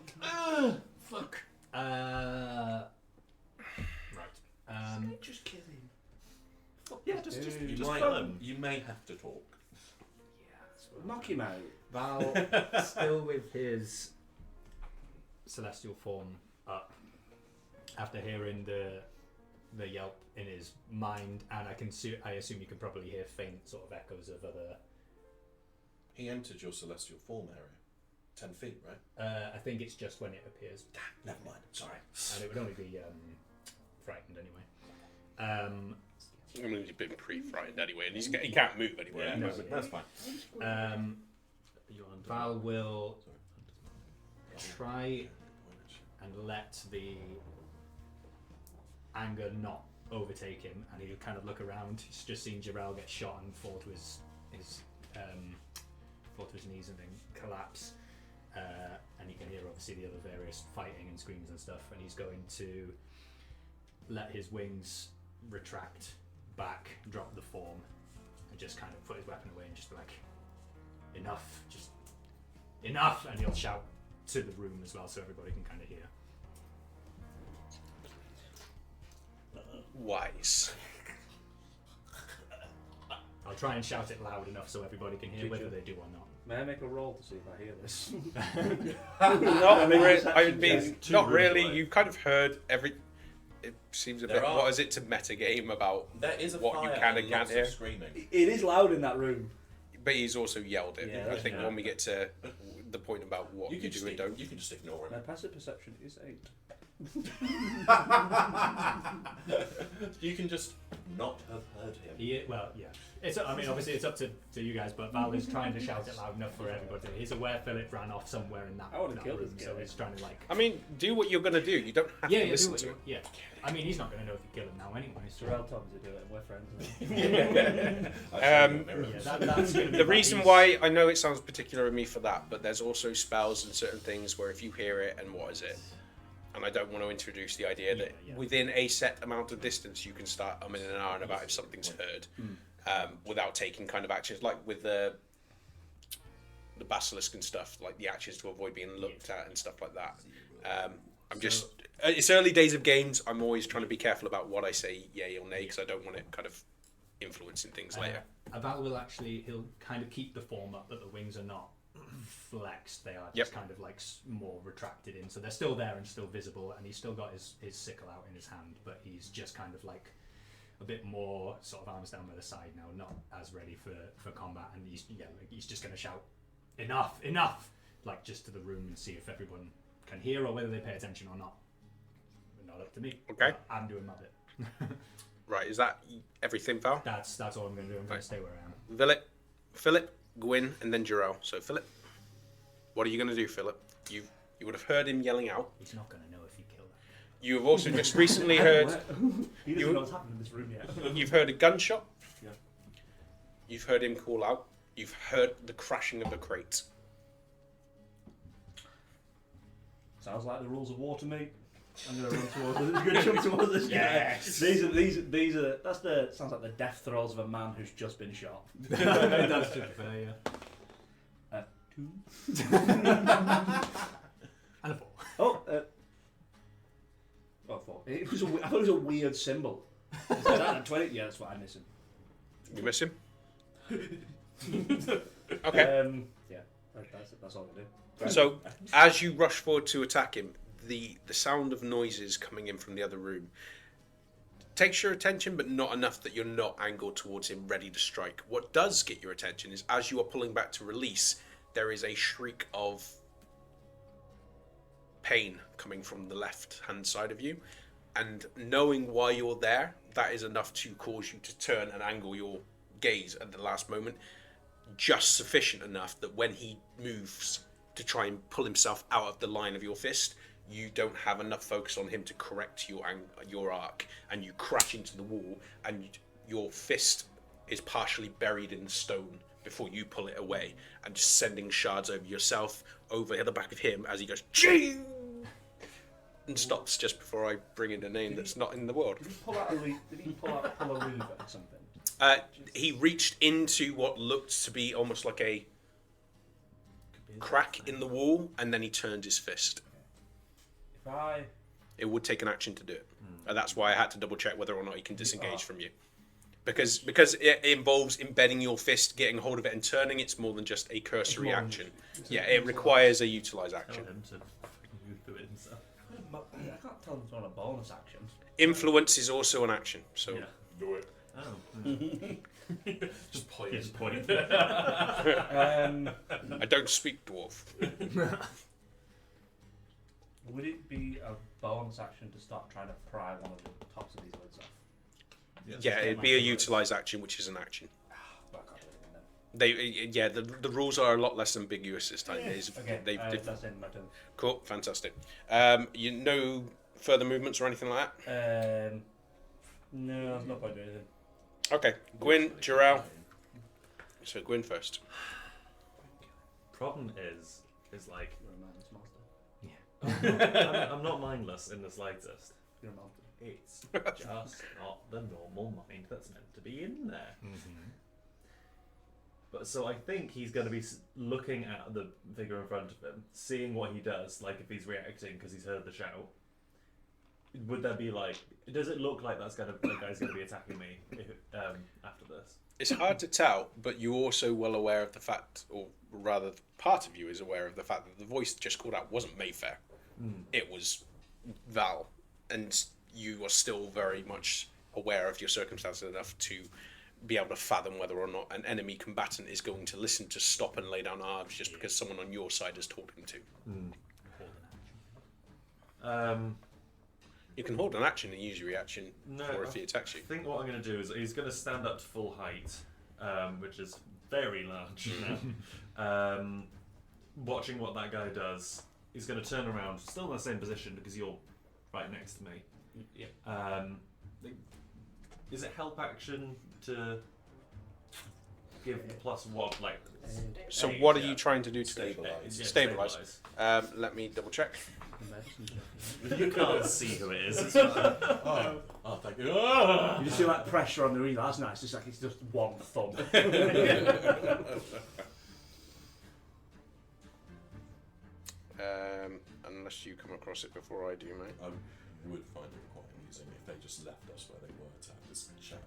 Fuck. Right. Just kill him. Yeah, just You just might- kill him. You may have to talk. Knock him out. Val, still with his celestial form up, after hearing the yelp in his mind, and I assume you can probably hear faint sort of echoes of other. He entered your celestial form area. 10 feet, right? I think it's just when it appears, Never mind. Sorry. and it would only be frightened anyway. I mean, he's been pre-frightened anyway, and he can't move anywhere. Yeah, no, that's fine. Val will try and let the anger not overtake him, and he'll kind of look around. He's just seen Jarrell get shot and fall to his knees and then collapse, and you can hear obviously the other various fighting and screams and stuff, and he's going to let his wings retract back, drop the form, and just kind of put his weapon away and just be like, enough, just enough, and he'll shout to the room as well so everybody can kind of hear. Wise. I'll try and shout it loud enough so everybody can hear whether they do or not. May I make a roll to see if I hear this? Not really. You've kind of heard every. It seems a There bit. are- What is it to metagame about? There is a What you fire can and and can't lots hear. of screaming. It is loud in that room. But he's also yelled it. Yeah, I think yeah. when we get to the point about what you, do and don't. You can just ignore My him. passive perception is 8. You can just not have heard him. Well, yeah. I mean, obviously it's up to you guys, but Val is trying to shout it loud enough for everybody. He's aware Philip ran off somewhere in that, I wanna that kill room, this so guy. he's trying to like. I mean, do what you're gonna do. You don't have Yeah, to yeah, listen do to what it. you, yeah. I mean, he's not going to know if you kill him now anyway. So. Jarrell told me to do it, and we're friends. That's going to be The reason why I know it sounds particular of me for that, but there's also spells and certain things where if you hear it and what is it, and I don't want to introduce the idea that Yeah. within a set amount of distance you can start umming and ahhing about if something's heard, without taking kind of actions, like with the basilisk and stuff, like the actions to avoid being looked at and stuff like that. I'm just. It's early days of games. I'm always trying to be careful about what I say, yay or nay, because I don't want it kind of influencing things later. Aval will actually, he'll kind of keep the form up, but the wings are not flexed. They are just kind of like more retracted in. So they're still there and still visible, and he's still got his sickle out in his hand, but he's just kind of like a bit more sort of arms down by the side now, not as ready for combat. And he's just going to shout, enough, like just to the room and see if everyone can hear or whether they pay attention or not. Not up to me. Okay. I'm doing my bit. Right, is that everything, Val? That's all I'm going to do. I'm going to stay where I am. Philip, Gwyn, and then Jarrell. So Philip, what are you going to do, Philip? You would have heard him yelling out. He's not going to know if you kill that. You have also just recently heard. He doesn't know what's happening in this room yet. You've heard a gunshot. Yeah. You've heard him call out. You've heard the crashing of a crate. Sounds like the rules of war to me. I'm gonna run towards this. Gonna jump towards this guy. Yes. These are. That's the sounds like the death throes of a man who's just been shot. That's to be fair, yeah. 2. And a 4. Oh, 4. I thought it was a weird symbol. Is that a 20? Yeah, that's what I'm missing. You miss him? Okay. Yeah, that's all I do. Right. So, as you rush forward to attack him, the sound of noises coming in from the other room takes your attention, but not enough that you're not angled towards him, ready to strike. What does get your attention is as you are pulling back to release, there is a shriek of pain coming from the left-hand side of you. And knowing why you're there, that is enough to cause you to turn and angle your gaze at the last moment. Just sufficient enough that when he moves to try and pull himself out of the line of your fist, you don't have enough focus on him to correct your arc, and you crash into the wall, and your fist is partially buried in stone before you pull it away, and just sending shards over yourself, over the back of him as he goes, Ching! And stops just before I bring in a name that's not in the world. Did he pull out a lever or something? He reached into what looked to be almost like a crack in the wall, and then he turned his fist. It would take an action to do it, and that's why I had to double check whether or not he can disengage from you, because it involves embedding your fist, getting hold of it, and turning. It's more than just a cursory action. Yeah, it requires a utilize action. Tell him to move through it himself. I can't tell him it's on a bonus action. Influence is also an action, so Yeah. Do it. Oh. Just point. Just point. I don't speak dwarf. Would it be a bonus action to start trying to pry one of the tops of these lids off? Yeah, it'd be a utilize action, which is an action. Well, I can't do anything then. The rules are a lot less ambiguous this time. Okay, that's in my turn. Cool, fantastic. You no further movements or anything like that? No, I'm not going to do anything. Okay, Gwyn, Jarrell. So Gwyn first. Problem is like You're a mindless monster. I'm not mindless in the slightest. You're a monster. It's just not the normal mind that's meant to be in there. Mm-hmm. But so I think he's going to be looking at the figure in front of him, seeing what he does, like if he's reacting because he's heard the shout. Would there be like? Does it look like that guy's going to be attacking me after this? It's hard to tell, but you're also well aware of the fact, or rather, part of you is aware of the fact that the voice just called out wasn't Mayfair. It was Val, and you are still very much aware of your circumstances enough to be able to fathom whether or not an enemy combatant is going to listen to stop and lay down arms just because someone on your side has told him to. You can hold an action and use your reaction for if he attacks you. I think what I'm going to do is he's going to stand up to full height, which is very large now. Watching what that guy does, he's going to turn around, still in the same position because you're right next to me. Yeah. Is it help action to give +1? Like, So what are you trying to do to Stabilize. yeah, stabilize? Let me double check. You can't see who it is. It's Oh, thank you. You just feel like pressure on the ring. That's nice. It's like it's just one thumb. Unless you come across it before I do, mate. I would find it quite amusing if they just left us where they were to have this chat.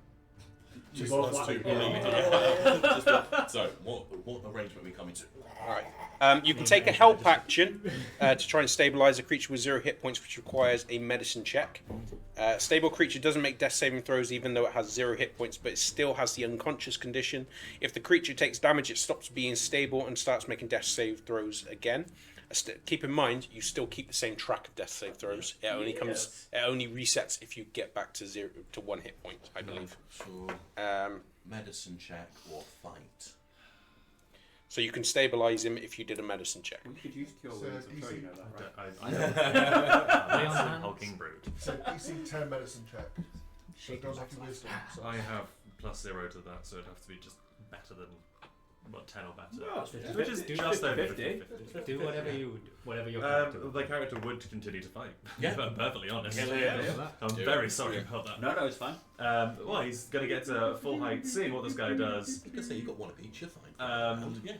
Just both us two like- believe it. So, what arrangement are we coming to? Alright. You can take a help action to try and stabilize a creature with 0 hit points, which requires a medicine check. Stable creature doesn't make death saving throws even though it has 0 hit points, but it still has the unconscious condition. If the creature takes damage, it stops being stable and starts making death save throws again. Keep in mind, you still keep the same track of death save throws. It only it only resets if you get back to 0 to 1 hit point, I believe. So, medicine check or fight? So you can stabilize him if you did a medicine check. We could use cure So wounds. I'm sure DC you know that, right? I don't. Massive hulking brute. So DC 10 medicine check. So it goes off your wisdom. So I have +0 to that, so it'd have to be just better than 10 or better. No, it's 50. Which is Do just over 50. 50. Do whatever your character would. The character would continue to fight. Yeah. If I'm perfectly honest. Yeah. I'm Do very it. sorry Yeah. about that. No, it's fine. Well, he's going to get to full height, seeing what this guy does. You can say you got one of each, you're fine. Yeah.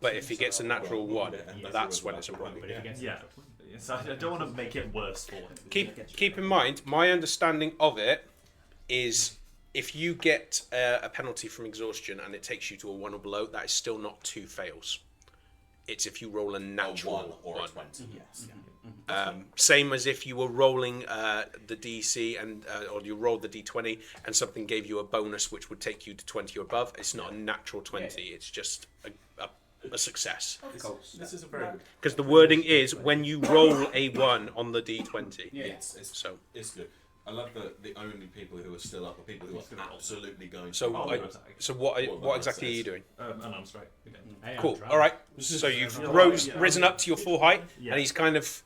But if he gets a natural 1, Yeah. that's when it's a problem. But if he gets Yeah. So I don't want to make it worse for him. Keep in mind, my understanding of it is if you get a penalty from exhaustion and it takes you to a 1 or below, that is still not 2 fails. It's if you roll a A natural 1 or a 1. 20, yes. Same as if you were rolling the DC and or you rolled the D20 and something gave you a bonus which would take you to 20 or above. It's not a natural 20. It's just a success. This is a very good. Because the wording is when you roll a 1 on the D20. Yes, So it's good. I love that the only people who are still up are people who are absolutely going to. so Oh, I, attack. so what exactly are you doing? An arm strike again. Hey, I'm Cool. trying. All right. So you've risen up to your full height, and he's kind of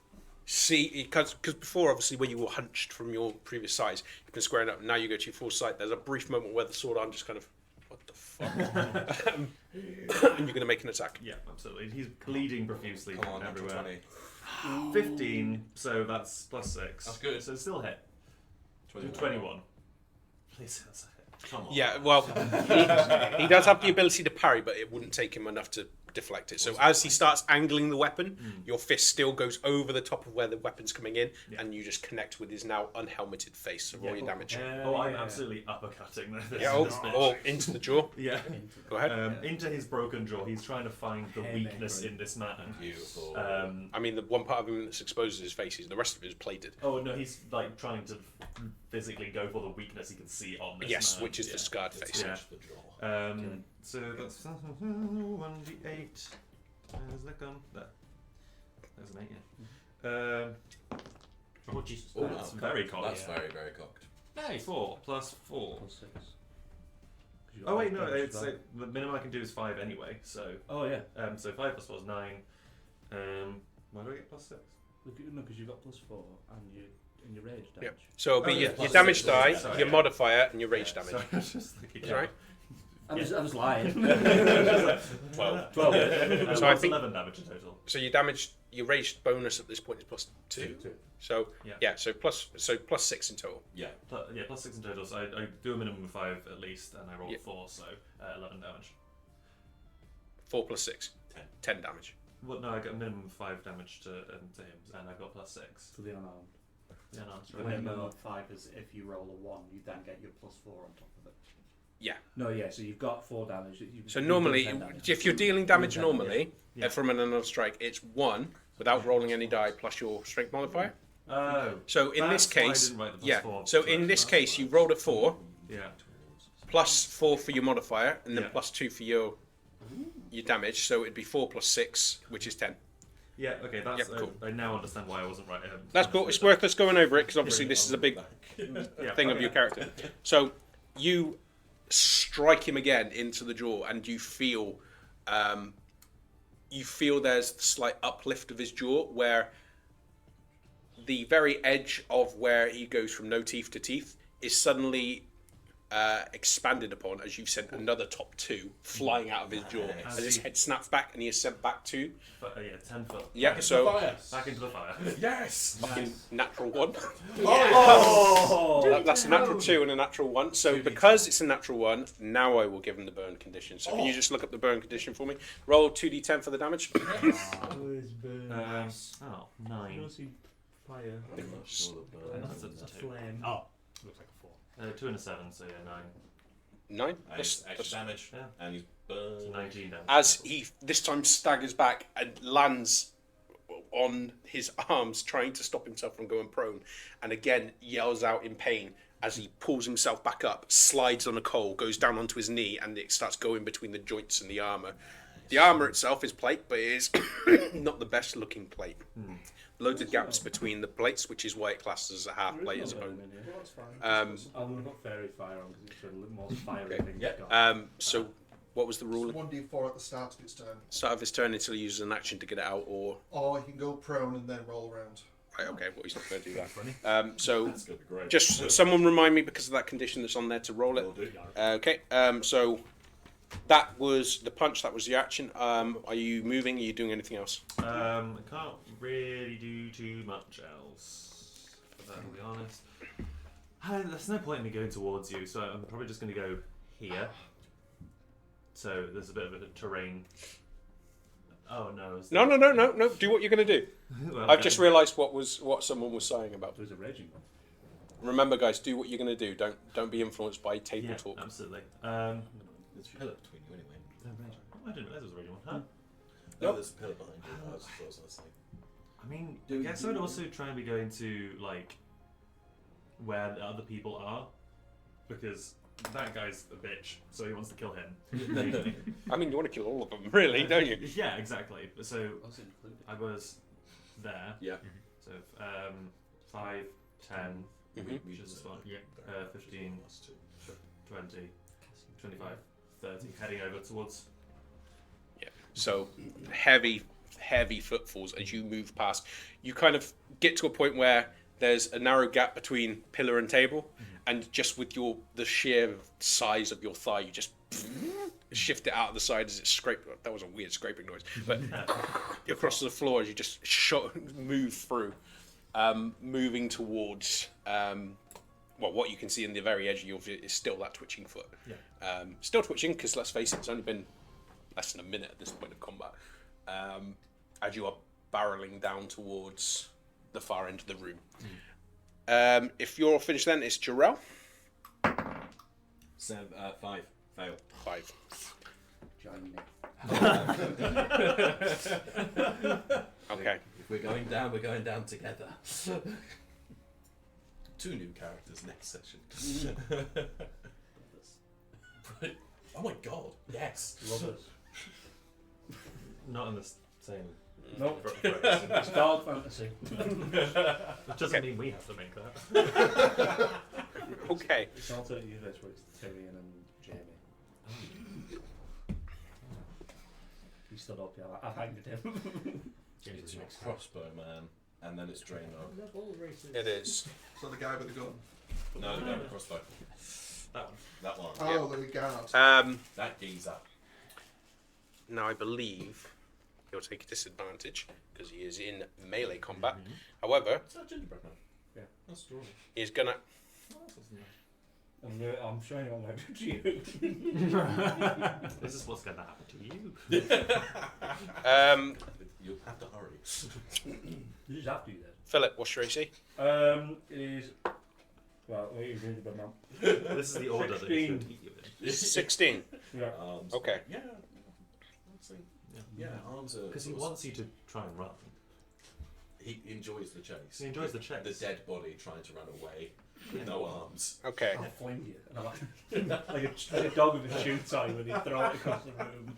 because before obviously when you were hunched from your previous size, you've been squaring up. Now you go to your full sight. There's a brief moment where the sword arm just kind of, what the fuck, and you're going to make an attack. Yeah, absolutely. He's bleeding profusely Come on, natural everywhere. 20. 15, so that's +6. That's good. So it's still hit. 21. 21. Please, that's a hit. Come on. Yeah, well, he does have the ability to parry, but it wouldn't take him enough to deflect it. So as he starts angling the weapon, your fist still goes over the top of where the weapon's coming in, and you just connect with his now unhelmeted face. So roll your damage. Oh, I'm absolutely uppercutting this. Yeah, this bitch. or into the jaw. Yeah. Go ahead. Into his broken jaw, he's trying to find the weakness in this man. Beautiful. I mean, the one part of him that's exposed is his face. The rest of it is plated. Oh no, he's like trying to physically go for the weakness he can see on this Yes, man. which is the scarred face. Yeah. The jaw. So that's 1d8. Where's that gone? There. There's an 8, yeah. Oh, Jesus. Oh, That's wow. very cocked. That's very, very cocked. Hey, 4 plus 4. +6. 'Cause you Oh got wait, no, bonus it's as well. the minimum I can do is 5 anyway. So Oh yeah. so 5 plus 4 is 9. Why do I get +6? No, because you got +4 and your rage damage. Yep. So it'll be Oh, yeah, your plus damage six, die, sorry, your yeah. modifier, and your rage damage. Sorry, I was just thinking. Sorry? I was lying. 12. 12. So I What's think- 11 damage in total. So your damage, your rage bonus at this point is +2. So Yeah. so +6 in total. Yeah. Yeah, +6 in total. So I do a minimum of 5 at least, and I rolled Yeah. 4, so 11 damage. 4 plus 6. 10. 10 damage. Well, no, I got a minimum of 5 damage to him, and I got +6. For the unarmed. Yeah, no, that's The right. minimum of 5 is if you roll a 1, you then get your +4 on top of it. Yeah. No, yeah, so you've got 4 damage. So normally, if you're dealing damage You've done 10, normally yeah. from an unarmed strike, it's 1 without rolling any die plus your strength modifier. Oh. So in this That's why I case, didn't write the yeah. +4 So first, in this that's case, why. you rolled a 4 Yeah. plus 4 for your modifier, and then Yeah. plus 2 for your damage. So it'd be 4 plus 6, which is 10. Yeah, okay, that's. Yep, cool. I now understand why I wasn't right. That's cool. It's worth us going over it because obviously this is a big Yeah, thing of okay. your character. So you strike him again into the jaw, and you feel there's the slight uplift of his jaw where the very edge of where he goes from no teeth to teeth is suddenly expanded upon as you've sent another top 2 flying out of his jaw as his head snaps back and he is sent back to Yeah, 10 foot. yeah. So Back into the fire. Yes. fucking natural 1. Oh! That's a natural 2 and a natural 1. So because it's a natural 1, now I will give him the burn condition. So can you just look up the burn condition for me? Roll 2d10 for the damage. 9. Fire. That's a 2. Flame. Oh, looks like a 4. 2 and a 7, so yeah, 9. 9. And it's extra damage, Yeah. and he's It's burned. 19 damage. As he this time staggers back and lands on his arms, trying to stop himself from going prone, and again yells out in pain as he pulls himself back up, slides on a coal, goes down onto his knee, and it starts going between the joints and the armour. The armour itself is plate, but it is not the best looking plate. Loads of gaps between the plates, which is why it classes as a half plate as opposed. Well, that's fine. I'm going to put Fairy Fire on because it's a little more fiery Okay. thing. Yeah. it's got. So, what was the rule? It's 1d4 at the start of its turn. Start of his turn until he uses an action to get it out, or Or you can go prone and then roll around. right, okay, well he's not going to do that. Funny. So That's gonna be great. just someone remind me because of that condition that's on there to roll it. Will do. Okay, so that was the punch. That was the action. Are you moving? Are you doing anything else? I can't really do too much else, if I'll be honest. There's no point in me going towards you, so I'm probably just going to go here. So there's a bit of a terrain. Oh no! No. Do what you're going to do. Well, I've just realised what someone was saying about. There's a raging one. Remember, guys, do what you're going to do. Don't be influenced by table yeah, talk. absolutely. There's a pillar between you anyway. I didn't realise there was a radio one. Huh? No, Nope. there's a pillar behind you. I was listening. I mean, Do I guess you- I'd also try and be going to like where the other people are, because that guy's a bitch, so he wants to kill him. I mean, you want to kill all of them, really, don't you? Yeah, exactly. So Was included. I was there. Yeah. So 5, 10, Mhm. which is fun. Yeah. 15, 20, 25, 30, heading over towards. So heavy footfalls as you move past. You kind of get to a point where there's a narrow gap between pillar and table, and just with the sheer size of your thigh, you just shift it out of the side as it scrapes. That was a weird scraping noise, but across the floor as you just move through, moving towards. Well, what you can see in the very edge of your view is still that twitching foot. Yeah. Still twitching because let's face it, it's only been less than a minute at this point of combat. As you are barreling down towards the far end of the room. If you're all finished, then it's Jarrell. 5. Fail. 5. Join me. Okay. If we're going down, we're going down together. 2 new characters next session. Right. Oh my god, yes. Lovers. Not in the same. Nope. phrase. It's dark fantasy. Which doesn't mean we have to make that. Okay. It's an alternate universe where it's Tyrion and Jamie. He stood up, yeah. I've hanged him. It's your crossbow man, and then it's Draenor. That's all racist. It is. So the guy with the gun. No, the guy with the crossbow. That one. That one. Oh, the guard. That geezer. Now I believe he'll take a disadvantage because he is in melee combat. However, Is that gingerbread man? Yeah. That's strawberry. he's gonna. I'm showing it on my you. This is what's going to happen to you. You'll have to hurry. You just have to do that. Philip, what's your AC? It is. Well, wait, you're the man. This is the order that he's going to keep you in. 16. Yeah. Arms. Okay. Yeah. Yeah, arms are. Because he sort of- wants you to try and run. He enjoys the chase. He enjoys the chase. The dead body trying to run away with no arms. Okay. I'll fling you. And I'm like a dog with a shoe tie when you throw it across the room.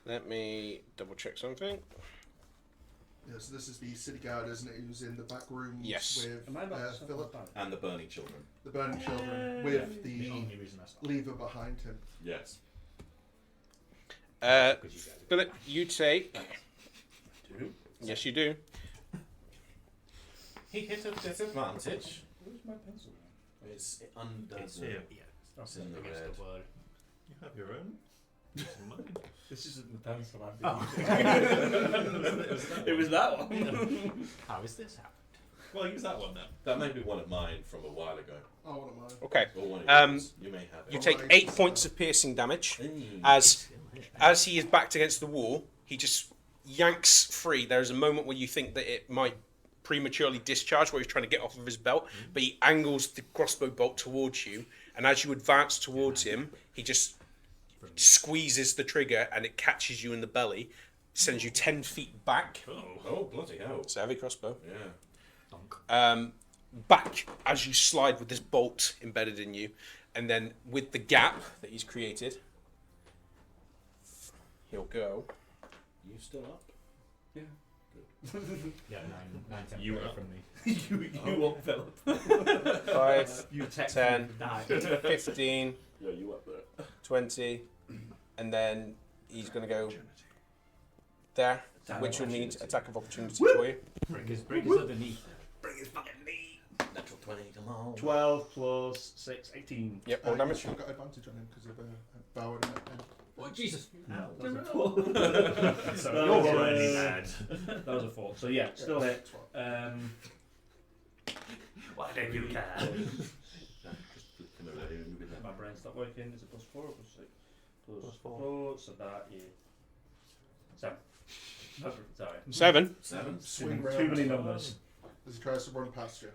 Let me double check something. Yes, this is the city guard, isn't it? Who's in the back rooms Yes. with Am I not Philip, And the burning children. the burning children, with The the only reason I stopped. lever behind him. Yes. Because you guys. Philip, you take. Two. Yes, you do. He hit a disadvantage. Where's my pencil? It's under It's the. here. Yeah. It's in the Against red. the word. You have your own. It's mine. This isn't the pencil I've been using. It was that one. How is this happened? Well, use that one then. That may be one of mine from a while ago. Oh, what am I? Okay. Or one of yours. You may have it. You take 8 points of piercing damage. Mm. As he is backed against the wall, he just yanks free. There is a moment where you think that it might prematurely discharged where he's trying to get off of his belt, but he angles the crossbow bolt towards you, and as you advance towards him, he just squeezes the trigger and it catches you in the belly, sends you 10 feet back. Oh, bloody hell. It's a heavy crossbow. Yeah. Back as you slide with this bolt embedded in you, and then with the gap that he's created, he'll go. You still up? Yeah. Yeah, 9, 10 You away up. from me. you won't, Philip. 5, You text 10, me, die. 15, Yeah, you up there. 20, and then he's going to go there, Attack which of will need opportunity. attack of opportunity for you. Break his other knee. Bring his fucking knee. Natural 20, come on. 12 plus 6, 18. Yep, all You've damage. still got advantage on him because of a bow and a Oh, Jesus. That was a 4. So That you're was, already mad. That was a 4. So yeah, still hit. Why don't you care? My brain stopped working. Is it plus 4 or plus 6? Plus 4. So that is 7. Sorry. 7. 7. swing Too round. many numbers. As he tries to run past you.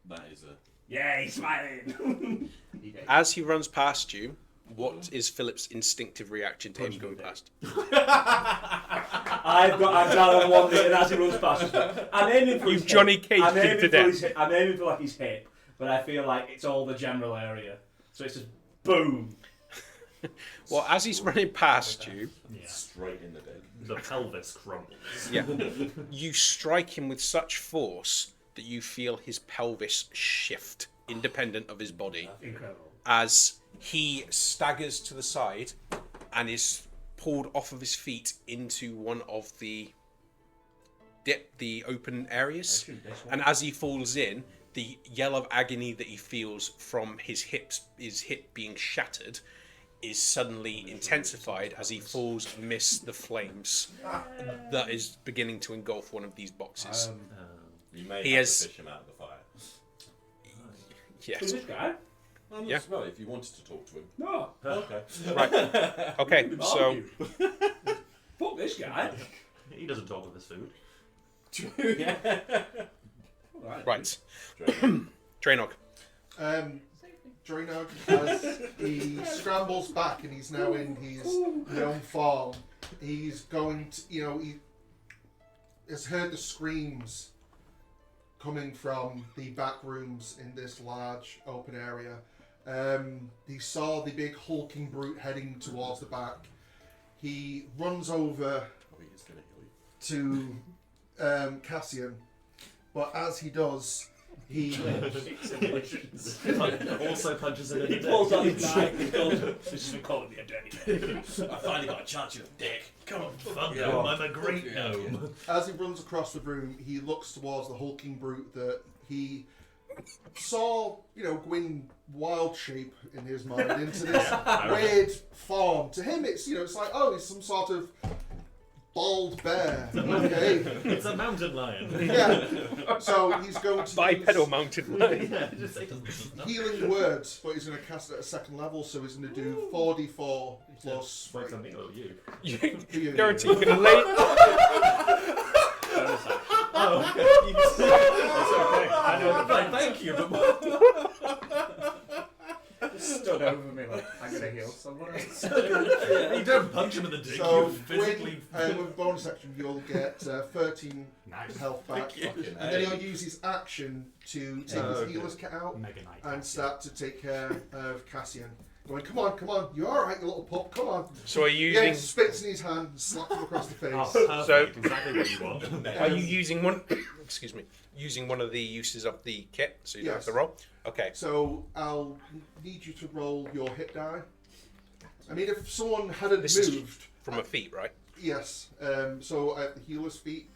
That is a. Yeah, he's smiling. He did. As he runs past you, what is Philip's instinctive reaction to him Punch going me. past? I'm down on one knee and as he runs past me. I'm aiming for You've his Johnny hip. Caged I'm him aiming to for death. his hip. I'm aiming for like his hip, but I feel like it's all the general area. So it's just boom. Well, as he's running past you, Yeah. Straight in the dick. The pelvis crumbles. yeah, you strike him with such force that you feel his pelvis shift, independent of his body, Incredible. as he staggers to the side and is pulled off of his feet into one of the open areas. And as he falls in, the yell of agony that he feels from his hip being shattered, is suddenly intensified as he falls amidst the flames that is beginning to engulf one of these boxes. You may He have has- to fish him out of the fire. Who's Yes. this guy? Yeah. Well, if you wanted to talk to him. No. Okay. Right. Okay. So Argue. Fuck this guy. He doesn't talk with his food. right. Drake. Drainog. Drainog, as he scrambles back and he's now in his known form, he's going to, he has heard the screams coming from the back rooms in this large open area. He saw the big hulking brute heading towards the back. He runs over Oh, he is going to kill you. to Cassian, but as he does, he Also punches him in the He pulls dick. out his knife. He goes, "This is calling me a dirty." I finally got a chance, you dick. Come on, fuck Yeah. him, I'm a great Yeah. gnome. as he runs across the room, he looks towards the hulking brute that he saw, going wild shape in his mind into this weird form. To him, it's it's like, oh, he's some sort of bald bear. Okay, It's a mountain lion. yeah. So he's going to Bipedal use mounted lion. Yeah, just say doesn't. healing words, but he's going to cast it at a second level. So he's going to do 4d4 plus. Wait for me or you? You guarantee can lay. Oh, okay. It's okay. I know. Fine, thank you, but what? Stood over me like, I'm gonna heal someone. You don't punch him in the dick. So You physically. with bonus action, you'll get 13 Nice. health back, Fucking and then A. he'll use his action to take Oh, his okay. healer's kit out Mega Knight. and start to take care of Cassian. Going, come on, you're alright, you little pup, come on. So are you Yeah, using? spits in his hand and slaps him across the face. Oh, perfect. Exactly what you want. Are you using one? Excuse me. Using one of the uses of the kit, so you don't have Yes. to roll. Okay. So I'll need you to roll your hit die. I mean, if someone hadn't This is moved, from a feat, right? yes. So at the healer's feet,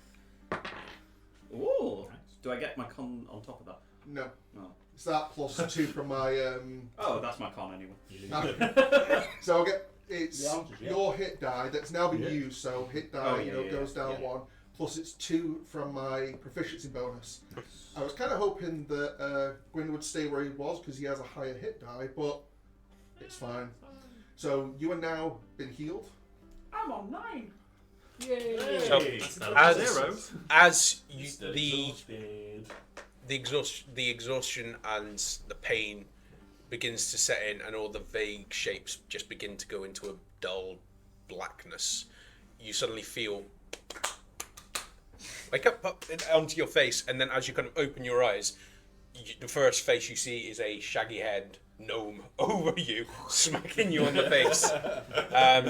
Ooh. Do I get my con on top of that? no. No. It's that plus 2 from my. Oh, that's my con anyway. So I'll get it's The answers, yeah. your hit die that's now been Yeah. used. So hit die, Oh, yeah, goes down yeah. 1. Plus it's 2 from my proficiency bonus. I was kind of hoping that Gwyn would stay where he was because he has a higher hit die, but it's fine. So you are now been healed. I'm on 9. So, as you, Mr. the exhaustion and the pain begins to set in, and all the vague shapes just begin to go into a dull blackness, you suddenly feel wake up onto your face, and then as you kind of open your eyes, the first face you see is a shaggy-haired gnome over you, smacking you on the face.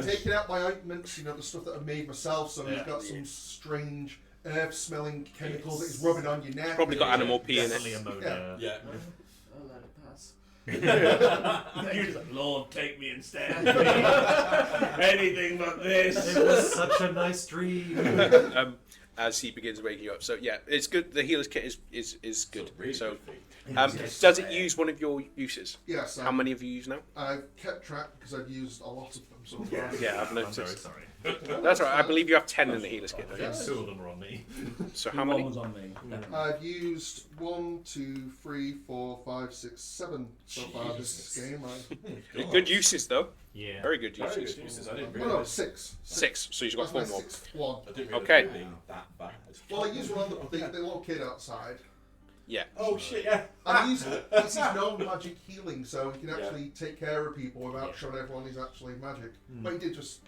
Taking out my ointments, the stuff that I made myself, so he's got some strange earth-smelling chemicals that he's rubbing on your neck. Probably got animal pee in it. Definitely ammonia. Yeah. I'll let it pass. You're like, Lord, take me instead. Anything but this. It was such a nice dream. As he begins waking you up. So yeah, it's good. The healer's kit is good. Really So good thing. does it use one of your uses? Yes, How many have you used now? I've kept track because I've used a lot of them so far. Yeah, I've I'm noticed. very sorry. That's all right. I believe you have 10 in the healer's kit. Don't you? Yes. 2 of them are on me. So how many? One's on me. I've used 1, 2, 3, 4, 5, 6, 7 so far this game. Good uses though. Yeah. Very good Very uses. good uses. I didn't No, realise. 6. 6. So you've got That's 4 my more. 6th one. I didn't realise Okay. it being that bad. Well, I used one on the little kid outside. Yeah. Oh shit! Yeah. And he's his known magic healing, so he can actually take care of people without showing everyone he's actually magic. But he did just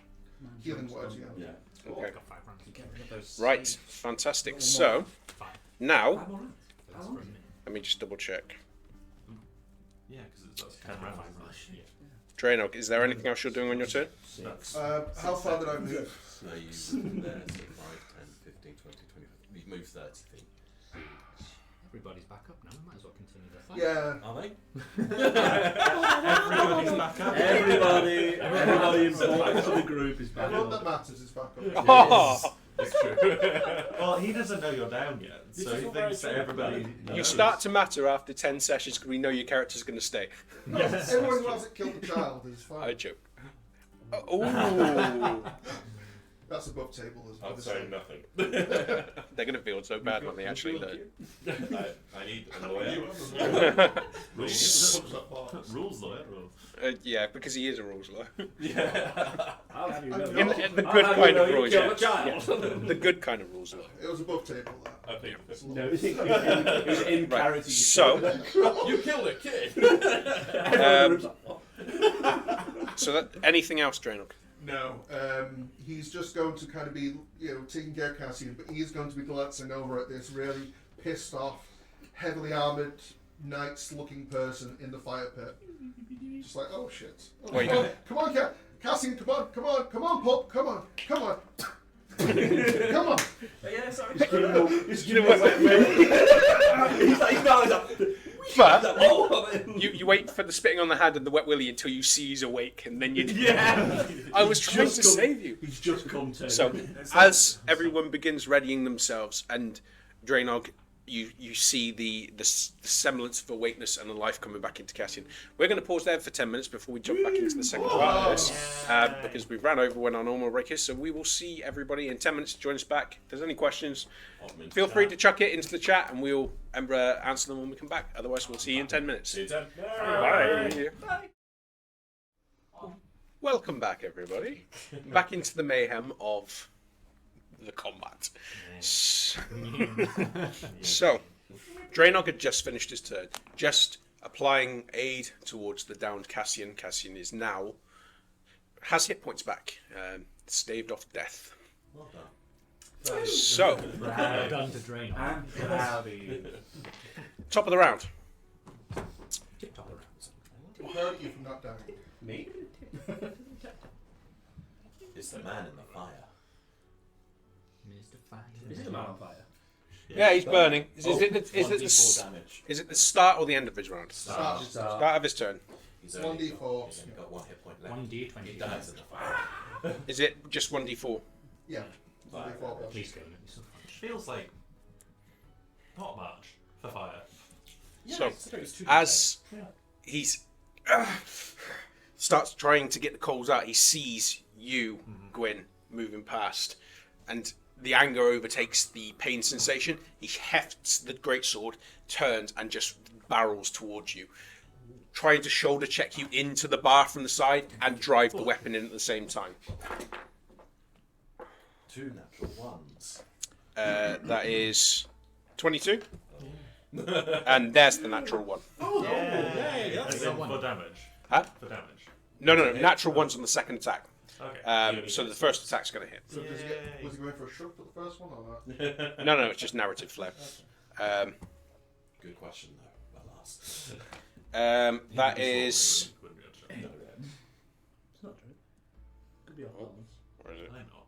healing words, yeah. Yeah. Okay. Got 5 rounds. Get rid of those Right. seeds. Fantastic. So now Five more rounds. That's for a minute. let me just double check. Yeah, because that's 10 rounds. Yeah. Drainog, is there anything else you're doing on your turn? That's How far did I move? No, you moved there, so 5, 10, 15, 20, 25. You've moved 30 feet. Everybody's back up now. Might as well continue the fight. Yeah. Are they? everybody's back up. Everybody important to the group is back Everyone that up. matters is back up. Oh! It's true. Well, he doesn't know you're down yet, so he thinks that everybody knows. You start to matter after 10 sessions because we know your character's going to stay. No, everyone who hasn't killed the child is I fine. joke. Oh! That's above table as well. I'm saying nothing. They're going to feel so bad when they actually learn. I need a lawyer. Rules, lawyer. Rules. Yeah, because he is a rules lawyer. I'll have you know. In the good kind of rules, Kill yeah. the child. The good kind of rules lawyer. It was above table. That. I think. No, it was in Right, character. so, You killed a kid. so that, anything else, Draenor? No, he's just going to kind of be, taking care of Cassian, but he is going to be glancing over at this really pissed off, heavily armoured, knights-looking person in the fire pit. Just like, oh shit. Oh, Wait. come on, Cassian, come on, pup, come on. Come on. Yeah, sorry. He's like, But you wait for the spitting on the hand and the wet willy until you see he's awake, and then you. yeah. I was trying Just to come- save you. He's just come to. So, as everyone begins readying themselves, and Draenog, you see the semblance of awakeness and a life coming back into Cassian. We're going to pause there for 10 minutes before we jump back into the second part of this, because we've ran over when our normal break is. So we will see everybody in 10 minutes. Join us back. If there's any questions, feel free to chuck it into the chat, and we'll answer them when we come back. Otherwise, we'll see you in 10 minutes. See you then. Bye. Welcome back, everybody. Back into the mayhem of the combat. So, Draenog had just finished his turn, just applying aid towards the downed Cassian. Cassian is now has hit points back, staved off death. Well done. So, Well done to Draenor. I'm proud of you. top of the round. Top of the rounds. Hurt you from not dying. Me? It's the man in the fire. Mr. Fire. Is it a man on fire? Yeah, he's burning. Is it 1d4 damage. is it the start or the end of his round? Start. Start of his turn. He's only 1d4. got, he's only got 1 hit point left. 1d20. He dies in the fire. Is it just 1d4? Yeah. 1d4. Please go. Let me some fun. Feels like not much for fire. So, as he's starts trying to get the coals out, he sees you, Gwyn, moving past, and the anger overtakes the pain sensation. He hefts the greatsword, turns, and just barrels towards you, trying to shoulder check you into the bar from the side and drive the weapon in at the same time. 2 natural ones. That is 22. And there's the natural one. Oh, yay! As That's in for damage. Huh? For damage. No, natural one's on the second attack. Okay. So the first attack's going to hit. So does he get, was he going for a shrug for the first one or not? No, it's just narrative flair. Good question, though, alas. That is... Wouldn't be a check. It's not true. Could be off balance. Where is it? I know.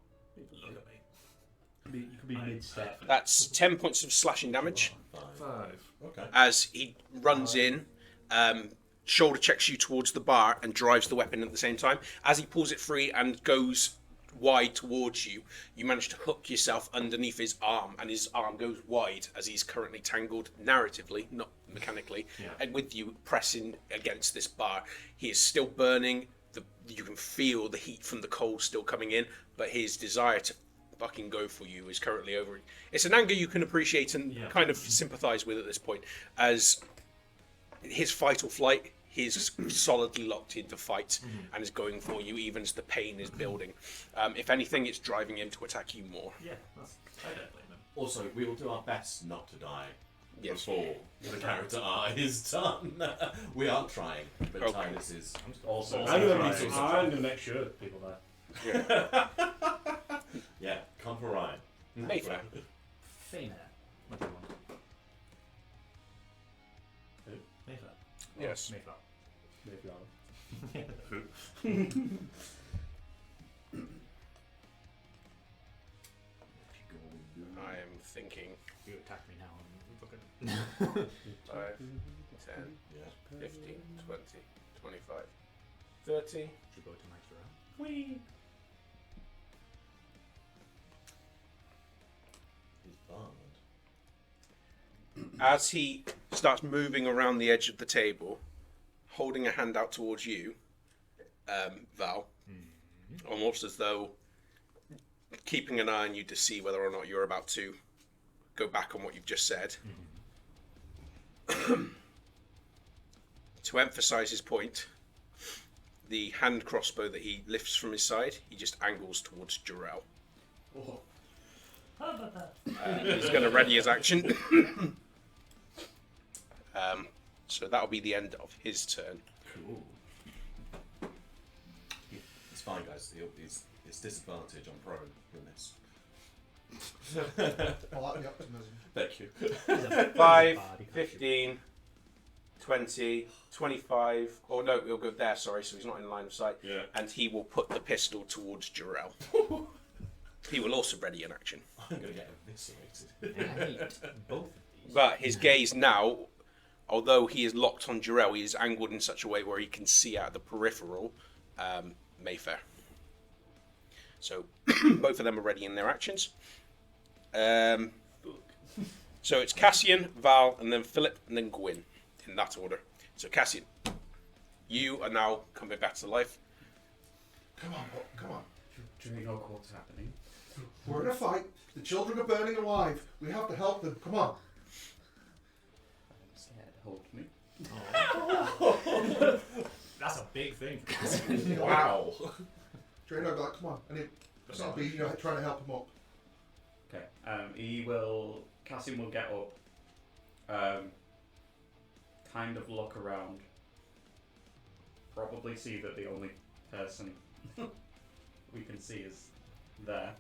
Look at me. You could be mid-step. That's 10 points of slashing damage 5. Okay. as he runs in, shoulder checks you towards the bar and drives the weapon at the same time. As he pulls it free and goes wide towards you, you manage to hook yourself underneath his arm, and his arm goes wide as he's currently tangled narratively, not mechanically, and with you pressing against this bar. He is still burning. You can feel the heat from the coal still coming in, but his desire to fucking go for you is currently over. It's an anger you can appreciate and kind of sympathise with at this point, as his fight or flight, he's solidly locked into fight and is going for you even as the pain is building. If anything, it's driving him to attack you more. Yeah, I don't blame him. Also, we will do our best not to die Yes. before the character art is done. We are trying, but Okay. Titus is... Also, I'm I'm going to make sure that people there. Yeah, come for Ryan. Mayfair. Faina. What do you want? Mayfair. Yes. Mayflower. I am thinking You attack me now. I'm fucking. 5, 10, Yeah. 15, 20, 25, 30. Should go to my turn. He's burned. As he starts moving around the edge of the table, holding a hand out towards you, Val, almost as though keeping an eye on you to see whether or not you're about to go back on what you've just said. To emphasize his point, the hand crossbow that he lifts from his side, he just angles towards Jarrell. He's going to ready his action. So that'll be the end of his turn. Cool. It's fine, guys. It's disadvantage on prone in this. I like the optimism. Thank you. 5, 15, 20, 25. Oh no, he'll go there, sorry, so he's not in line of sight. Yeah. And he will put the pistol towards Jarrell. He will also ready an action. I'm going to get eviscerated. I hate both of these. But his gaze now, although he is locked on Jarrell, he is angled in such a way where he can see out of the peripheral Mayfair. So both of them are ready in their actions. So it's Cassian, Val, and then Philip, and then Gwyn, in that order. So Cassian, you are now coming back to life. Come on, Buck, come on. Do you know what's happening? We're in a fight. The children are burning alive. We have to help them. Come on. I'm scared. Hold me. That's a big thing. Wow. Drano will be like, come on. And it's not be, trying to help him up. Okay. Cassian will get up. Kind of look around. Probably see that the only person we can see is there.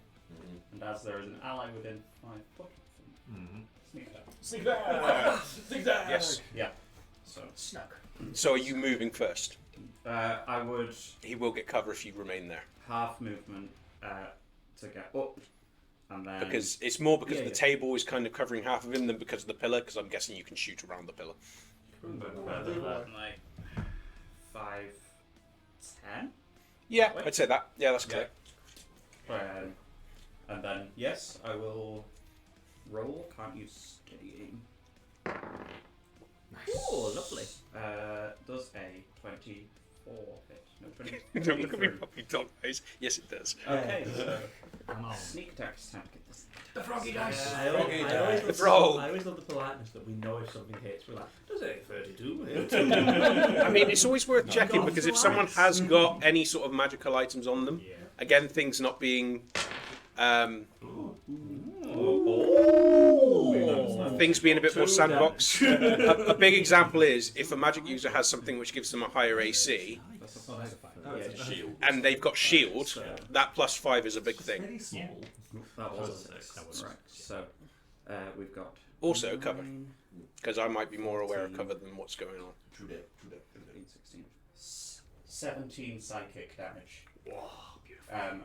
And as there is an ally within 5 foot of him, sneak attack. Sneak that! Sneak that! Yes. Yeah. So Snuck. So are you moving first? I would He will get cover if you remain there. half movement to get up, and then Because it's more because Yeah, the yeah. table is kind of covering half of him than because of the pillar, because I'm guessing you can shoot around the pillar. like 5, 10. Yeah, I'd say that. Yeah, that's clear. And then yes, I will roll. Can't use steadying. Oh, lovely. Does a 24 hit? No, 20. Don't look at me 23. puppy dog eyes. Yes, it does. Okay, so Come on. sneak attacks. Time to get this. The froggy dice. I always Roll. love the politeness that we know if something hits. We're like, does it hit 32? I mean, it's always worth checking because if someone has got any sort of magical items on them, Yeah. again, things not being Things being a bit more sandbox. A big example is if a magic user has something which gives them a higher AC, Shield. and they've got shield, that +5 is a big thing. Yeah. That was a 6. 6. That was right. So we've got Also cover, because I might be more aware of cover than what's going on. True that. 15, 16, 17 psychic damage.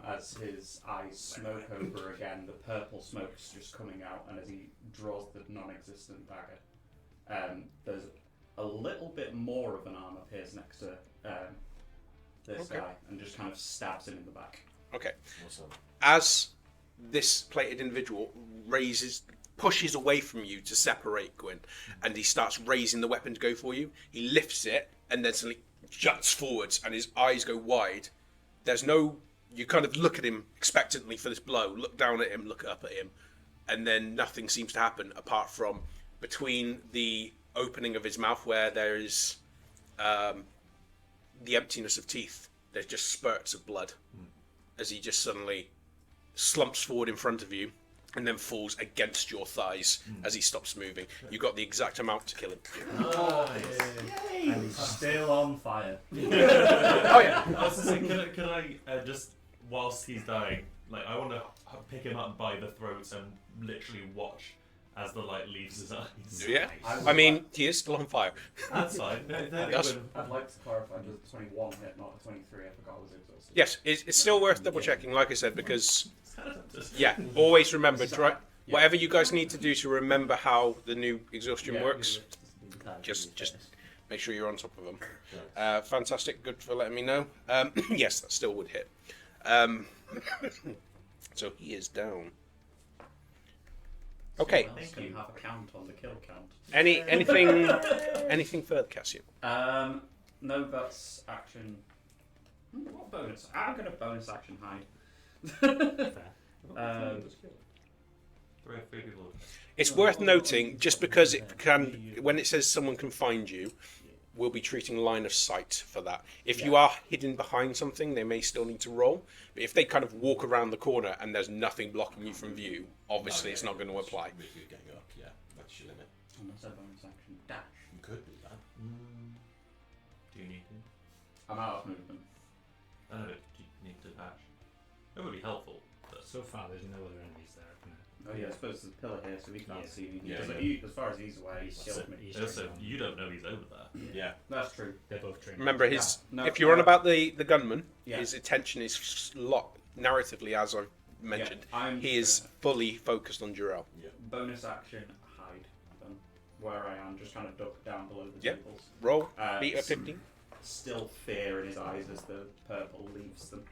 As his eyes smoke over again, the purple smoke's just coming out, and as he draws the non-existent dagger, there's a little bit more of an arm appears next to this guy, and just kind of stabs him in the back. Okay. Awesome. As this plated individual pushes away from you to separate Gwyn, and he starts raising the weapon to go for you, he lifts it and then suddenly juts forwards, and his eyes go wide. You kind of look at him expectantly for this blow, look down at him, look up at him, and then nothing seems to happen apart from between the opening of his mouth where there is the emptiness of teeth, there's just spurts of blood as he just suddenly slumps forward in front of you and then falls against your thighs as he stops moving. You got the exact amount to kill him. And he's still on fire. Oh yeah. I was just saying, can I just, whilst he's dying, like I want to pick him up by the throat and literally watch as the light leaves his eyes. Yeah. I mean, he is still on fire. That's fine. Yes. I'd like to clarify, does 21 hit, not a 23? I forgot I was exhausted. Yes, it's still worth double checking, like I said, because always remember, whatever you guys need to do to remember how the new exhaustion works, just make sure you're on top of them. Fantastic, good for letting me know. Yes, that still would hit. So he is down. Okay. Can you have a count on the kill count? Anything further, Cassian? No, that's action. What bonus? I'm going to bonus action hide. Three people. It's worth noting, just because it can, when it says someone can find you, we'll be treating line of sight for that. If you are hidden behind something, they may still need to roll. But if they kind of walk around the corner and there's nothing blocking you from view, obviously it's not going to apply. If you're getting up, yeah, that's your limit. Unless I bonus action dash. You could do that. Do you need to? I'm out of movement. I don't know. Do you need to dash? That would be helpful. But So far, there's no other enemies there. Oh yeah, I suppose there's a pillar here, so he can't Yeah. see me. Yeah, Because yeah. as far as he's away, he's killed me. He's also, straight on. you don't know he's over there. Yeah. That's true. They're both trained. Remember, if you're on about the gunman, his attention is locked narratively, as I've mentioned. He is fully focused on Jarrell. Bonus action hide. Where I am, just kind of duck down below the Yep. tables. Roll, beat a 15. Still fear in his eyes as the purple leaves them.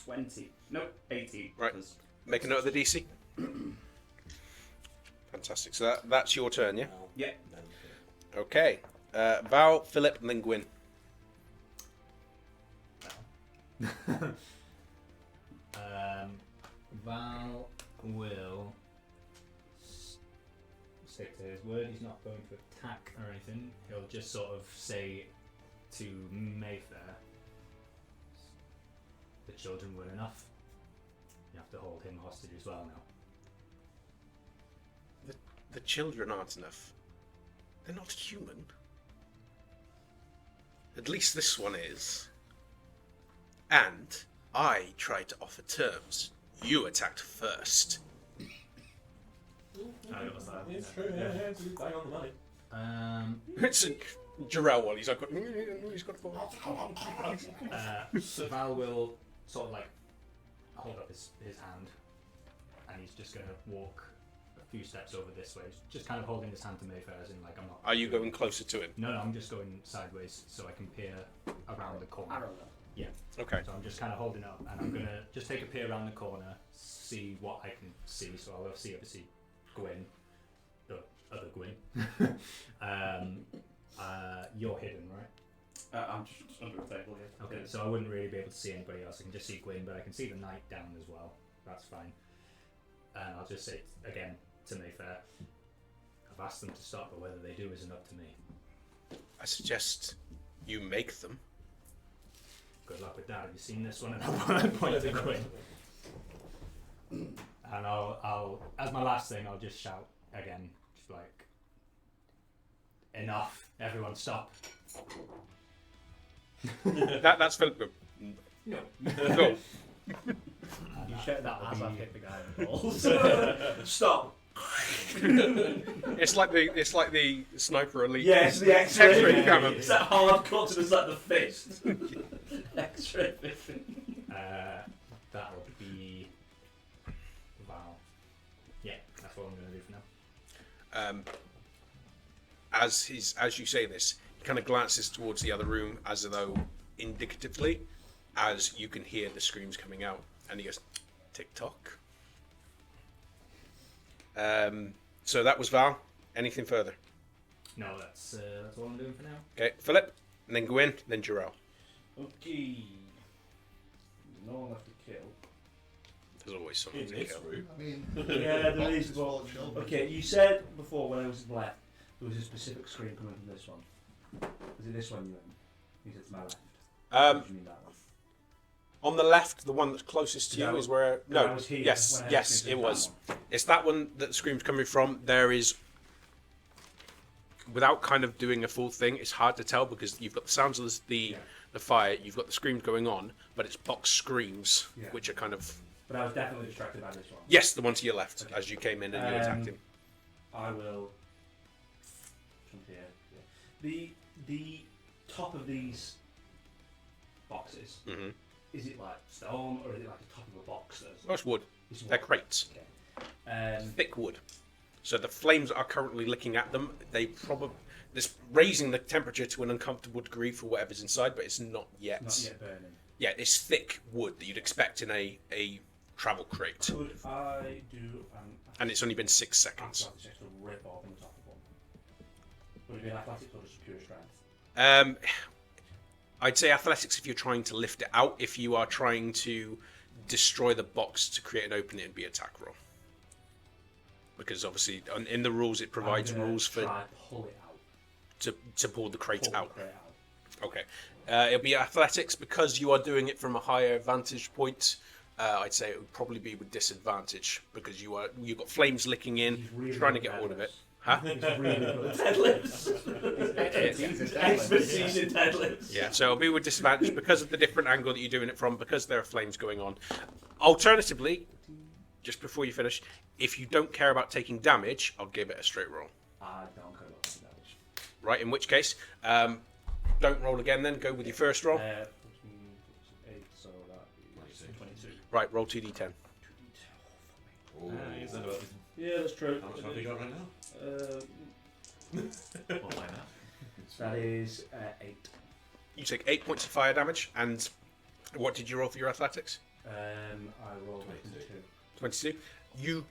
20. Nope, 18. Right. 'cause Make a note of the DC. Fantastic. So that's your turn, yeah? Yeah. Okay. Val, Philip, and then Gwyn. Val will stick to his word. He's not going to attack or anything. He'll just sort of say to Mayfair, the children were enough. You have to hold him hostage as well now. The children aren't enough. They're not human. At least this one is. And I tried to offer terms. You attacked first. I understand. It's true. Yeah, bang on the money. It's a Jarrell one. He's got a ball. So Val will sort of like hold up his hand, and he's just going to walk a few steps over this way. He's just kind of holding his hand to Mayfair, as in like I'm not. Are you going closer to him? No, I'm just going sideways so I can peer around the corner. Parallel. Yeah. Okay. So I'm just kind of holding up, and I'm gonna just take a peer around the corner, see what I can see. So I'll see obviously Gwyn, the other Gwyn. You're hidden, right? I'm just under a table here. Okay. So I wouldn't really be able to see anybody else. I can just see Gwyn, but I can see the knight down as well. That's fine. And I'll just say again to Mayfair, I've asked them to stop, but whether they do isn't up to me. I suggest you make them. good luck with that. Have you seen this one? And I'll point to Quinn. And I'll, as my last thing, I'll just shout again, just like, enough, everyone stop. That's Philip. No. Go. You shout that as I hit the guy in the balls. Stop. It's like the sniper elite. Yes, the X-ray. X-ray camera. It's that hard cut to just like the fist. X-ray vision. That'll be Val. Yeah, that's what I'm going to do for now. As you say this, he kind of glances towards the other room as though indicatively, as you can hear the screams coming out, and he goes, "Tick-tock." So that was Val. Anything further? No, that's all I'm doing for now. Okay, Philip, and then Gwyn, then Jarrell. Okay. No one left to kill. There's always someone In to this kill. room. I mean, Yeah, there is. Well, okay, you said before when I was left, there was a specific scream coming from this one. Was it this one you meant? You said to my left. What do you mean that one? On the left, the one that's closest to you No, is where. no, I No, was here yes, when I yes, came it to was. that It's that one that the scream's coming from. There is, without kind of doing a full thing, it's hard to tell because you've got the sounds of the fire, you've got the screams going on, but it's box screams, Yeah. which are kind of. But I was definitely distracted by this one. Yes, the one to your left Okay. as you came in and you attacked him. I will jump here. Yeah. The top of these boxes, Mm-hmm. is it like stone or is it like the top of a box? That's wood. It's They're wood. crates. Okay. Thick wood. So the flames that are currently licking at them, they probably this raising the temperature to an uncomfortable degree for whatever's inside, but it's not yet. Not yet burning. Yeah, it's thick wood that you'd expect in a travel crate, Could I do and it's only been 6 seconds. athletics just to rip off on the top of one? Would it be an athletics or just pure strength? I'd say athletics if you're trying to lift it out. If you are trying to destroy the box to create an opening, it'd be attack roll. Because obviously, in the rules, it provides I'm gonna rules for try pull it out. to pull the crate Pull out. the crate out. Okay. It'll be athletics because you are doing it from a higher vantage point. I'd say it would probably be with disadvantage because you've got flames licking in, He's really trying to good get at hold of it. deadlifts. Huh? He's really good at deadlifts. Expertise in deadlifts. Yeah, so it'll be with disadvantage because of the different angle that you're doing it from, because there are flames going on. Alternatively, just before you finish, if you don't care about taking damage, I'll give it a straight roll. I don't care about damage. Right, in which case, don't roll again then, go with your first roll. 8, so that is 22. Right, roll 2d10. Oh, is that Yeah, that's true. how much have you got right now? What by now? That is 8. You take 8 points of fire damage, and what did you roll for your athletics? I rolled 22. 22. You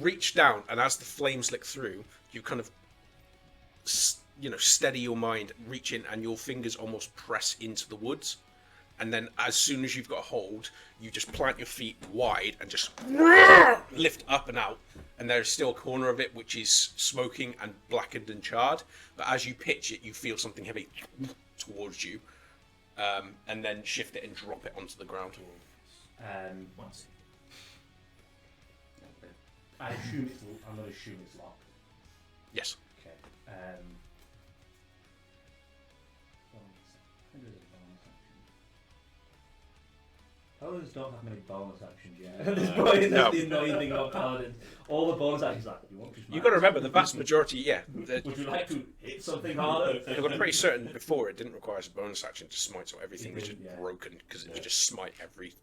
reach down, and as the flames lick through, you kind of, steady your mind, reach in, and your fingers almost press into the woods. And then, as soon as you've got a hold, you just plant your feet wide and just lift up and out. And there's still a corner of it which is smoking and blackened and charred. But as you pitch it, you feel something heavy towards you, and then shift it and drop it onto the ground. Once. I assume it's. I'm going to assume it's locked. Yes. Okay. Paladins don't have many bonus actions yet. At this point, No. that's the annoying thing about Paladins. All the bonus actions are, you want to You've got to remember, the vast majority, Would you like to hit something harder? they were pretty certain before it didn't require a bonus action to smite, so everything was just Yeah. broken because it was just smite every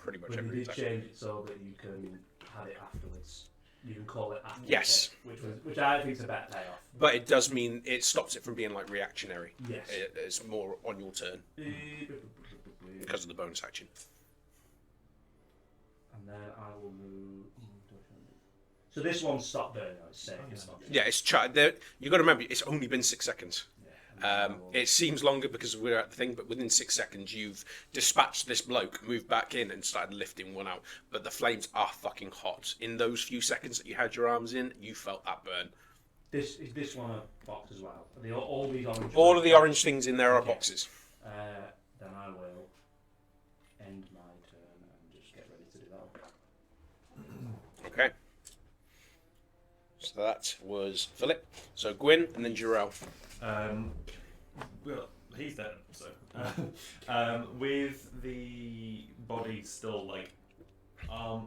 pretty much But they every did attack. change it so that you can have it afterwards. You can call it after. Yes. the hit, which I think is a better payoff. But it does mean it stops it from being like reactionary. Yes. It's more on your turn because of the bonus action. And then I will move. So this one stopped burning. It's safe. It's not. Yeah, it's you got to remember it's only been 6 seconds. It seems longer because we're at the thing, but within 6 seconds you've dispatched this bloke, moved back in, and started lifting one out. But the flames are fucking hot. In those few seconds that you had your arms in, you felt that burn. Is this one a box as well? Are they all these orange? All of the orange things in there are Okay. boxes. then I will end my turn and just get ready to do that. Okay. So that was Philip. So Gwyn and then Jarrell. Well, he's dead, so. With the body still, like, sorry,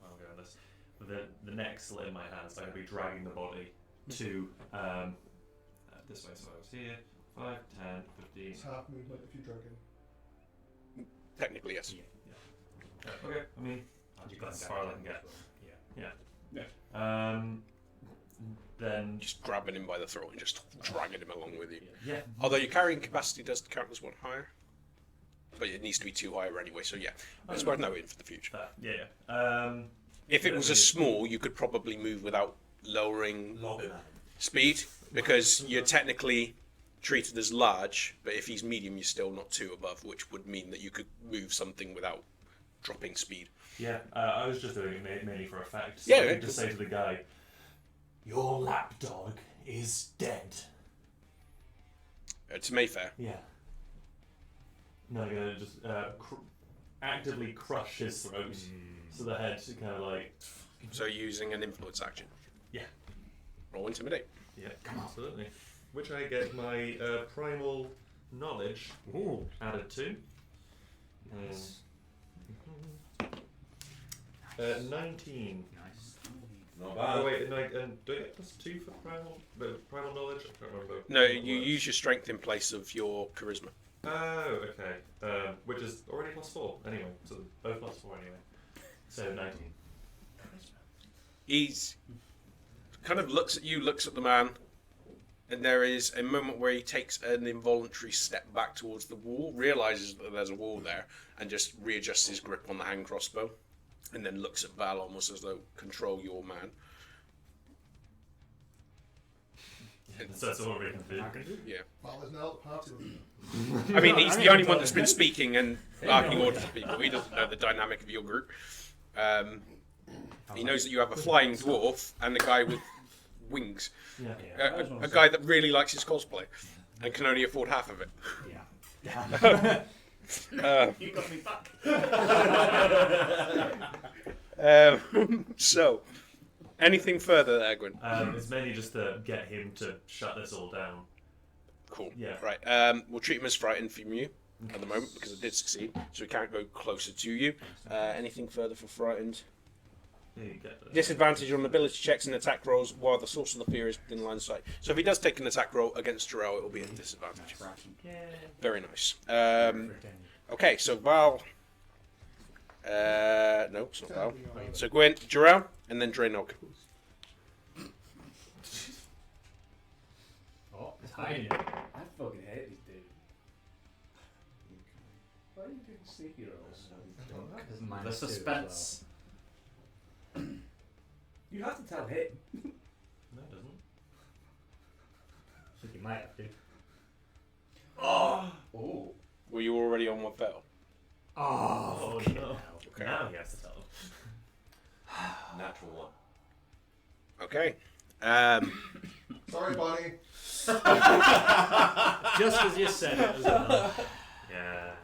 I'm going this. The neck still in my hands, so I'm going to be dragging the body to, this way, so I was here. 5, 10, 15. It's half movement if you're dragging. Technically, yes. Okay, I mean, that's as far as I can get. Yeah. Then Just grabbing him by the throat and just dragging him along with you. yeah. Although your carrying capacity does count as one higher. But it needs to be 2 higher anyway, so yeah. It's worth noting for the future. If it was a small, you could probably move without lowering speed, because you're technically treated as large, but if he's medium, you're still not 2 above, which would mean that you could move something without dropping speed. Yeah, I was just doing it mainly for effect. So Yeah, I yeah, could just say to the guy, "Your lapdog is dead." It's Mayfair. Yeah. No, I'm gonna just actively crush his throat, so the head kind of like. So using an influence action. Yeah. Roll intimidate. Yeah, absolutely. Which I get my primal knowledge added to. 19. Nice. Not Oh bad. wait, and do I get +2 for primal knowledge? I can't remember. No, you use your strength in place of your charisma. Oh, okay. Which is already +4 anyway, so both +4 anyway. So 19. He's kind of looks at you, looks at the man, and there is a moment where he takes an involuntary step back towards the wall, realizes that there's a wall there, and just readjusts his grip on the hand crossbow, and then looks at Val almost as though, control your man. So that's all we can do. Yeah. Val is now at the party with you. I mean, he's the only one that's been speaking and barking orders at people. He doesn't know the dynamic of your group. He knows that you have a flying dwarf and a guy with wings. Yeah. A guy that really likes his cosplay and can only afford half of it. Yeah. You got me back. So, anything further there, Gwyn? It's mainly just to get him to shut this all down. Cool. Yeah. Right. We'll treat him as frightened from you at the moment because it did succeed, so we can't go closer to you. Anything further for frightened? Yeah, you get the- Disadvantage on ability checks and attack rolls while the source of the fear is within line of sight. So if he does take an attack roll against Jarrell, it will be a disadvantage. Very nice. Okay, so Val. No, it's not Val. So Gwyn, Jarrell, and then Draynog. Oh, it's hiding. I fucking hate this dude. Why are you doing sneaky rolls? The suspense. You have to tell him. No, it doesn't. I think you might have to. Oh. Were you already on one fail? Oh fucking no. hell. Okay. Now he has to tell him. Natural 1. Okay. Sorry, Bonnie. Just as you said it as well. Yeah.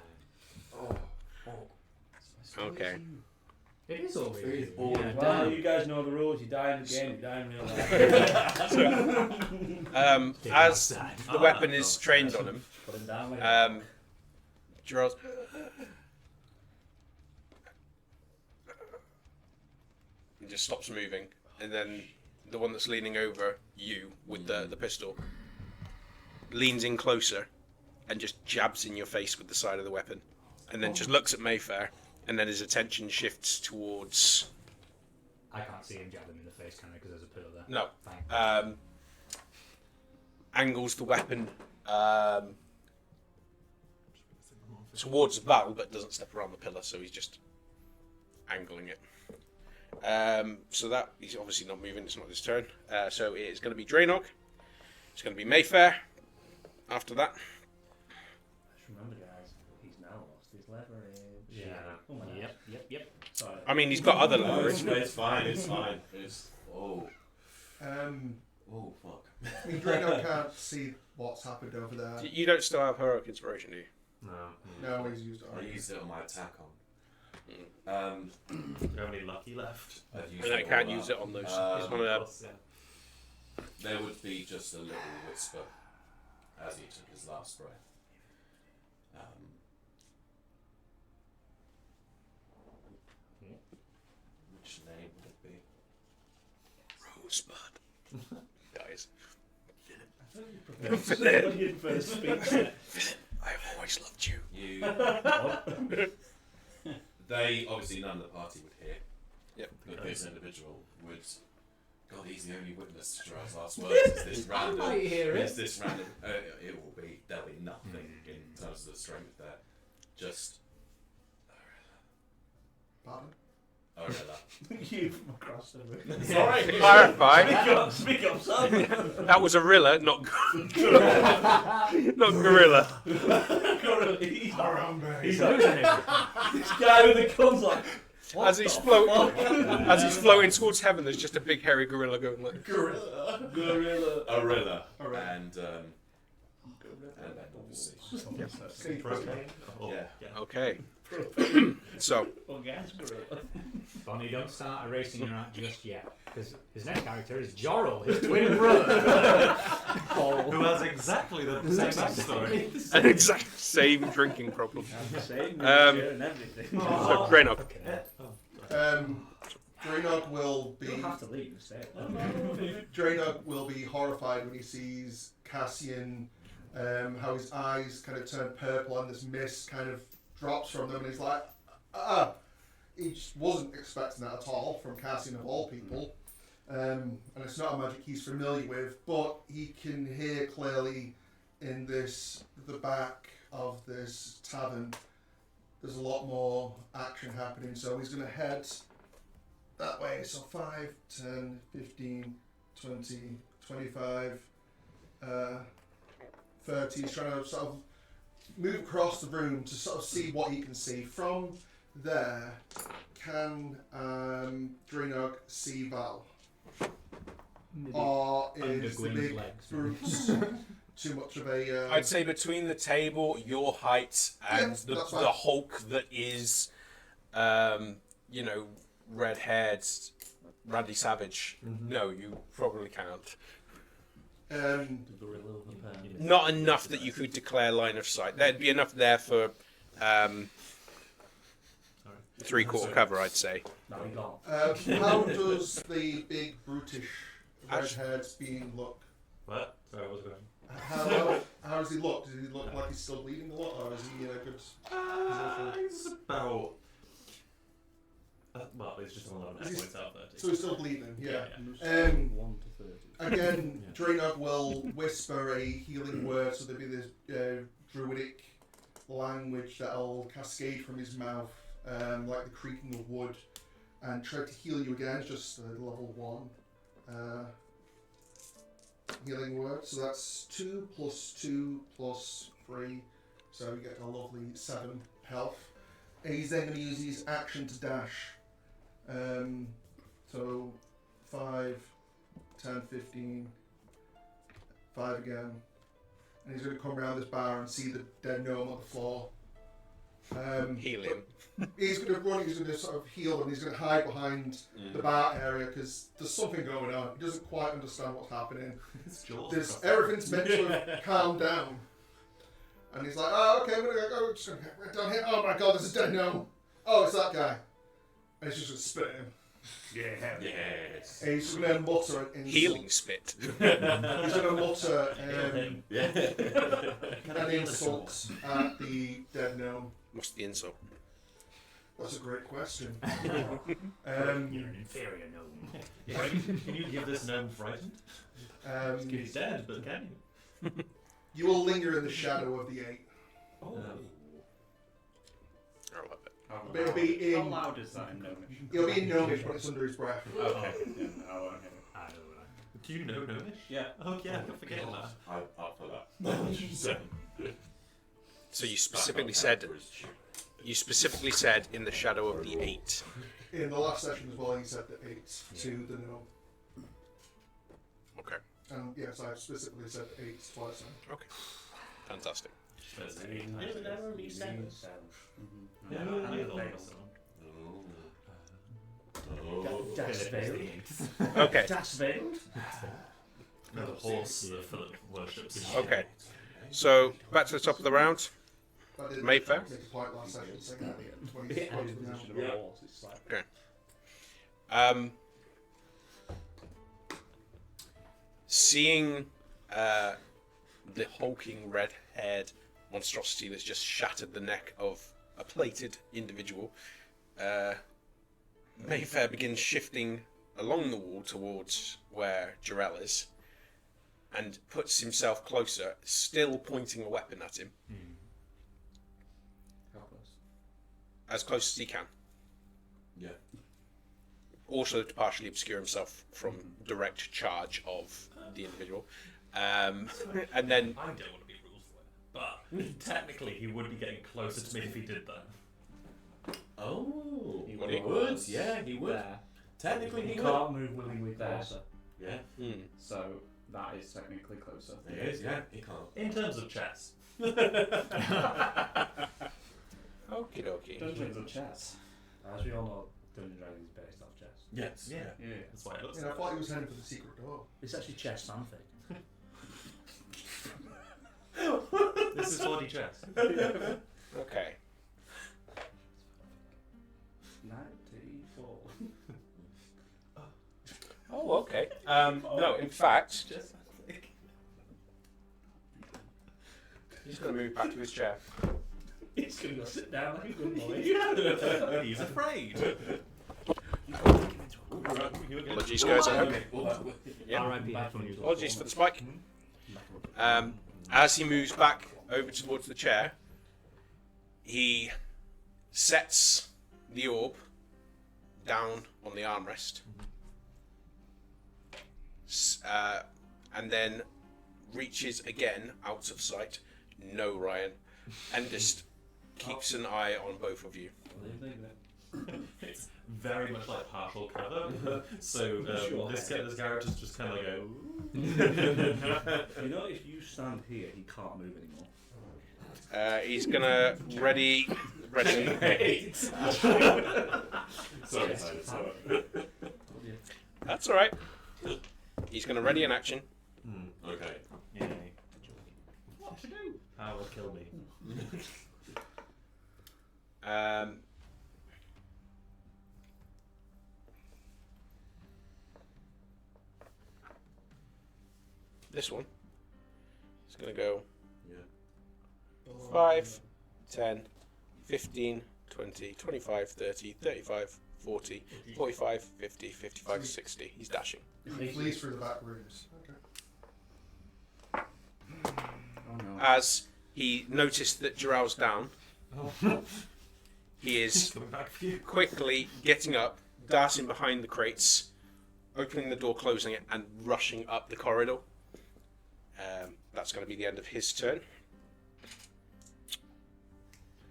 Okay. It is all weird. Well, you guys know the rules. You die in the game, you die in real life. As the weapon is trained on him, Put him down like Jarrell's. He just stops moving, and then the one that's leaning over you with the pistol leans in closer and just jabs in your face with the side of the weapon, and then just looks at Mayfair, and then his attention shifts towards. I can't see him jab him in the face, can I? Because there's a pillar there. No. Fine. Angles the weapon towards Val, but doesn't step around the pillar, so he's just angling it. So that he's obviously not moving. It's not his turn. So it is going to be Draynog. It's going to be Mayfair. After that, Just remember, guys, he's now lost his leverage. Yeah. Oh my God. Yep. Sorry. I mean, he's got other No, leverage. it's fine. It's fine. It's Um, oh fuck. I mean, Drano can't see what's happened over there. You don't still have heroic inspiration, do you? No, he's used it I already. used it on my attack on. Do you have any lucky left? I've used And I it can't all use up. it on those. It's one of them. There would be just a little whisper as he took his last breath. Which name would it be? Rosebud. Guys. I've always loved you. You. They obviously none of the party would hear. Yep. But this individual would. God, he's the only witness to Gerard's last words. Is this random? I might hear it. Is this random? It will be. There'll be nothing in terms of the strength there. Just. Pardon? Orella. You've crossed over. Sorry. Clarify. Speak up, son. That was Orilla, not not Gorilla. Harambe. He's losing it. This guy with the guns like. What As he's floating towards heaven, there's just a big hairy gorilla going like. Gorilla. Orella. And then obviously. Yeah. Okay. So. Bonnie, don't start erasing your art just yet, because his next character is Jorrel, his twin brother. Who has exactly the same backstory. An exact same drinking problem. Same and everything. So, Greynog. Draynog will be. You don't have to leave. Stay. Draynog will be horrified when he sees Cassian, how his eyes kind of turn purple and this mist kind of drops from them, and he's like, he just wasn't expecting that at all from Cassian of all people. And it's not a magic he's familiar with, but he can hear clearly in the back of this tavern, there's a lot more action happening, so he's going to head that way. So 5, 10, 15, 20, 25, 30. He's trying to sort of move across the room to sort of see what he can see. From there, can Draynog see Val? Or is the Gwyn's big legs. brute too much of a... I'd say between the table, your height, and Yeah, the that's fine. Hulk that is, red-haired Randy Savage. No, you probably can't. Not enough that you could declare line of sight. There'd be enough there for three-quarter cover, I'd say. No, he can't. how does the big brutish red-haired being look? What? Sorry, what was going How does he look? Does he look like he's still bleeding a lot, or is he in a good It's about. Well, it's just 11 hit points out there. So he's still bleeding, yeah. 1 to 30. Again, Draynog will whisper a healing word, so there'll be this druidic language that'll cascade from his mouth, like the creaking of wood, and try to heal you again. It's just level 1 healing word. So that's 2 plus 2 plus 3, so you get a lovely 7 health. He's then going to use his action to dash. So 5, 10, 15, 5 again. And he's going to come around this bar and see the dead gnome on the floor. Heal him. He's going to run, he's going to sort of heal him, he's going to hide behind the bar area because there's something going on. He doesn't quite understand what's happening. Everything's meant to have calmed down. And he's like, oh, okay, we're going to go just gonna get right down here. Oh my god, there's a dead gnome. Oh, it's that guy. And he's just going to spit at him. Yes. And he's going to mutter an insult. Healing spit. He's going to mutter an insult at the dead gnome. What's the insult? That's a great question. You're an inferior gnome. Can you give this gnome frightened? He's dead, but can you? You will linger in the shadow of the 8. Oh. I love it. But it'll be How in. loud is that in Gnomish? It'll be in gnomish, but it's under his breath. Okay. Yeah, no, okay. I know that. Do you know Gnomish? Yeah. Oh yeah, I forget that. I'm up for that. So you specifically said in the shadow of the 8. In the last session as well, he said the 8 to the gnome. Okay. And yes, I specifically said 8 twice now. Okay. Fantastic. Just about to say 8 Green times. seven. Yeah, And I the thought veil. it was 7. Das veiled. Okay. Das veiled. The horse Philip worships. Okay. So back to the top of the round. That did Mayfair? make a point last session, so yeah, 20 Bit out of now. position of a horse. It's like Seeing the hulking red-haired monstrosity that's just shattered the neck of a plated individual, Mayfair begins shifting along the wall towards where Jarell is, and puts himself closer, still pointing a weapon at him, How close? as close as he can. Yeah. Also to partially obscure himself from direct charge of the individual. And then I don't want to be rules for it, but technically he would be getting closer to me if he did that. Oh, He he would. would. Yeah, he would. There. Technically, he you would. can't move willingly There. closer. Yeah, So that is technically closer. he is. Yeah, he can't. In terms of chess. okie dokie. Dungeons of chess. As we all know, Dungeons & Dragons is based off chess. Yes. Yeah. Yeah. That's why it looks Yeah, I like thought he was heading for the secret door. It's actually chess fanfic. this is 4D chess. Okay. 94. Oh, okay. No, in fact, he's going to move back to his chair. He's gonna go sit down like a good boy. He's afraid. Apologies, guys. I hope. Yeah. R.I.P. Apologies for the spike. As he moves back over towards the chair, he sets the orb down on the armrest, and then reaches again out of sight. No, Ryan, and just keeps an eye on both of you. It's very much like partial cover. So this character's just kind of like You know, if you stand here, he can't move anymore. He's gonna ready. Sorry. That's all right. He's gonna ready an action. Okay. Yay. What to do? Power kill me. This one is going to go Yeah. 5, 10, 15, 20, 25, 30, 35, 40, 45, 50, 55, 60. He's dashing. He flees through the back rooms. Okay. Oh no. As he noticed that Jarrell's down, he is Coming back for you. quickly getting up, darting behind the crates, opening the door, closing it, and rushing up the corridor. That's going to be the end of his turn.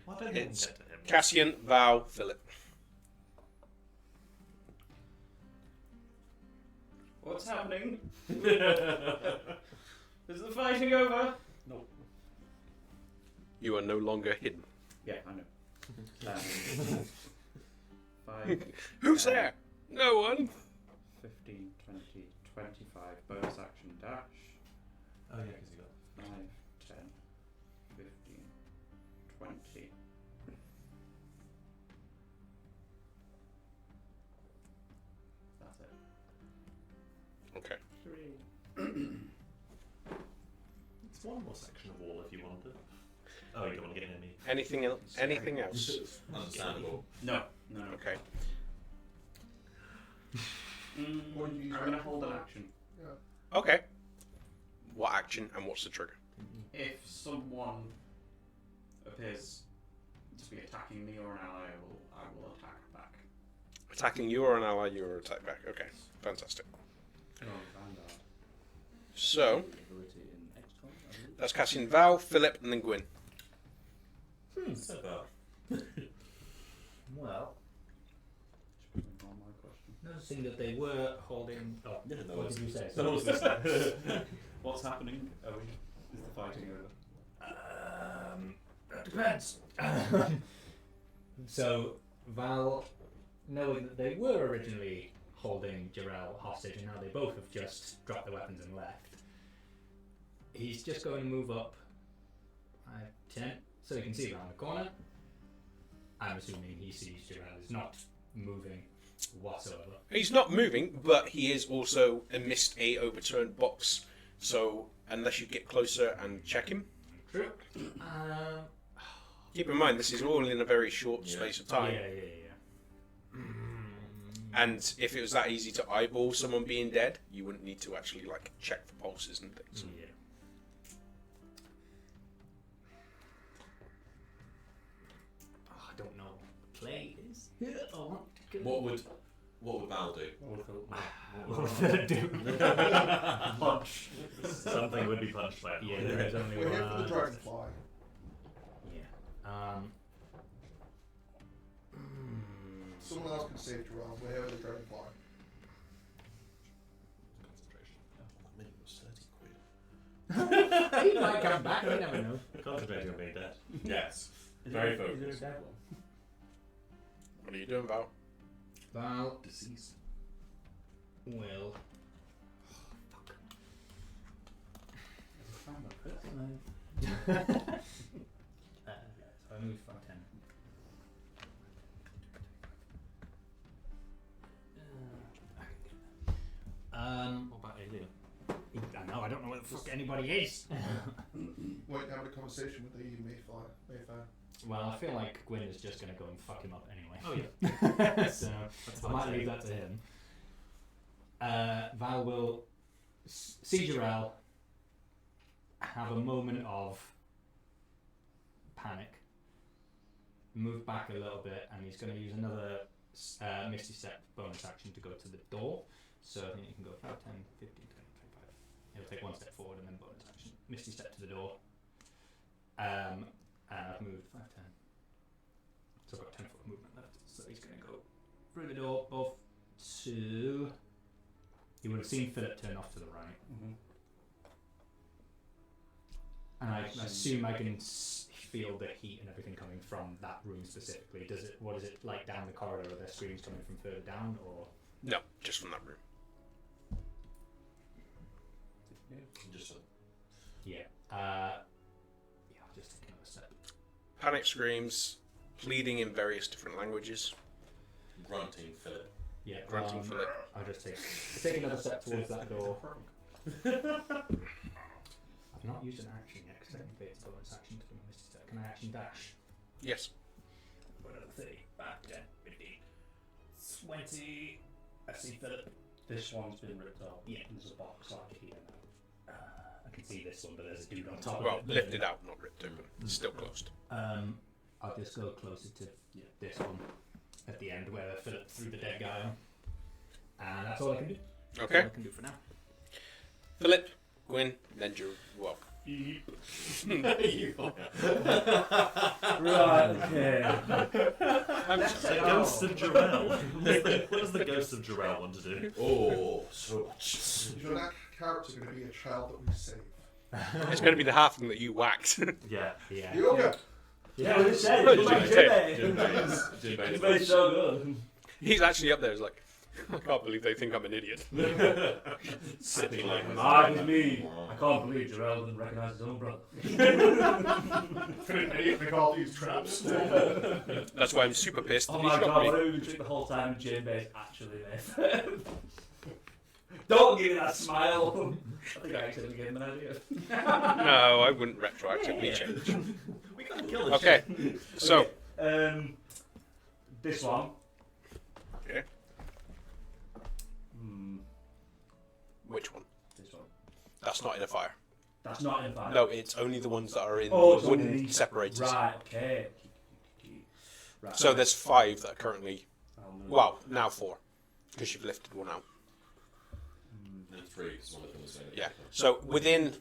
Why don't It's you get to him? Cassian, Val, Philip. What's happening? Is the fighting over? No. You are no longer hidden. Yeah, I know. 5, Who's there? No one. 15, 20, 25. Bonus action dash. Oh yeah, because you got. 5, 10, 15, 20. That's it. Okay. 3. It's one more section of wall if you wanted. Oh, you don't want to get in me. Anything else? Anything else? Understandable. No. No. Okay. Or you use I'm gonna hold an action. Okay. What action and what's the trigger? If someone appears to be attacking me or an ally, I will attack back. Attacking you or an ally, you or attack back. Okay. Fantastic. Oh, Vanguard. So Ability in XCOM, I believe. that's Cassian, Val, Philip, and then Gwyn. So far. Well, Should we move on my question? noticing that they were holding. Oh, No, what did you say? No one's listening. What's happening? Is the fighting over? depends. So Val, knowing that they were originally holding Jarrell hostage and now they both have just dropped their weapons and left, he's just going to move up 5, 10, so he can see around the corner. I'm assuming he sees Jarrell is not moving whatsoever. He's not moving, but he is also amidst a overturned box. So unless you get closer and check him, True. keep in mind this is all in a very short space of time. Yeah. And if it was that easy to eyeball someone being dead, you wouldn't need to actually like check for pulses and things. Yeah. Oh, I don't know what play is. What would Val do? What would Philip do? Punch. Something would be punched by it. Yeah, there is only We're here for one. the dragonfly. Yeah. Someone else can save Jarrell. We're here for the dragonfly. Concentration. That minute was 30 quid. He might come back, you never know. Concentrating on being dead. Yes. Is Very there- is there a focused. dead one? What are you doing, Val? Val Disease. will. Find my purse. So I moved 5, 10. What about Alien? I know, I don't know where the fuck anybody is. Wait, having a conversation with the Mayfair. Well, I feel like Gwyn is just going to go and fuck him up anyway. Oh yeah. So I might leave that to him. Val will see Jarrell, have a moment of panic, move back a little bit, and he's going to use another Misty Step bonus action to go to the door. So I think you can go 5, 10, 15, 20, 25. He'll take 1 step forward and then bonus action. Misty Step to the door. And I've moved 5, 10. So I've got 10 foot of movement left. So he's going to go through the door, both to. You would have seen Philip turn off to the right. And I assume I can feel the heat and everything coming from that room specifically. Does it? What is it like down the corridor? Are there screams coming from further down, or? No, just from that room. Just Yeah. I'll just take another step. Panic screams, pleading in various different languages. grunting Philip. Yeah. Grunting Philip. I'll just take another step towards that door. I've not used an action yet because technically it's a bonus action to do my Misty Step. Can I action dash? Yes. Another 30, 5, 10, 15, 20. I see Philip. This one's been ripped off. Yeah. And there's a box like here now. I can see this one, but there's a dude on top Well, of it. lifted out, not ripped open. Still closed. I'll just go closer to this one at the end where Philip threw the dead guy on. And that's all I can do. That's all Okay. I can do for now. Philip, Gwyn, then Drew. Well, Right, okay. The ghost of Jarrell. What does the ghost of Jarrell want to do? Oh, so much. Is your next character going to be a child that we save? it's going to be the halfling that you whacked. Yeah. Yeah. You okay? Yeah, what it said. Jim Jimmy. Jim Bates. Jimmy's so good. He's actually up there. He's like, I can't believe they think I'm an idiot. Sipping like Ah, it was me. I can't believe Jarrell didn't recognise his own brother. Make all these traps. That's why I'm super pissed. Oh that my he shot god, me. what have we been doing the whole time? Jim Bates actually there. Don't give me that smile. I think I actually gave him an idea. No, I wouldn't retroactively change. We gotta kill this Okay, shit. so This one. okay, Hmm, which one? this one. That's not in a fire. That's not in fire. No, it's only the ones that are in Oh, it's wooden only- separators. Right, okay. Right. So there's 5 that are currently, I'll move. well, now 4, because you've lifted one out. And 3, because one of them was Yeah. So within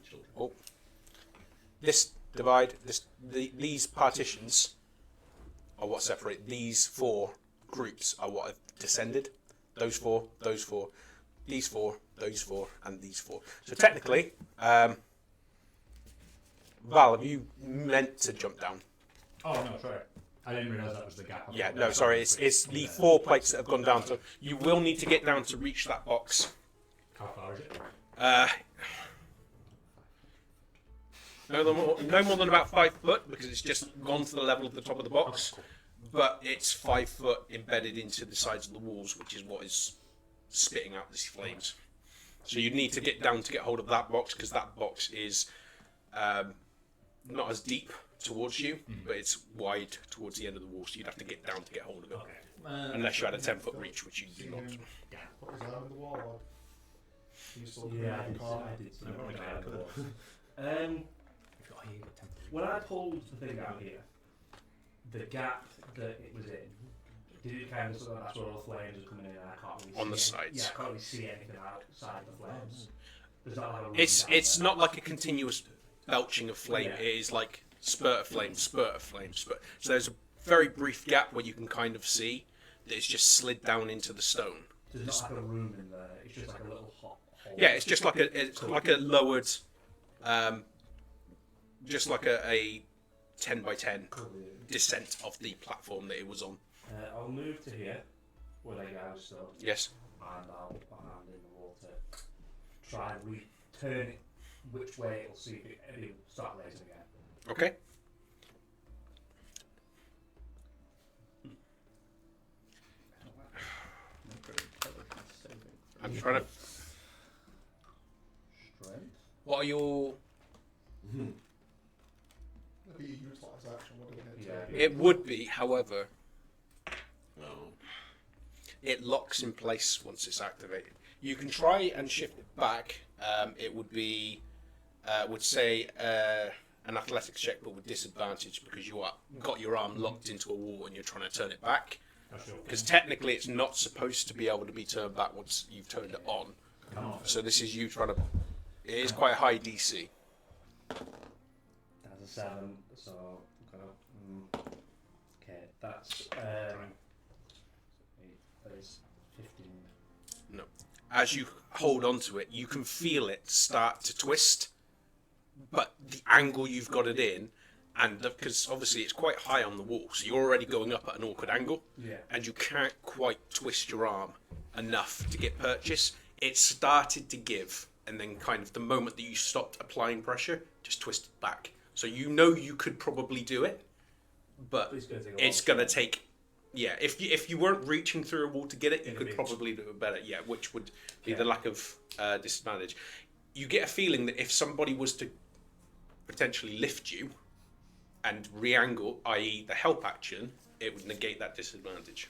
this divide, these partitions are what separate these 4 groups are what have descended. Those 4, those 4, these 4, those 4, and these 4. So technically, Val, have you meant to jump down? Oh no, sorry. I didn't realise that was the gap. Yeah, no, sorry. It's the 4 plates that have gone down. So you will need to get down to reach that box. How far is it? No more than about 5 foot because it's just gone to the level of the top of the box. But it's 5 foot embedded into the sides of the walls, which is what is spitting out these flames. So you need to get down to get hold of that box because that box is not as deep towards you, but it's wide towards the end of the wall. So you'd have to get down to get hold of it, unless you had a 10-foot reach, which you do not. Put his arm in the wall, lad. You still Yeah, in the corner. I did see that. When I pulled the thing out here, the gap that it was in, did it kind of sort of that's where all the flames are coming in and I can't really On the see sides. Yeah, I can't really see anything outside the flames. Does that have a It's not like a continuous belching of flame. It is like spurt of flame, spurt of flame, spurt. So there's a very brief gap where you can kind of see that it's just slid down into the stone. There's not like a room in there. It's just like a little hole. Yeah, it's just like a lowered, just like a 10 by 10 descent of the platform that it was on. I'll move to here, where the guy was stood, Yes. and I'll put my hand in the water, try and return it which way it'll see if it'll start raising again. Okay. I'm trying to. Strength. What are your? Maybe you utilise action, wouldn't it? Yeah. It would be, however, No. it locks in place once it's activated. You can try and shift it back. It would be, would say, an athletics check, but with disadvantage because you got your arm locked into a wall and you're trying to turn it back. Because technically, it's not supposed to be able to be turned back once you've turned it on. So this is you trying to. It is quite a high DC. That's a 7, so okay, that's that is 15. No. As you hold onto it, you can feel it start to twist, but the angle you've got it in, and because obviously it's quite high on the wall, so you're already going up at an awkward angle, Yeah. and you can't quite twist your arm enough to get purchase. It started to give, and then kind of the moment that you stopped applying pressure, just twisted back. So you know you could probably do it, but it's going to take. Yeah, if you weren't reaching through a wall to get it, you could probably do it better. Yeah, which would be the lack of disadvantage. You get a feeling that if somebody was to potentially lift you and re-angle, i.e. the help action, it would negate that disadvantage.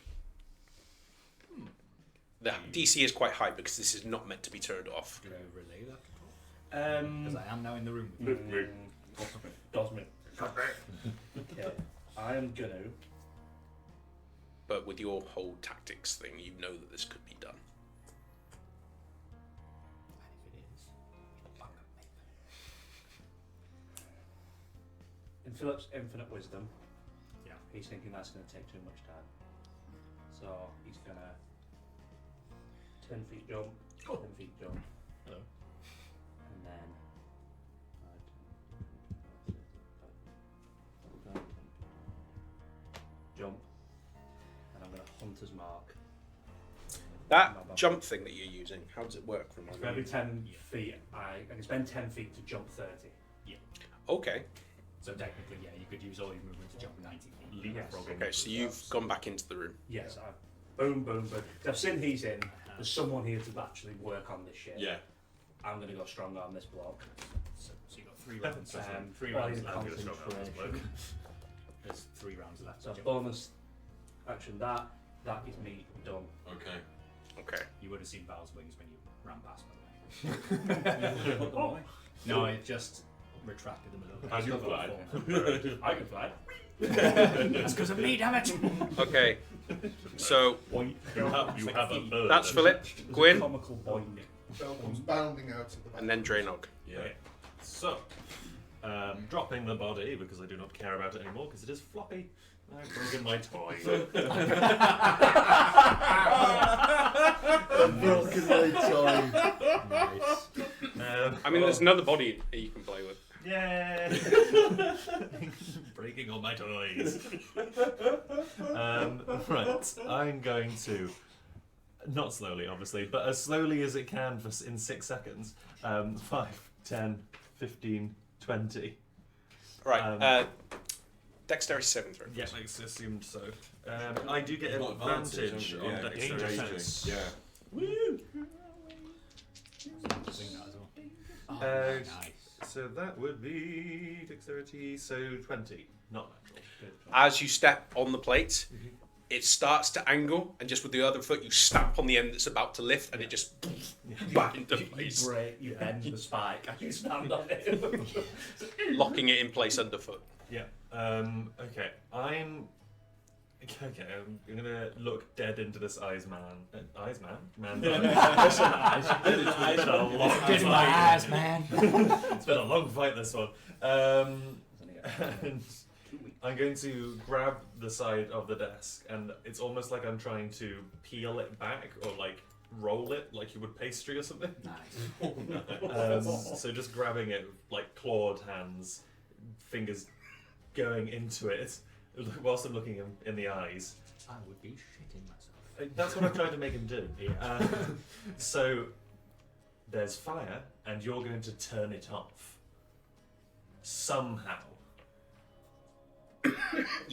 The DC is quite high because this is not meant to be turned off. Do I relay that? Because I am now in the room. Dosman. Okay, I am gonna. But with your whole tactics thing, you know that this could be done. And if it is, bang up Mayfair. In Philip's infinite wisdom, Yeah. he's thinking that's going to take too much time. So he's going to 10 feet jump, 10 feet jump. Hello. And then. Jump. And I'm going to Hunter's Mark. That jump thing that you're using, how does it work? For every 10 feet, I can spend 10 feet to jump 30. Okay. So technically, yeah, you could use all your movement to jump 90 feet. Yes. Okay, so you've gone back into the room. Yes, boom, boom, boom. I've seen he's in. There's someone here to actually work on this shit. Yeah. I'm going to go strong on this block. So you got 3 rounds. Three while rounds he's left. I'm gonna struggle on this bloke. concentration. There's 3 rounds left. So to jump. bonus action that is me done. Okay. Okay. You would have seen Val's wings when you ran past, by the way. No, it just retracted them a little bit. How do you Still got fly? a 4. I can fly. That's because of me, damn it! Okay. So You have a bird. that's Philip, Gwyn, Comical boing. Phil comes bounding out of the back. and then Draynog. Yeah. So, dropping the body because I do not care about it anymore because it is floppy. I've broken my toy. Broken my toy. Nice. I mean, there's another body that you can play with. Yay! breaking all my toys. Right, I'm going to, not slowly obviously, but as slowly as it can in 6 seconds. 5, 10, 15, 20. Right. Dexterity 7 throw. Yeah, I assumed so. I do get You've got advantage haven't you? on Yeah, dexterity. engaging. Yeah. Woo! Sing that as well. Oh, Uh, nice. So that would be dexterity, so 20, not natural. As you step on the plate, it starts to angle, and just with the other foot, you stamp on the end that's about to lift, and it just back into place, You bend the spike and you stand on it. locking it in place underfoot. Yeah. Okay. I'm gonna look dead into this eyes man. Eyes man? Man. It's been a long Get in my eyes, man. It's been a long fight, this one. And I'm going to grab the side of the desk, and it's almost like I'm trying to peel it back or like roll it like you would pastry or something. Nice. So just grabbing it like clawed hands, fingers going into it whilst I'm looking him in the eyes. I would be shitting myself. That's what I'm trying to make him do. So there's fire, and you're going to turn it off somehow.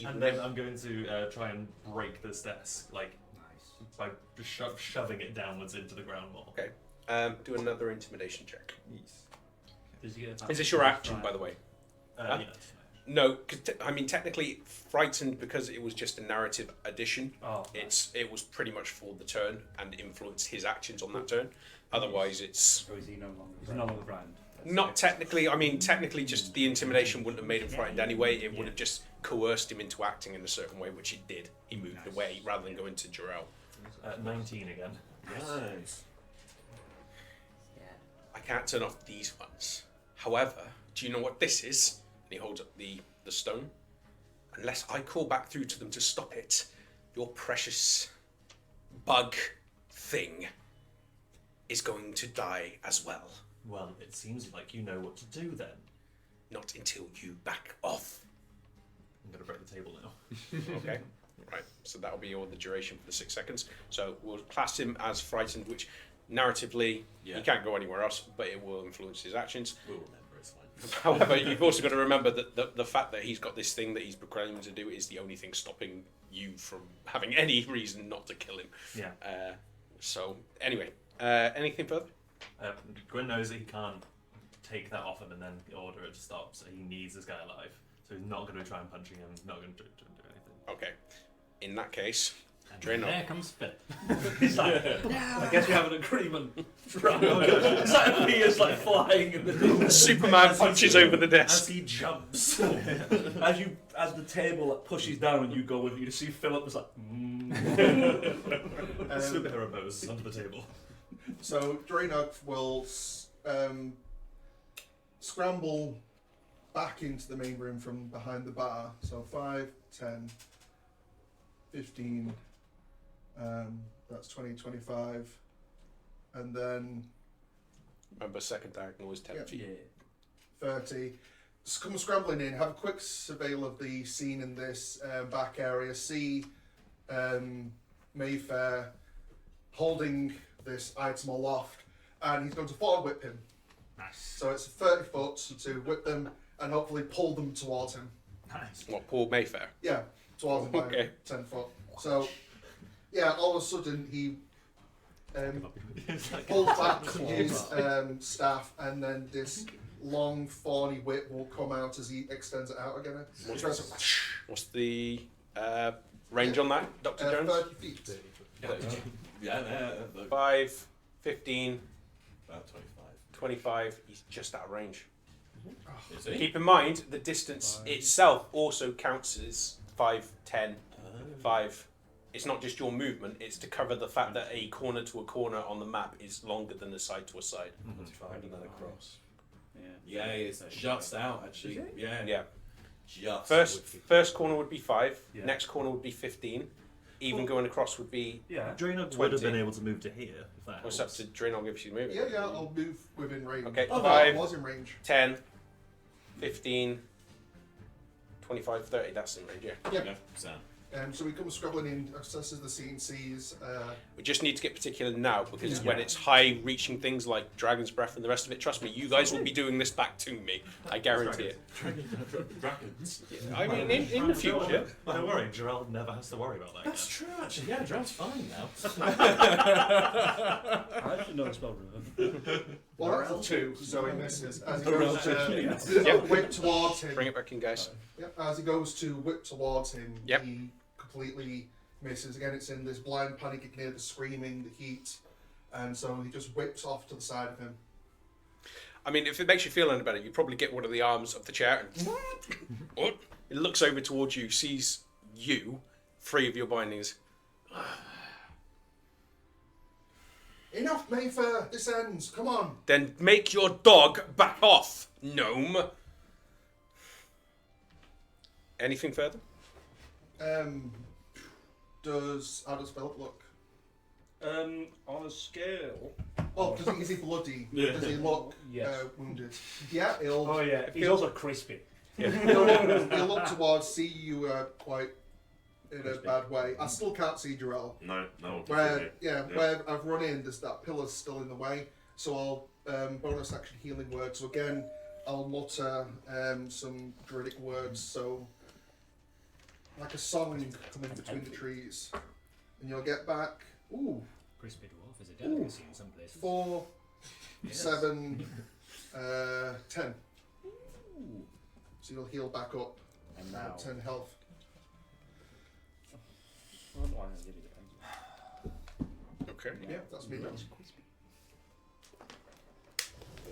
And then I'm going to try and break this desk, like Nice. by shoving it downwards into the ground more. Okay. Do another intimidation check. Yes. Does he get Is this your action, by the way? Yeah. No, cause I mean technically frightened because it was just a narrative addition. Oh, It was pretty much for the turn and influenced his actions on that turn. Otherwise, it's or is he no longer? He's no longer frightened. not technically. I mean, technically, just the intimidation wouldn't have made him frightened anyway. It would have just coerced him into acting in a certain way, which it did. He moved away rather than going to Jarrell. 19 again. Nice. I can't turn off these ones. However, do you know what this is? And he holds up the stone. Unless I call back through to them to stop it, your precious bug thing is going to die as well. Well, it seems like you know what to do then. Not until you back off. I'm going to break the table now. Okay. Right. So that'll be all the duration for the 6 seconds. So we'll class him as frightened, which narratively Yeah. he can't go anywhere else, but it will influence his actions. We'll remember, it's fine. However, you've also got to remember that the fact that he's got this thing that he's proclaiming to do is the only thing stopping you from having any reason not to kill him. Yeah. So anyway, anything further? Gwyn knows that he can't take that off him and then order it to stop, so he needs this guy alive. So he's not going to try and punching him, not going to do anything. Okay. In that case, And Draenor. there comes Philip. He's like, I guess we have an agreement. It's like he is like flying in the Superman punches over the desk. As he jumps. as the table like, pushes down and you go with it, you see Philip was like. Superhero pose under the table. So Draenor will scramble back into the main room from behind the bar. So 5, 10, 15, that's 20, 25, and then Remember, second diagonal is 10 Yeah. feet. 30. Just come scrambling in, have a quick surveil of the scene in this back area, see Mayfair holding this item aloft, and he's going to forward whip him. Nice. So it's 30 foot to whip them and hopefully pull them towards him. Nice. What, Paul Mayfair? Yeah, towards him by Okay. 10 foot. So, yeah, all of a sudden he pulls back his staff, and then this long thorny whip will come out as he extends it out again. What's the range on that, Dr. Jones? 30 feet. Yeah, look, 5, 15, about 25. 25. He's just out of range. Is he? Keep in mind, the distance itself also counts as 5, 10, 5. It's not just your movement, it's to cover the fact that a corner to a corner on the map is longer than a side to a side. Finding that across. Yeah. Yeah, it's just out actually. Yeah. Yeah. Just. First corner would be 5, Yeah. next corner would be 15. Even going across would be. Yeah. Draenor 20. would have been able to move to here if that What's up helps. to Draenor if she's moving? Yeah, I'll move within range. Okay, Oh, no, 5. I was in range. 10, 15, 25, 30, that's in range, yeah. Yeah. So. So he comes scrabbling in, assesses the scene, sees. We just need to get particular now, because when it's high-reaching things like Dragon's Breath and the rest of it, trust me, you guys will be doing this back to me. I guarantee it. Dragons. I mean, in the future. Don't worry, Gerald never has to worry about that. That's true, actually. Yeah, Gerald's fine now. I actually know it's spell remember. Well, that's a 2, so he misses. As he goes to whip towards him. Bring it back in, guys. Yep, as he goes to whip towards him, Yep. he completely misses. Again, it's in this blind panic. You can hear the screaming, the heat, and so he just whips off to the side of him. I mean, if it makes you feel any better, you probably get one of the arms of the chair and it looks over towards you, sees you, free of your bindings. Enough, Mayfair. This ends. Come on. Then make your dog back off, gnome. Anything further? How does Philip look? On a scale. Oh, is he bloody? Yeah. Does he look Yes. wounded? Yeah, he'll. Oh yeah, he's also crispy. He'll look towards, see you quite in a bad way. I still can't see Jarell. No. Where I've run in, there's that pillar's still in the way. So I'll bonus action healing word. So again, I'll mutter some druidic words. So like a song coming between the trees, and you'll get back. Ooh, Crispy dwarf is a delicacy in some places. 4, Yes. 7, 10. So you'll heal back up. And now. 10 health. Okay. Yeah, that's me done.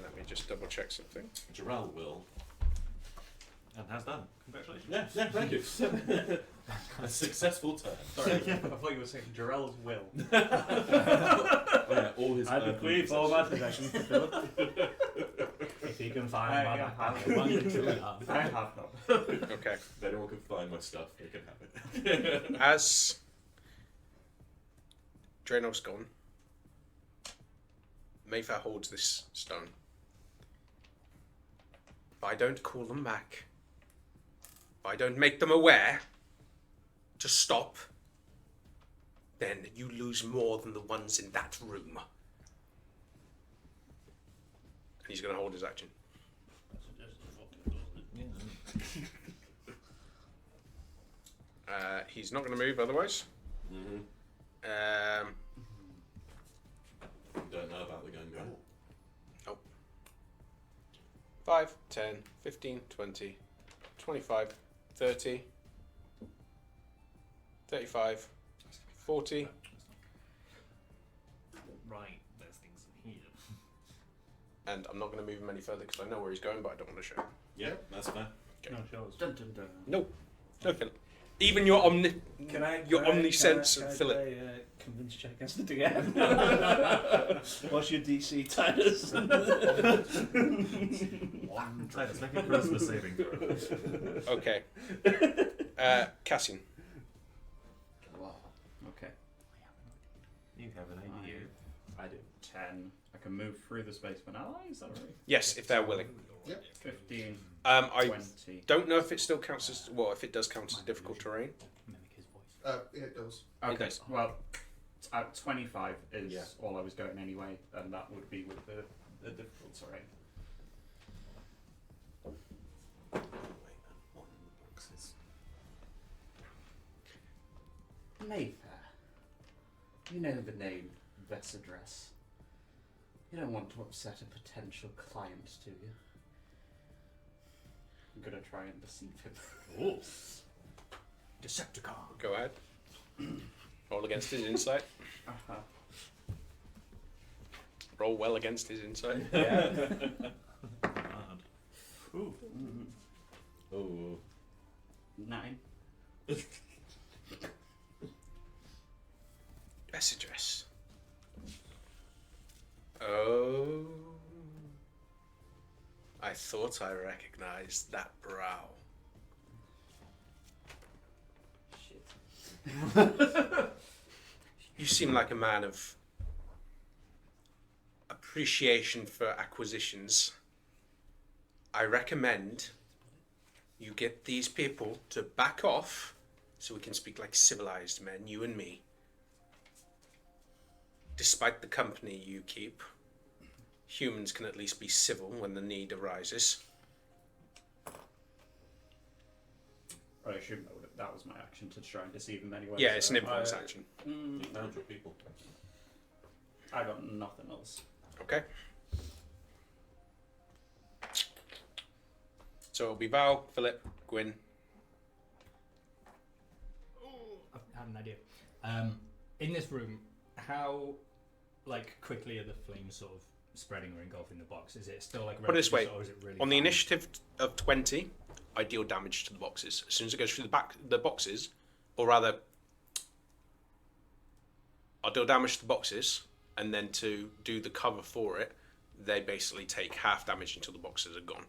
Let me just double check something. Gerald will. And has done. Congratulations. Yeah, thank you. A successful turn. Sorry, I thought you were saying Jarell's will. Yeah, all his I earthly bequeath all my possessions. possessions to Philip. If you can find I my have backpack, it. one can truly have. I have not. Okay. If anyone can find my stuff, they can have it. As Draenov's gone, Mayfair holds this stone. If I don't call them back, if I don't make them aware to stop, then you lose more than the ones in that room. And he's going to hold his action. He's not going to move otherwise. Mm-hmm. Don't know about the gun guy. 5, 10, 15, 20, 25, 30, 35, 40. Right, there's things in here. And I'm not going to move him any further because I know where he's going, but I don't want to show. Yeah, that's fair. No shows. Dun, dun, dun. No, Philip. Even your omnisense, Philip. Can I convince check against the DM? What's your DC, Titus? Titus, make a charisma saving throw. Okay. Cassian. Okay. You have an ADU. I do 10. I can move through the space for an ally, is that right? Yes, if they're willing. 15, I 20. don't know if it still counts as if it does count as difficult terrain. Mimic his voice. Yeah, it does. Okay, does. well, 25 is Yeah. all I was going anyway, and that would be with the difficult terrain. Mayfair. You know the name Vesadress. You don't want to upset a potential client, do you? I'm gonna try and deceive him. Oh. Decepticon. Go ahead. Roll against his insight. Uh-huh. Roll well against his insight. Yeah. Hard. Ooh. Oh. 9. Best address. Oh. I thought I recognized that brow. Shit. You seem like a man of appreciation for acquisitions. I recommend You get these people to back off so we can speak like civilized men, you and me. Despite the company you keep, humans can at least be civil when the need arises. I assume that was my action to try and deceive him anyway. Yeah, it's so an influence action. You found your people. I got nothing else. Okay. So it'll be Val, Philip, Gwyn. I have an idea. In this room, how quickly are the flames sort of spreading or engulfing the box? Is it still like Put it this way, or is it really on the fast? initiative of 20, I deal damage to the boxes. As soon as it goes through the boxes, or rather, I'll deal damage to the boxes, and then to do the cover for it, they basically take half damage until the boxes are gone.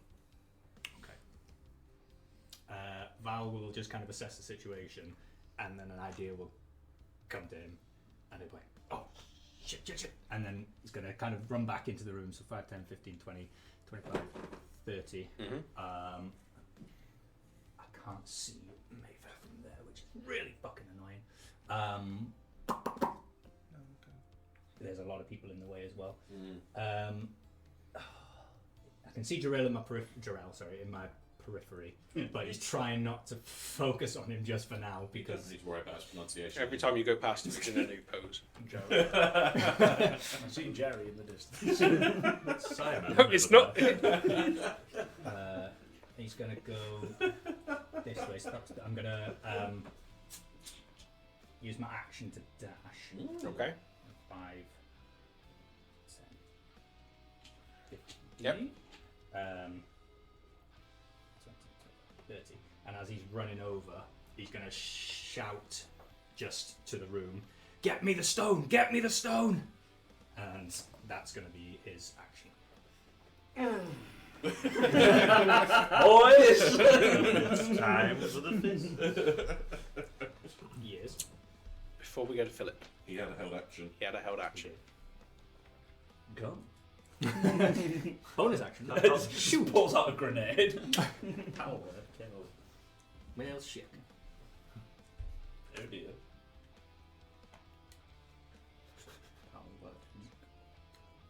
Val will just kind of assess the situation, and then an idea will come to him, and he'll be like, oh, shit. And then he's going to kind of run back into the room, so 5, 10, 15, 20, 25, 30. Mm-hmm. I can't see Mayfair from there, which is really fucking annoying. There's a lot of people in the way as well. I can see Jarrell in my periphery, but he's trying not to focus on him just for now He because doesn't need to worry about his pronunciation. Every time you go past him, it's in a new pose. I've seen Jerry in the distance. Simon. No, it's not. he's gonna go this way. So I'm gonna use my action to dash. Okay. 5, 10, 15. Yep. 20, 30. And as he's running over, he's going to shout just to the room, "Get me the stone! Get me the stone!" And that's going to be his action. Boys! It's time for the fist. Yes. Before we go to Philip, He had a held action. he had a held action. Gun. Bonus action. Shoot. Pulls out a grenade. Power kill. Well, shit. Oh dear.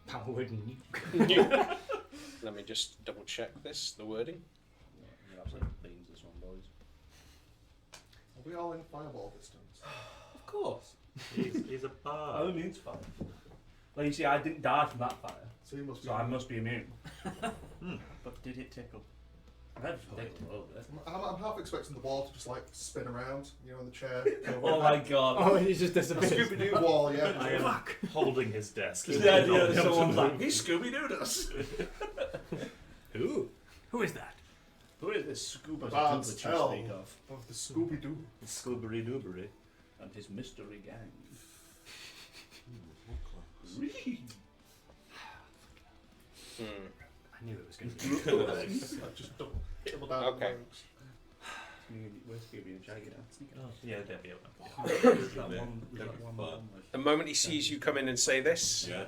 Power word nuke. Let me just double check this, the wording. You're absolute beans this one, boys. Are we all in fireball distance? Of course. He's a I bard. only need fire. Well, you see, I didn't die from that fire, So you must be. so I must be immune. But did it tickle? I had to take a little bit. I'm half expecting the wall to just spin around, in the chair. Oh my god. Oh, and he's just disappeared. Scooby-Doo wall, I yeah. am holding his desk. It's the idea that Not someone's able to like, he's Scooby-Dooed us. Who? Who is that? Who is this scuba Bard's that you tell speak of? of the Scooby-Doo. Scoobery doobery. And his mystery gang. I knew it was going to be. I just don't hit him about Okay. Where's Scooby and Shaggy now? Oh, yeah, they'll be able The moment he sees you come in and say this, Yeah.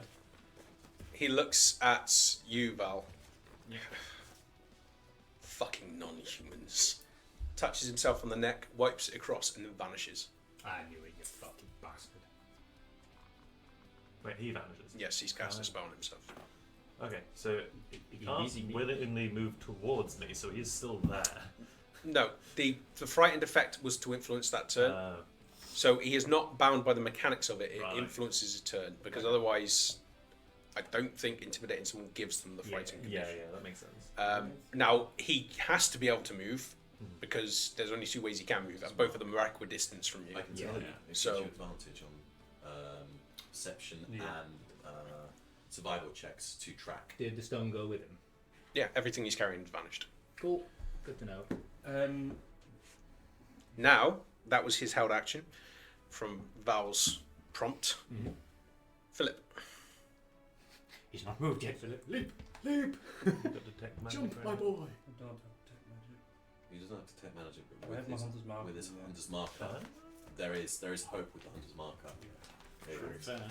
he looks at you, Val. Fucking non-humans. Touches himself on the neck, wipes it across, and then vanishes. I knew it, you fucking bastard. Wait, he vanishes. Yes, he's cast a spell on himself. Okay, so he can't willingly move towards me, so he's still there. No, the frightened effect was to influence that turn. So he is not bound by the mechanics of it. It Right. influences his turn, because otherwise, I don't think intimidating someone gives them the frightened condition. Yeah, that makes sense. Now, he has to be able to move, because there's only two ways he can move, and both of them are equidistant from you. I can tell you, it So- gives you advantage on perception and survival checks to track. Did the stone go with him? Yeah, everything he's carrying has vanished. Cool. Good to know. Now, that was his held action from Val's prompt. Philip. He's not moved yet, Philip. Leap! Leap! Jump, my boy! I don't have to take magic. He doesn't have to take magic, but I have my hunter's marker. with his Yeah. hunter's marker, there is hope with the hunter's marker. There is. Fair.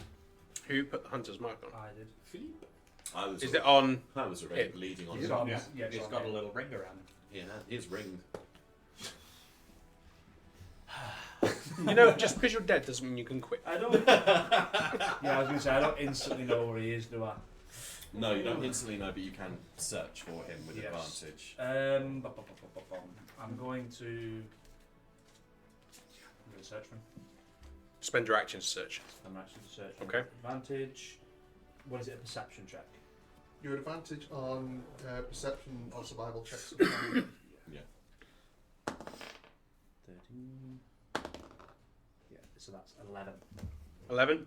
Who put the hunter's mark on? I did. Philippe. I was is it on? already bleeding on his arm. Yeah, He's got a little ring around him. Yeah, his ring. You know, just because you're dead doesn't mean you can quit. I don't. Yeah, I was going to say, I don't instantly know where he is, do I? No, you don't instantly know, but you can search for him with Yes. advantage. I'm going to search for him. Spend your action to search. I'm actually searching. Okay. Advantage. What is it? A perception check. Your advantage on perception or survival checks. 13. Yeah, so that's 11. 11?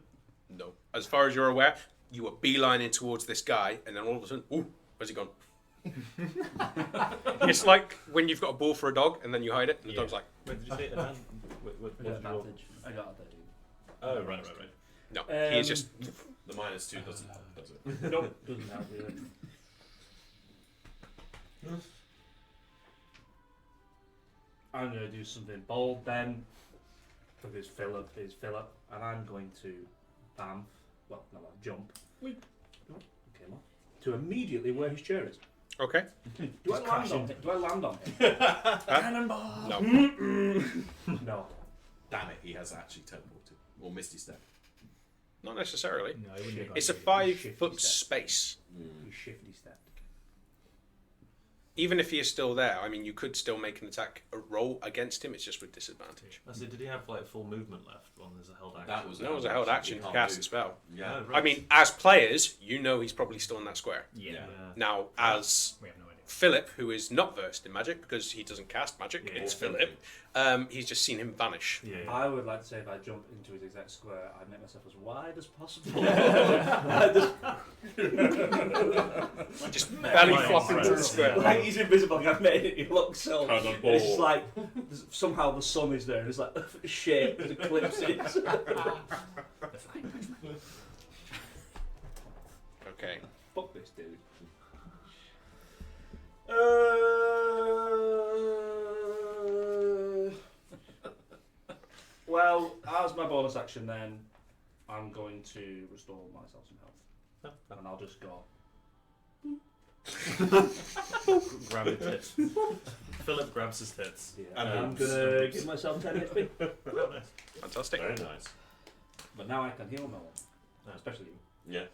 No. As far as you're aware, you were beelining towards this guy, and then all of a sudden, ooh, where's he gone? It's like when you've got a ball for a dog, and then you hide it, and the dog's like, Wait, did you say advantage? I got advantage. I got a 13. Oh, right. no, he is just. The -2 doesn't help, does it? Nope, doesn't help really. I'm going to do something bold then, for his Philip, and I'm going to jump. Okay, well, to immediately where his chair is. Okay. Do I land on him? Cannonball! No. No. Damn it, he has actually teleported. Or Misty Step. Not necessarily. No, I wouldn't have gone It's a to 5-foot step. space. He shifty stepped. Even if he is still there, I mean, you could still make an attack roll against him. It's just with disadvantage. I said, did he have like full movement left when there's a held action? That was No, it was a held action to cast a spell. Yeah. Oh, right. I mean, as players, you know he's probably still in that square. Yeah. Yeah. Now, as We have no idea. Philip, who is not versed in magic because he doesn't cast magic, Yeah. it's Philip. He's just seen him vanish. Yeah. I would like to say if I jump into his exact square, I'd make myself as wide as possible. Just belly Right. flop into the square. Like he's invisible, I've made it look so. Cannonball. It's just like somehow the sun is there, and it's like shape that eclipses. Okay. Fuck this dude. Well, as my bonus action, then I'm going to restore myself some health, and I'll just go. Grab his tits. Philip grabs his tits. Yeah, And I'm moves. gonna give myself 10 HP. Oh, nice. Fantastic. Very nice. But now I can heal no one, especially you. Yeah,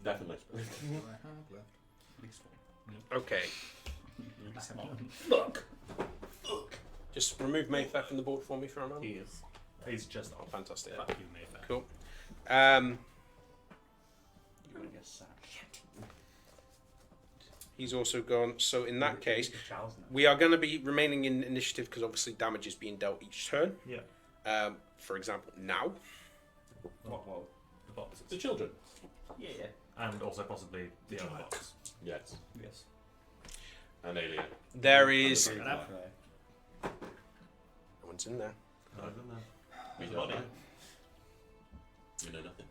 definitely. What I have left. At least one. Okay. Fuck. Just remove Mayfair from the board for me for a moment. He is. He's just Oh, fantastic. Fuck you, Mayfair. Cool. You're gonna get sacked. He's also gone. So in that case, Charles now. we are going to be remaining in initiative because obviously damage is being dealt each turn. Yeah. For example, now. What? the boxes. The children. Yeah. And also possibly the other box. Yes. Yes. And Alien. There is. And the No green guy. one's in there. No, no, no. We There's don't money. know. We know nothing.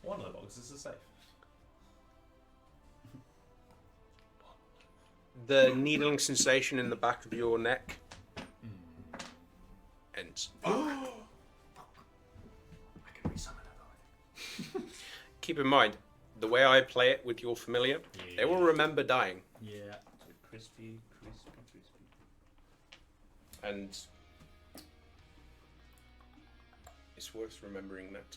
One of the boxes is safe. The needling sensation in the back of your neck ends. I can resummon it. Keep in mind, the way I play it with your familiar, they will remember dying. Yeah. Crispy. And it's worth remembering that.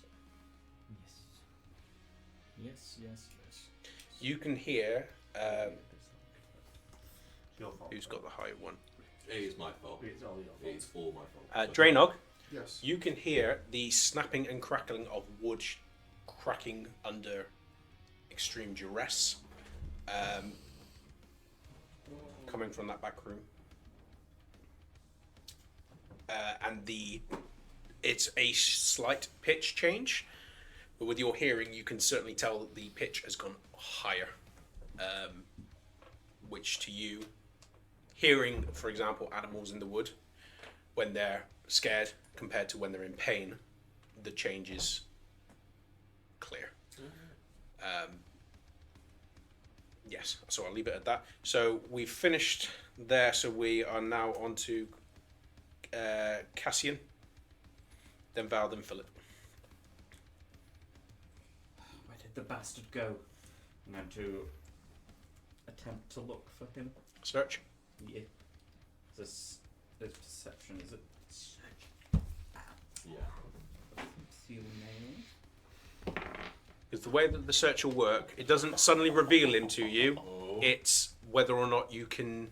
Yes. You can hear It's your fault. who's got the high one. It is my fault. It's all your fault. It's all my fault. Drainog, Yes. you can hear the snapping and crackling of wood cracking under extreme duress coming from that back room. And it's a slight pitch change, but with your hearing you can certainly tell the pitch has gone higher, which to you, hearing for example animals in the wood when they're scared compared to when they're in pain, the change is clear. Yes, so I'll leave it at that. So we've finished there, so we are now on to Cassian, then Val, then Philip. Where did the bastard go? I'm going to attempt to look for him. Search. Yeah. This perception, is it? Yeah. Because the way that the search will work, it doesn't suddenly reveal him to you. Oh. It's whether or not you can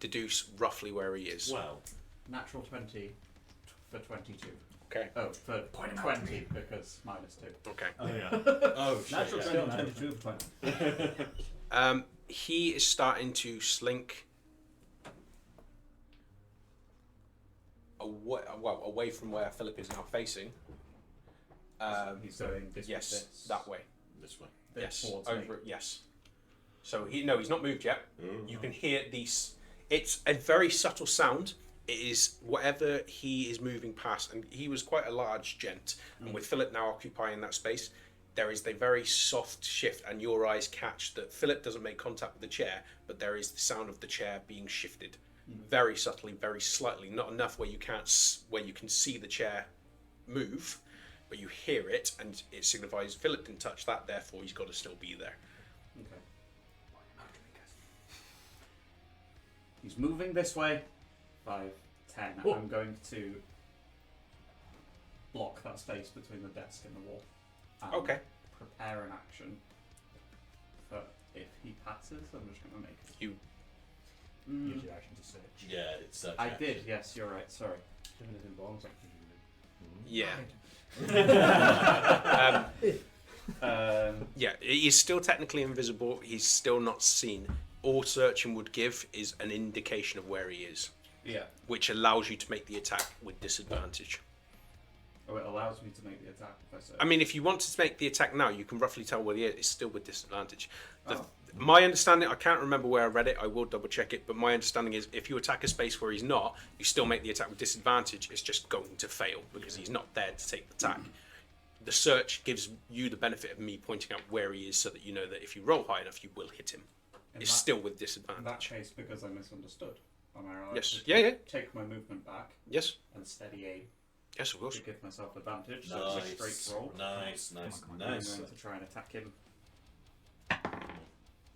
deduce roughly where he is. Well. Natural 20 for 22. Okay. Oh, for 20 because -2. Okay. Oh yeah. Oh shit. Natural Yeah. 22 for 20. He is starting to slink away from where Philip is now facing. He's going this way. Yes, This. that way. This way. Yes, Towards over me. it. Yes. So he's not moved yet. Mm. You can hear these. It's a very subtle sound. It is whatever he is moving past, and he was quite a large gent. And with Philip now occupying that space, there is a very soft shift, and your eyes catch that Philip doesn't make contact with the chair, but there is the sound of the chair being shifted, very subtly, very slightly, not enough where you can see the chair move, but you hear it, and it signifies Philip didn't touch that, therefore he's got to still be there. Okay. He's moving this way. 5, 10. Oh. I'm going to block that space between the desk and the wall. And Okay. Prepare an action. But if he passes, I'm just going to make it. You Use your action to search. Yeah, it's such I action. did, yes, you're right, sorry. yeah. Um, He's still technically invisible. He's still not seen. All searching would give is an indication of where he is, yeah. which allows you to make the attack with disadvantage. Oh, it allows me to make the attack if I search. I mean, if you wanted to make the attack now, you can roughly tell where he is. It's still with disadvantage. Oh. My understanding, I can't remember where I read it. I will double check it. But my understanding is, if you attack a space where he's not, you still make the attack with disadvantage. It's just going to fail because he's not there to take the attack. The search gives you the benefit of me pointing out where he is, so that you know that if you roll high enough, you will hit him. In It's that- still with In that disadvantage. case, because I misunderstood, am I right? Yes. to Yeah. Take my movement back Yes. and steady aim Yes, of course. to give myself advantage. So it's a Nice. straight roll. Nice. I'm Nice. going to try and attack him.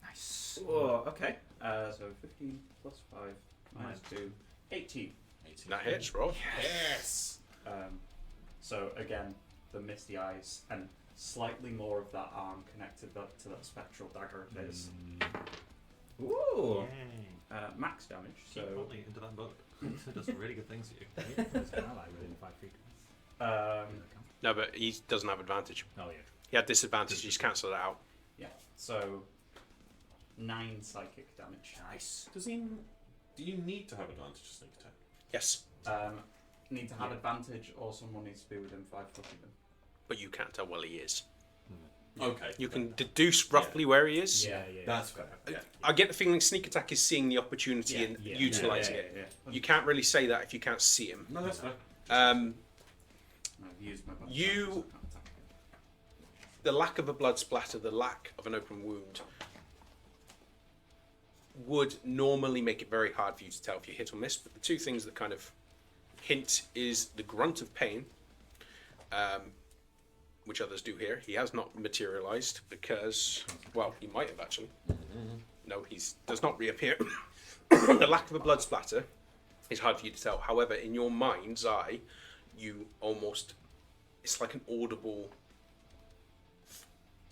Nice. Oh, okay. So 15 plus 5 minus 2, 18. That hits, roll. Yes. So again, the misty eyes and slightly more of that arm connected to that spectral dagger of his. Ooh! Max damage. Keep So rolling into that book. It does really good things for you. There's an ally within 5 feet. No, but he doesn't have advantage. Oh yeah. He had disadvantage. He's cancelled it out. yeah. So 9 psychic damage. Nice. Do you need to have advantage to sneak attack? Yes, Need to have advantage, or someone needs to be within 5 foot of him. but you can't tell where he is. Okay. You can deduce roughly where he is. Yeah. That's fair. Yeah. I get the feeling sneak attack is seeing the opportunity Yeah, and yeah, utilising it. Yeah. You can't really say that if you can't see him. No, that's fair. I've used my bonus You- action, so I can't attack him. The lack of a blood splatter, the lack of an open wound, would normally make it very hard for you to tell if you hit or miss. But the two things that kind of hint is the grunt of pain, which others do here. He has not materialised because, well, he might have actually. No, he does not reappear. The lack of a blood splatter is hard for you to tell. However, in your mind's eye, you almost, it's like an audible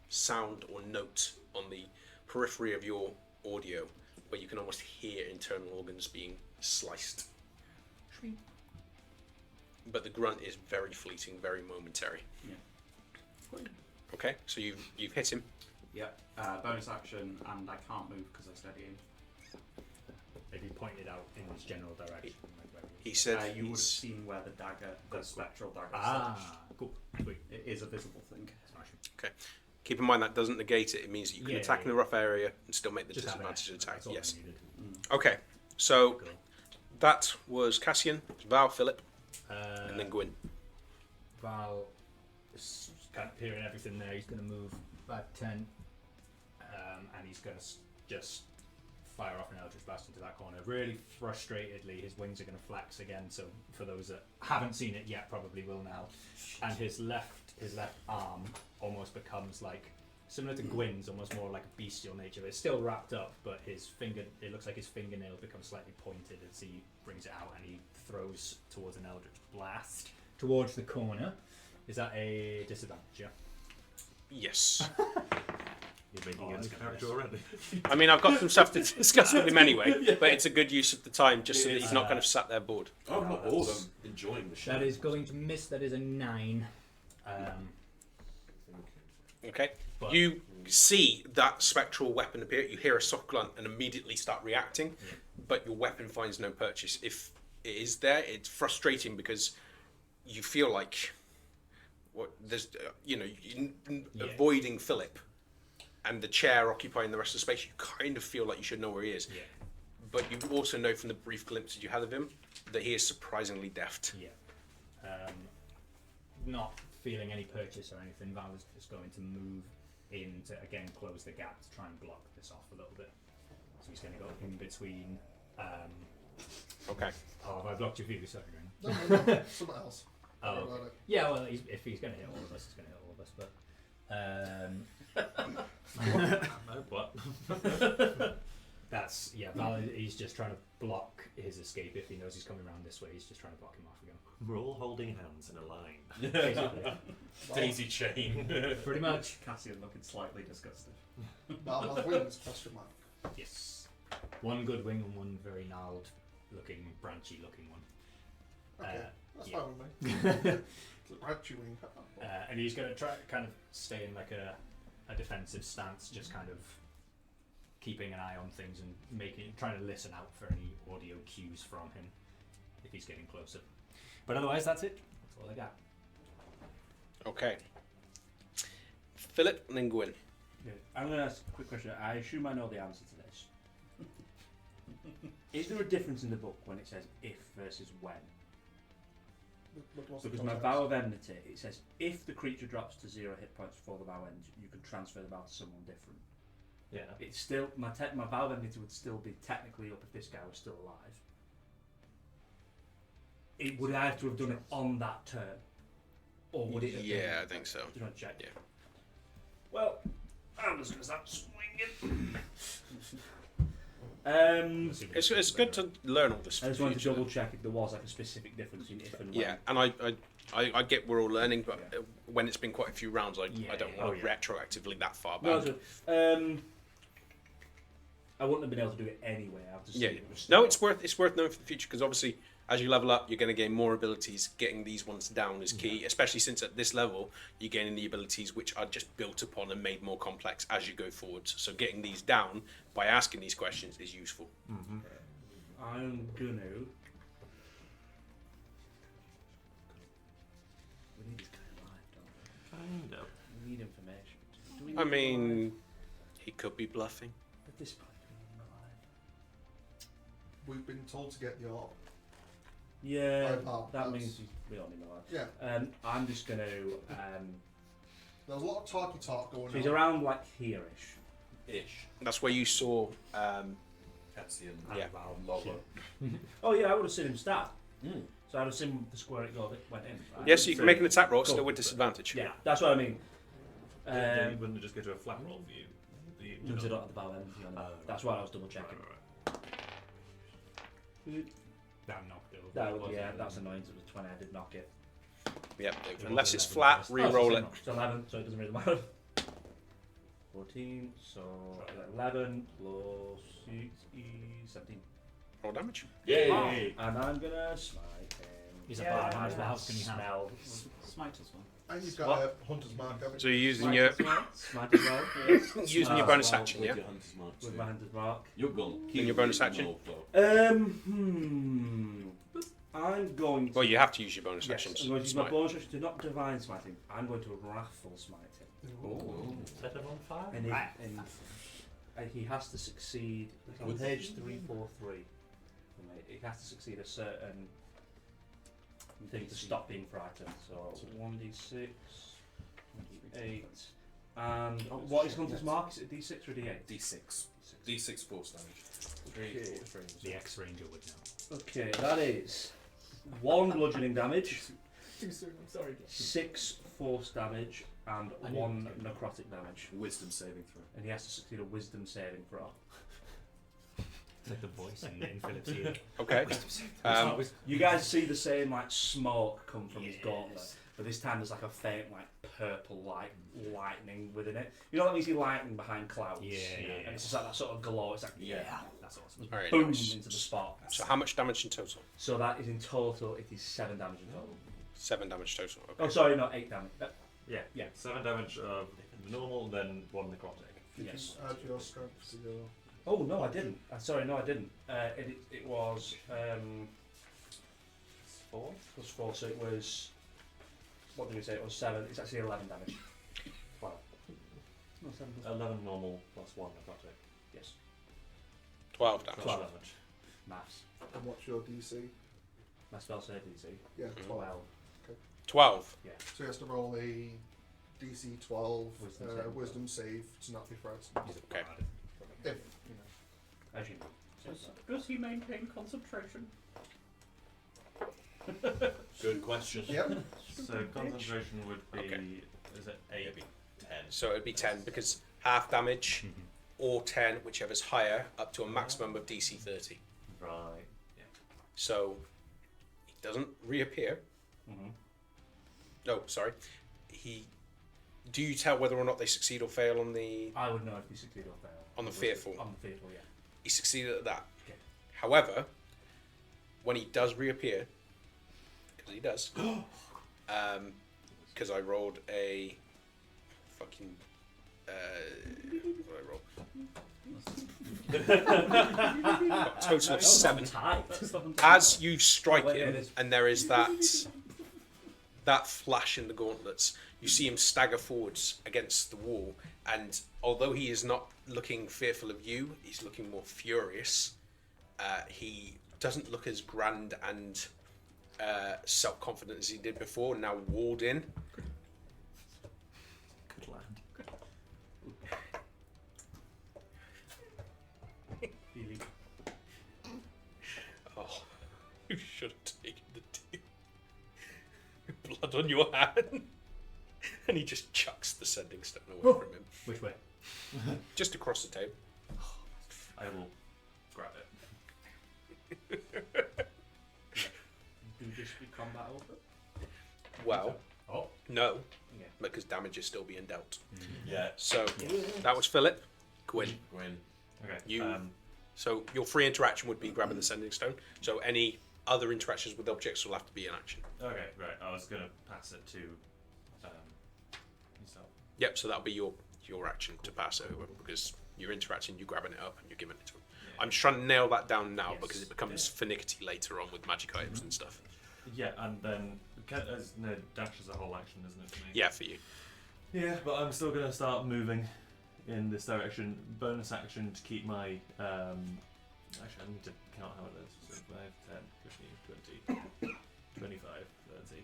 sound or note on the periphery of your audio, where you can almost hear internal organs being sliced. But the grunt is very fleeting, very momentary. Yeah. Okay, so you've hit him. Yeah. Bonus action, and I can't move because I steady aim. Maybe pointed out in his general direction. Like where he He is. said You would have he's, seen where the dagger, the spectral dagger, Ah, cool. Sweet. It is a visible thing. Smashing. keep in mind that doesn't negate it. It means that you can Yeah, attack in yeah. the rough area and still make the Just have an disadvantage action, attack. that's all I Yes. needed. Okay, so Cool. that was Cassian, Val, Philip, and then Uh, Gwyn. Val is kind of peering everything there. He's going to move 5, 10, and he's going to just fire off an Eldritch Blast into that corner. Really frustratedly, his wings are going to flex again. So for those that haven't seen it yet, probably will now. And his left arm almost becomes like similar to Gwyn's, almost more like a bestial nature. It's still wrapped up, but it looks like his fingernail becomes slightly pointed as he brings it out and he throws towards an Eldritch Blast towards the corner. Is that a disadvantage? Yeah. Yes. You're making Oh, a that's new gonna character miss. already. I mean, I've got some stuff to discuss with him anyway, but it's a good use of the time just so that he's not kind of sat there bored. Oh, No, not all of them enjoying the show. That is going to miss. That is a 9. Okay. But You see that spectral weapon appear, you hear a soft grunt and immediately start reacting, but your weapon finds no purchase. If it is there, it's frustrating because you feel like there's avoiding Philip and the chair occupying the rest of the space. You kind of feel like you should know where he is, yeah. but you also know from the brief glimpses you had of him that he is surprisingly deft. Yeah. Not feeling any purchase or anything, Val is just going to move in to again close the gap to try and block this off a little bit. So he's going to go in between. Okay. Oh, have I blocked your view? Sorry, Graham. No, something else. Oh, Don't worry okay. about it. Yeah, well, if he's going to hit all of us, he's going to hit all of us. But What? that's Val. He's just trying to block his escape. If he knows he's coming around this way, he's just trying to block him off again. We're all holding hands in a line. Basically, Daisy chain. pretty much. Cassian looking slightly disgusted. Val has wings, question mark. Yes. One good wing and one very gnarled looking, branchy looking one. Okay, that's yeah. fine with me. It's a branchy wing. And he's going to try kind of stay in like a defensive stance, just kind of keeping an eye on things and trying to listen out for any audio cues from him if he's getting closer. But otherwise, that's it. That's all I got. Okay. Philip and then Gwyn. Yeah. I'm going to ask a quick question. I assume I know the answer to this. Is there a difference in the book when it says if versus when? Because my vow of enmity, it says if the creature drops to 0 hit points before the vow ends, you can transfer the vow to someone different. Yeah. It's still my vow of enmity would still be technically up if this guy was still alive. Would I have to have done it on that turn, or would it? Have Yeah, I think so. Just want to check. Yeah. Well, I'm just gonna start swinging. It's good to learn all this. I just wanted to future. double check if there was like a specific difference in if and when. Yeah, and I get we're all learning, but when it's been quite a few rounds, I don't want to retroactively that far No, back. so, I wouldn't have been able to do it anyway. I've just Yeah, seen it was no, it's worth knowing for the future because obviously as you level up, you're going to gain more abilities. Getting these ones down is key, especially since at this level you're gaining the abilities which are just built upon and made more complex as you go forwards. So getting these down by asking these questions is useful. Mm-hmm. I'm gonna. We need this guy alive, don't Kind of. we? We need information. Do we I need him mean, alive? he could be bluffing. At this point, we need him alive. We've been told to get the orb. Yeah, Oh, that that's- means we don't need him alive. Yeah, I'm just gonna. there's a lot of talky talk going So he's on. around like here-ish. Ish. That's where you saw. Cassian. Yeah. Lolo. Oh yeah, I would have seen him start. Mm. So I'd have seen the square it go that went in. Right? Yes, you can make an attack roll Cool. still with disadvantage. Yeah, that's what I mean. You wouldn't just go to a flat roll view. Because I don't have the bow end. You know, that's why I was double checking. That knocked it over. That would, wasn't yeah, it? that's annoying. 'Cause it was 20. I did knock it. Yep. So Unless it's it's 11 flat, first. re-roll it. It's 11, so it doesn't really matter. 14, so 11 plus 17. Roll damage. Yay! And I'm gonna smite him. He's a bard, how much health can he have? Smell. Smite as well. And you've got a hunter's mark, haven't So you? you're using your Smite as well. Yes. using your bonus action, With yeah. your hunter's mark With too. my hunter's mark. You're going to your bonus action? I'm going to. Well, you have to use your bonus Yes, actions. I'm going to use my Smite. bonus action to not divine smite him. I'm going to wrathful smite him. Ooh. Set him on fire. And he has to succeed. It's on page 343. He has to succeed a certain thing to stop being frightened. So 1d6, 1d8, and what is Hunter's mark? Is it a d6 or a d8? D6. D6 force damage. 3, 4, 3. The X-Ranger would know. Okay, that is 1 bludgeoning damage, Too soon, I'm sorry. 6 force damage, and I knew 1 it was necrotic damage. Wisdom saving throw. And he has to succeed a wisdom saving throw. It's like the voice in Philip's ear. Okay. You guys see the same like smoke come from his gauntlet, but this time there's like a faint like purple like lightning within it. You know, like you see lightning behind clouds. Yeah. And it's just like that sort of glow. It's like That's awesome. All right, boom nice. into the spot. So how much damage in total? So that is in total. It is 7 damage in total. 7 damage total. Okay. Oh, sorry, not 8 damage. Yeah. Yeah. 7 damage of normal, then 1 necrotic. Did Yes. you add your strength to your... Oh no, I didn't. Sorry, no, I didn't. It was 4 plus 4, so it was. What did we say? It was 7. It's actually 11 damage. 12. No, 7 plus 11 normal plus 1 necrotic. Yes. 12 damage. 12. damage. Maths. And what's your DC? My spell save DC. Yeah, 12. 12. 12. So he has to roll a DC 12 Wisdom save. wisdom save to not be frightened. Okay. If, you know. As you know. Does he maintain concentration? Good question. Yep. So concentration would be, Okay. is it 8? 10. So it'd be 10 because half damage or 10, whichever's higher, up to a maximum of DC 30. Right. So he doesn't reappear. Mm-hmm. No, sorry. Do you tell whether or not they succeed or fail on the? I would know if you succeed or fail. On the fearful. On the fearful, yeah. He succeeded at that. Okay. However, when he does reappear, because he does, because I rolled a fucking. What did I roll? Total of 7. As you strike Wait, it him, is. and there is that flash in the gauntlets, you see him stagger forwards against the wall, and although he is not looking fearful of you, he's looking more furious. He doesn't look as grand and self-confident as he did before, now walled in. Good land. Really. Oh, you should have taken the deal. Blood on your hand. And he just chucks the sending stone away from him. Which way? Just across the table. I will grab it. Do this be combat over? Well, Oh. no, Yeah. because damage is still being dealt. Yeah. So that was Philip. Gwyn. Gwyn. Okay. You. So your free interaction would be grabbing the sending stone. So any other interactions with objects will have to be in action. Okay, right. I was gonna pass it to yourself. Yep. So that'll be your action to pass it over because you're interacting, you're grabbing it up, and you're giving it to him. Yeah. I'm just trying to nail that down now Yes. because it becomes finicky later on with magic items and stuff. Yeah, and then no, dash is a whole action, isn't it? For me? Yeah, for you. Yeah, but I'm still gonna start moving in this direction. Bonus action to keep my. Actually, I need to count how it is. So 5, 10, 15, 20, 25, 30.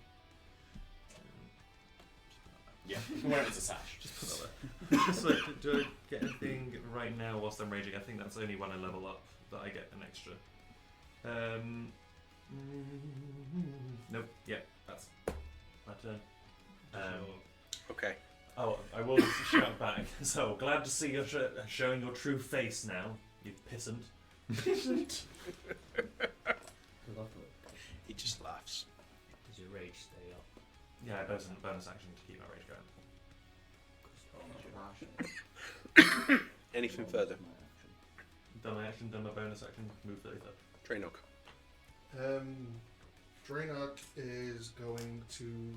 Yeah. Where is the sash? Just put that there. So, do I get anything right now whilst I'm raging? I think that's only when I level up that I get an extra. Nope. Yeah, that's my turn. Okay. Oh, I will shout back. So glad to see you're showing your true face now, you pissant. He just laughs. Does your rage stay up? Yeah, bonus action to keep my rage going. Anything further? Done my action, done my bonus action, move later. Draenor. Draenor is going to.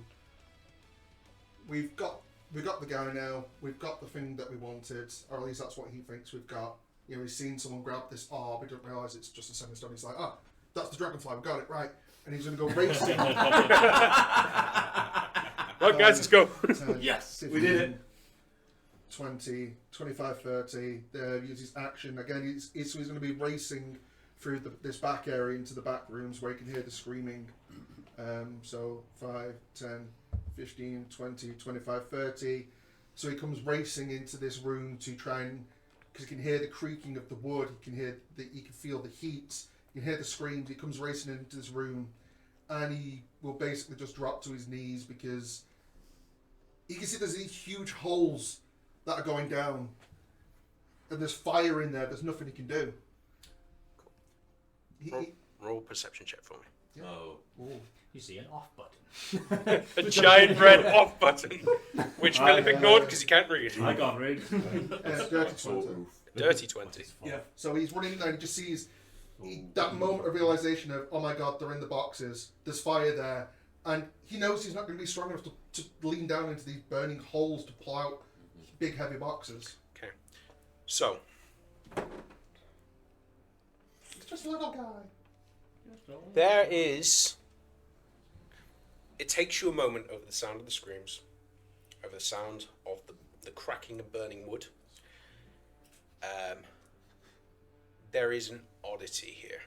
We've got the guy now. We've got the thing that we wanted, or at least that's what he thinks we've got. You know, he's seen someone grab this orb. He doesn't realise it's just a sending stone. He's like, "Ah, that's the dragonfly. We got it right." And he's going to go racing. Right, guys, let's go. 10, Yes, 15, we did it. 20, 25, 30. Use his action again. So he's going to be racing through this back area into the back rooms where you can hear the screaming. So 5, 10, 15, 20, 25, 30. So he comes racing into this room to try and, because he can hear the creaking of the wood, he can feel the heat, you can hear the screams. He comes racing into this room, and he will basically just drop to his knees because You can see there's these huge holes that are going down, and there's fire in there. There's nothing he can do. Roll perception check for me. Yeah. Oh. You see an off button. A giant red off button, which Philip ignored because he can't read. I can't read. Dirty 20. Dirty 20. Yeah. So he's running down. He just sees that moment of realization of, oh my god, they're in the boxes. There's fire there, and he knows he's not going to be strong enough to lean down into these burning holes to pull out big heavy boxes. Okay. So, It's just a little guy. there is... It takes you a moment over the sound of the screams, over the sound of the cracking and burning wood. There is an oddity here,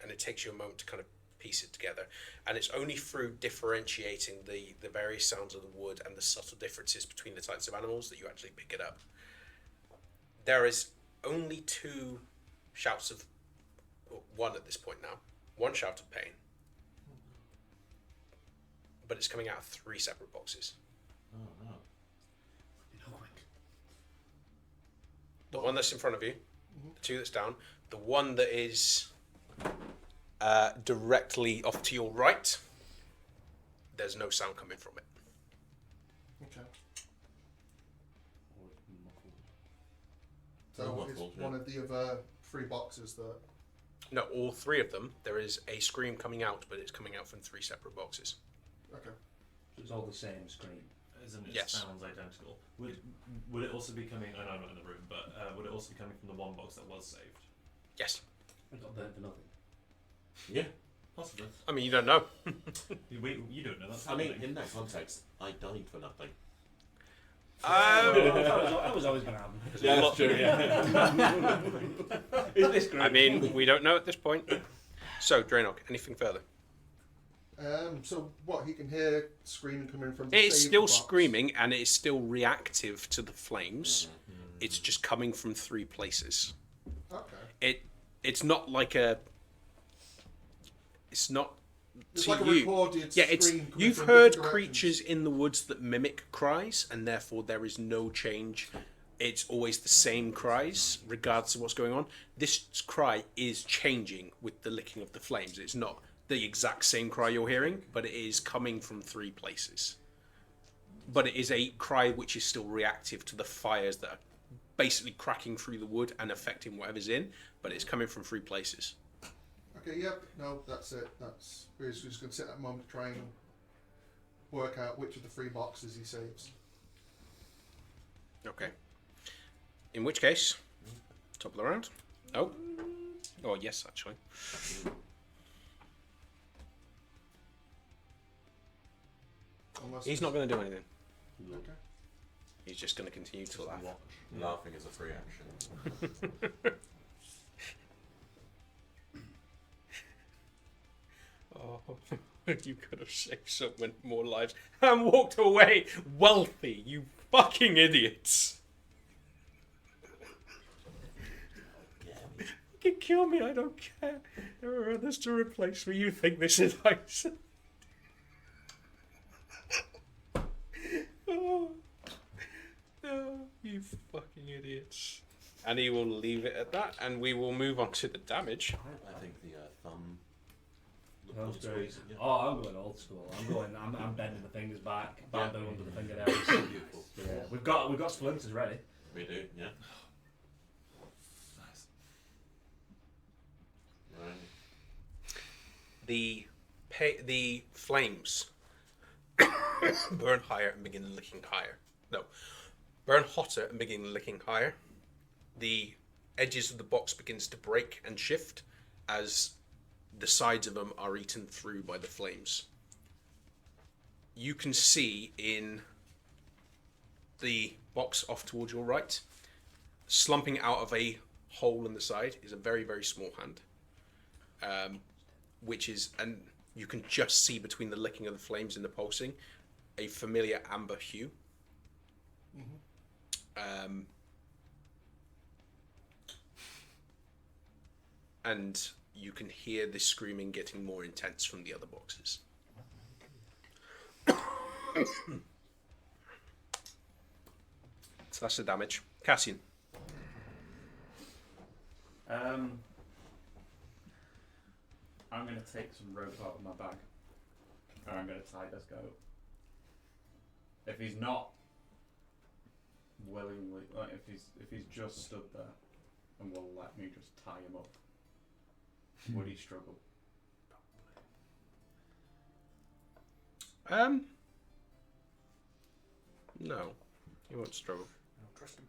and it takes you a moment to kind of piece it together. And it's only through differentiating the various sounds of the wood and the subtle differences between the types of animals that you actually pick it up. There is only two shouts of... one at this point now. One shout of pain. But it's coming out of three separate boxes. Oh no. The one that's in front of you, the two that's down, the one that is directly off to your right, there's no sound coming from it. Okay. So it's one of the other three boxes that... No, all three of them, there is a scream coming out, but it's coming out from three separate boxes. Okay. So it's all the same screen. Isn't it? Yes. Sounds identical. Would it also be coming? I know I'm not in the room, but would it also be coming from the one box that was saved? Yes. I got burnt for nothing. Yeah, possibly. I mean, you don't know. You don't know. That's I mean, happening. in that context, I died for nothing. That was always going to happen. Yeah, that's true. Yeah. Is this great? I mean, we don't know at this point. So, Draenor, anything further? So what, he can hear screaming coming from the It is saved still box. screaming, and it is still reactive to the flames. It's just coming from three places. Okay. It's not like a... It's not... It's to like a you. recorded Yeah, it's scream coming you've from heard different creatures in the woods that mimic cries, and therefore there is no change. It's always the same cries, regardless of what's going on. This cry is changing with the licking of the flames. It's not the exact same cry you're hearing, but it is coming from three places. But it is a cry which is still reactive to the fires that are basically cracking through the wood and affecting whatever's in, but it's coming from three places. Okay, yep, no, that's it. We're just going to sit at a moment to try and work out which of the three boxes he saves. Okay. In which case, top of the round. Oh. Oh, yes, actually. Unless He's not going to do anything. Okay. He's just going to continue to laugh. Laughing is a free action. Oh, you could have saved so many more lives and walked away wealthy, you fucking idiots. You can kill me, I don't care. There are others to replace me. You think this is nice? Oh, no, you fucking idiots. And he will leave it at that, and we will move on to the damage. I think the thumb. That's looks great. easy, yeah. Oh, I'm going old school. I'm bending the fingers back, bando under the fingernails. Beautiful. Yeah, we've got splinters ready. We do, yeah. Nice. Right. The flames burn higher and begin licking higher. No, burn hotter and begin licking higher. The edges of the box begins to break and shift as the sides of them are eaten through by the flames. You can see in the box off towards your right, slumping out of a hole in the side is a very, very small hand. Which is, and you can just see between the licking of the flames and the pulsing, a familiar amber hue. And you can hear the screaming getting more intense from the other boxes. So that's the damage. Cassian. I'm going to take some rope out of my bag. And I'm going to tie this guy up. If he's not willingly, like if he's just stood there and will let me just tie him up, would he struggle? No, he won't struggle. I don't trust him.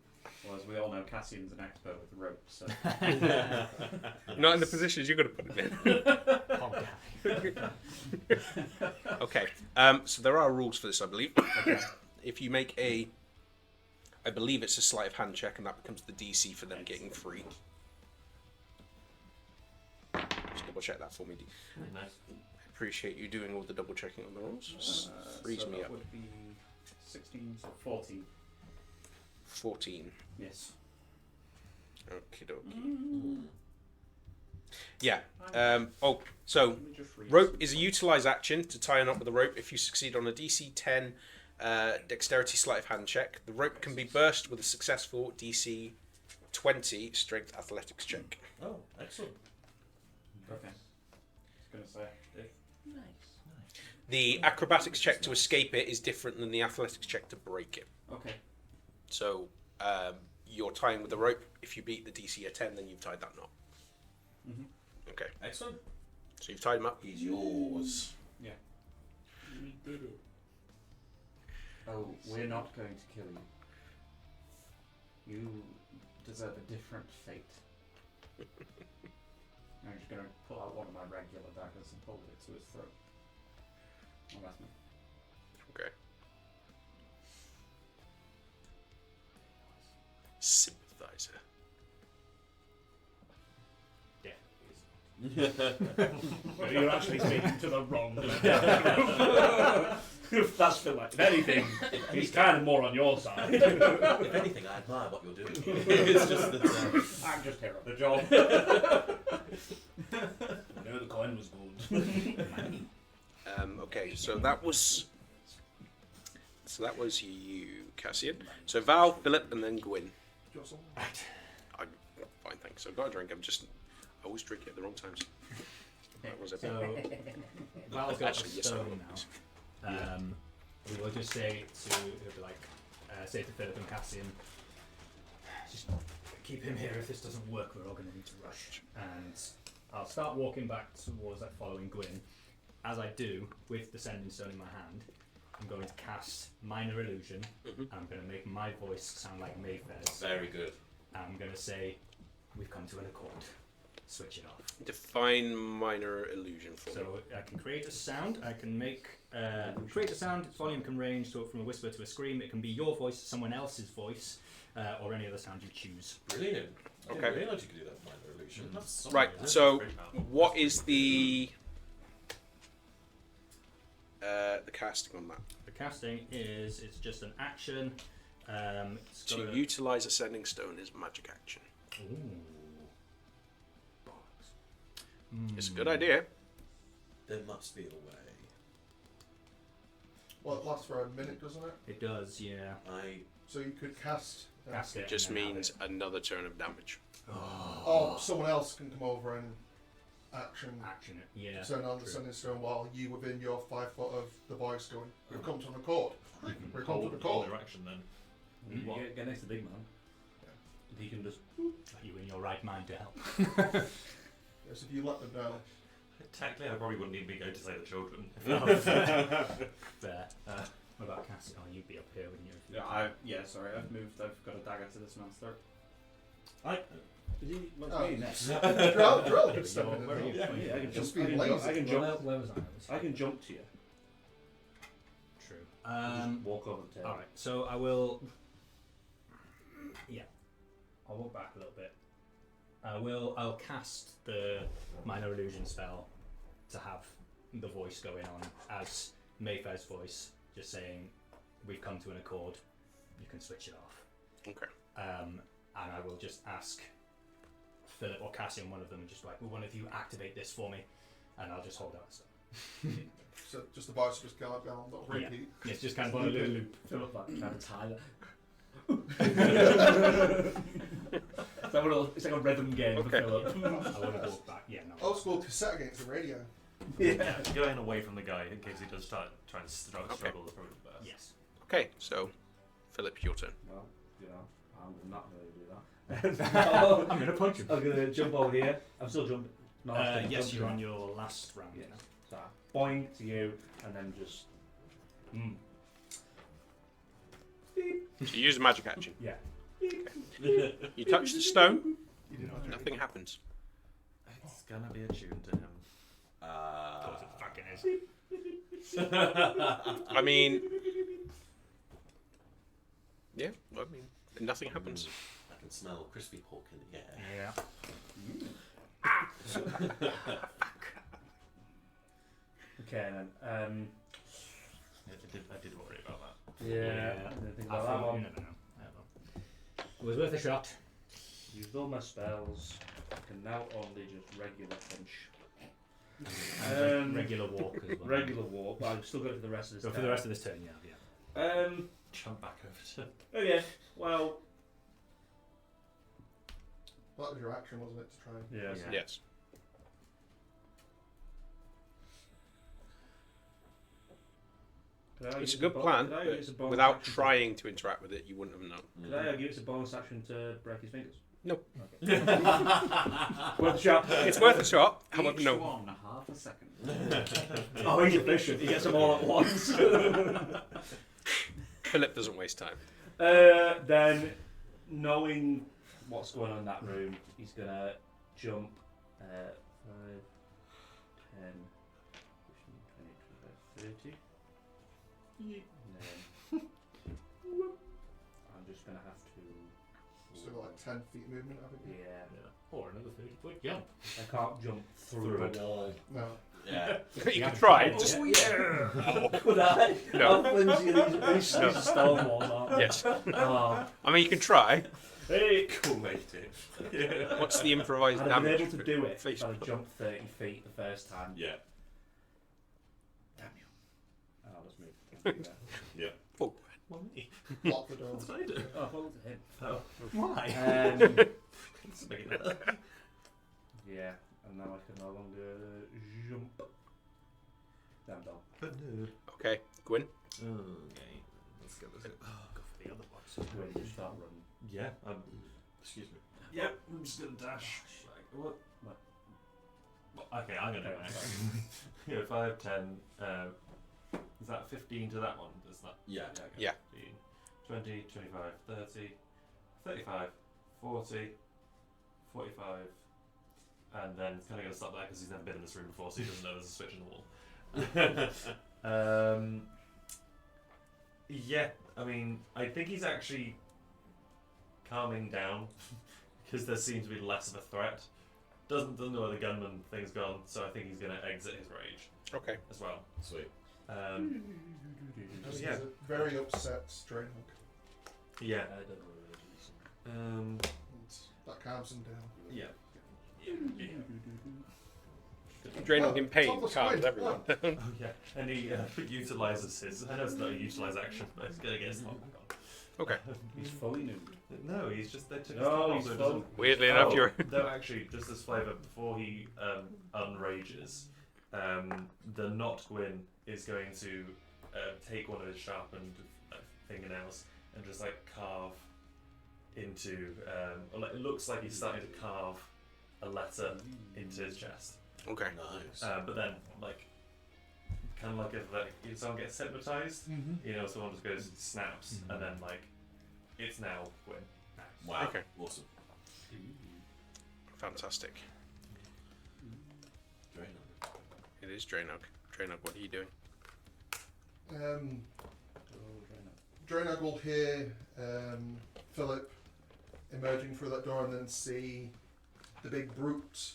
Well, as we all know, Cassian's an expert with ropes, so Not in the positions you're going to put him in. Okay. So there are rules for this, I believe. okay. If you make I believe it's a sleight of hand check, and that becomes the DC for them getting free. Just double check that for me. Nice. I appreciate you doing all the double checking on the rules. Frees so me that up. would be 16, so 14. 14. Yes. Okie dokie. Yeah. So Let me just read rope some is a stuff. utilize action to tie on up with a rope. If you succeed on a DC 10 dexterity sleight of hand check, the rope can be burst with a successful DC 20 strength athletics check. Oh, excellent. Okay. I was going to say. The acrobatics check to escape it is different than the athletics check to break it. Okay. So you're tying with the rope. If you beat the DC of 10, then you've tied that knot. Mm-hmm. Okay. Excellent. So you've tied him up. He's yours. Yeah. We did it. Oh, we're not going to kill you. You deserve a different fate. I'm just going to pull out one of my regular daggers and hold it to his throat. Oh, that's me. Okay. Sympathizer. You're actually speaking to the wrong That's Phil. Like, if anything, he's kind of more on your side. If anything, I admire what you're doing. It's just that. I'm just here on the job. I knew the coin was gold. Okay, so that was you, Cassian. So Val, Philip, and then Gwyn. Just I'm fine, thanks. I've got a drink. I always drink it at the wrong times. That was it. So, Val's got Actually, the yes, I stone will, now. We will just say to, it'll be like, say to Philip and Cassian, just keep him here. If this doesn't work, we're all going to need to rush. And I'll start walking back towards that following Gwyn. As I do, with the sending stone in my hand, I'm going to cast Minor Illusion. And I'm going to make my voice sound like Mayfair's. Very good. And I'm going to say, we've come to an accord. Switch it off. Define minor illusion for me. So I can create a sound. I can make create a sound. Its volume can range so from a whisper to a scream. It can be your voice, someone else's voice, or any other sound you choose. Brilliant. I Okay. didn't realise you could do that with minor illusion. That's something, Right, isn't it? so Very powerful. what is the casting on that? The casting it's just an action. It's got To a- utilize a sending stone is magic action. Ooh. Bollocks. It's a good idea. There must be a way. Well, it lasts for a minute, doesn't it? It does, yeah. So you could cast. Cast It it just and then have means another turn of damage. Oh, someone else can come over and action action it. Yeah. turn on the true. sending stone while you within your 5 foot of the voice going, we've come to an accord. We've come to an Hold accord. their action then. Mm. You get next to the big man. He can just. Are you in your right mind to help? Yes, if you let them know. Technically, I probably wouldn't even be going to say the children. There. What about Cassie? Oh, you'd be up here, wouldn't you? Sorry, I've moved. I've got a dagger to this man's throat. He wants Oh. me next. Drill could step You're in very and help. Yeah, I can Just jump. be I can lazy. jump. I can jump. Where was I? I can jump to you. True. Just walk over the table. Alright, so I will. Yeah. I'll walk back a little bit. I'll cast the Minor Illusion spell to have the voice going on as Mayfair's voice, just saying, we've come to an accord, you can switch it off. Okay. And I will just ask Philip or Cassian, one of them, just like, will one of you activate this for me? And I'll just hold out stuff. So just the voice just go down, not repeat. It's just kind of on a little loop. Philip like trying to tie that. It's like a rhythm game Okay. for Philip. I want to walk back. Yeah, no. Old school cassette against the radio. Yeah. Going away from the guy in case he does start trying to struggle Okay. the probably the best. Yes. Okay, so Philip, your turn. Well, I'm not going to do that. I'm gonna punch him. I'm going to jump over here. I'm still jumping. No, I'm still Yes, jumping. you're on your last round. Yeah. now. So I boing to you, and then just. So you use a magic action. Yeah. You touch the stone, nothing happens. It's gonna be attuned to him. Of course it fucking is. I mean, yeah, I mean, nothing happens. I can smell crispy pork in the air. Yeah. Okay then. I did worry about that. Yeah. I didn't think I about that thought, you one. never know. I don't know. It was worth a shot. Used all my spells. I can now only just regular punch. Regular walk as well. Regular walk, but I've still got it for the rest of this. So for the rest of this turn, yeah. Jump back over to. Okay. Well. That was your action, wasn't it, to try and... Yeah. Yeah. Yes. It's a good plan, but without trying to interact with it, you wouldn't have known. Could I give it a bonus action to break his fingers? No. Okay. Worth a shot. It's worth a shot, however, Each no. one half a second. Oh, he's efficient. He gets them all at once. Philip doesn't waste time. Then, knowing what's going on in that room, he's gonna jump 5, 10, 15, 20, 25, 30. And then I'm just gonna have to. So like 10 feet movement, haven't you? Yeah. Or another 30-foot jump. I can't jump through Through a it. wall. No. Yeah. You could try. Oh, Just, yeah. Could I? No. How flimsy are these No. stone walls are? yes. Oh. I mean, you can try. Hey. Collated. What's the improvised I'd have been damage? able to do it Face if I'd have jumped 30 feet the first time. Yeah. Damn you. Oh, let's move. Oh, Lock the door. That's what I do. Oh, hold to him. Oh. Why? It's big enough. Yeah, and now I can no longer jump. Damn dog. okay, Gwyn. Okay. Let's go this way. Go for the other box. When you start running. Yeah. Excuse me. Yep. I'm just gonna dash. What? Okay, I'm gonna do it. Yeah, 5, 10. Is that 15 to that one? Is that? Yeah. Okay. Yeah. 15, 20, 25, 30, 35, 40, 45. And then it's kind of going to stop there because he's never been in this room before, so he doesn't know there's a switch in the wall. Yeah, I mean, I think he's actually calming down because there seems to be less of a threat. Doesn't know where the gunman thing's gone, so I think he's going to exit his rage Okay. as well. Sweet. He's Yeah. a very upset Strainhawk. Yeah. And that calms him down. Yeah. Draining in pain Thomas calms Wayne. everyone. Oh yeah, and he utilises his. I know it's not a utilise action, but he's gonna get his lock back Okay. He's fully nude. on. No, he's just they took his No, top off, he's so it full. doesn't- Weirdly enough, you're. No, actually, just as flavour before he unrages, the not Gwyn is going to take one of his sharpened fingernails and just like carve into. It looks like he's starting to carve a letter into his chest. Okay. Nice. But then, like, kind of like if someone gets hypnotized, you know, someone just goes snaps, and then like, it's now Gwyn. Wow. Okay. Awesome. Fantastic. Very nice. It is Draenor. Draenor, what are you doing? Draenor will hear Philip emerging through that door and then see the big brute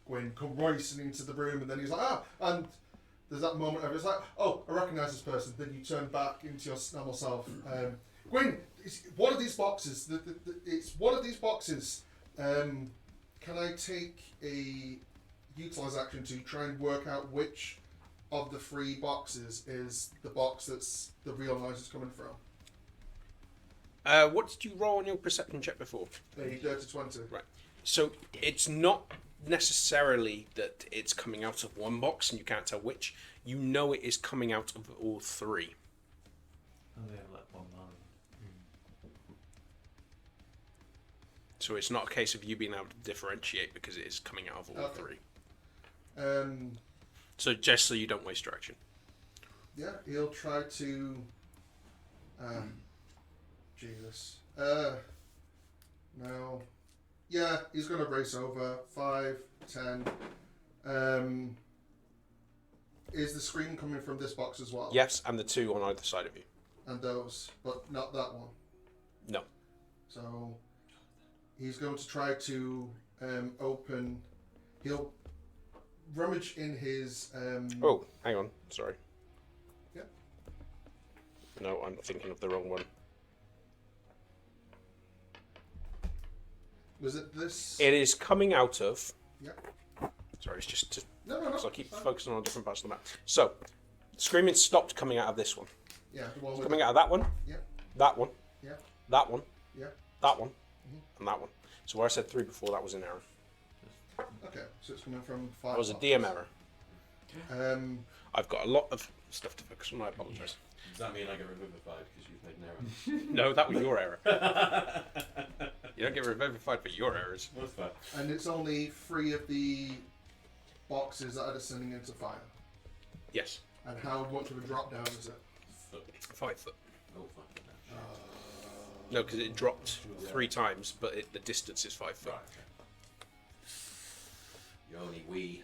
Gwyn come racing into the room, and then he's like, ah! And there's that moment of it's like, oh, I recognise this person. Then you turn back into your normal self. Gwyn, it's one of these boxes. It's one of these boxes. Can I take a utilise action to try and work out which of the 3 boxes is the box that's the real noise is coming from? What did you roll on your perception check before? A dirty 20. Right. So it's not necessarily that it's coming out of one box and you can't tell which. You know it is coming out of all three. Oh, they have like one line. So it's not a case of you being able to differentiate because it is coming out of all Okay. three. So just so you don't waste your action. yeah, he'll try to. Jesus. No. Yeah, he's gonna race over 5, 10. Is the screen coming from this box as well? Yes, and the two on either side of you. And those, but not that one. No. So he's going to try to open. He'll rummage in his. Oh, hang on. Sorry. Yep. No, I'm thinking of the wrong one. Was it this? It is coming out of. Yep. Sorry, it's just to. No. Because I keep Fine. focusing on different parts of the map. So, screaming stopped coming out of this one. Yeah, the one It's with. coming out of that one. Yep. That one. Yep. That one. Yep. That one. And that one. So where I said 3 before, that was an error. Okay, so it's coming from 5. That was a boxes. DM error. I've got a lot of stuff to focus on. I apologise. Does that mean I get revivified because you've made an error? No, that was your error. You don't get revivified for your errors. What's that? And it's only 3 of the boxes that are descending into fire. Yes. And how much of a drop down is it? 5 foot. Oh, fucking hell. No, because it dropped 3 times, but the distance is 5 foot. Right, okay. You only wee.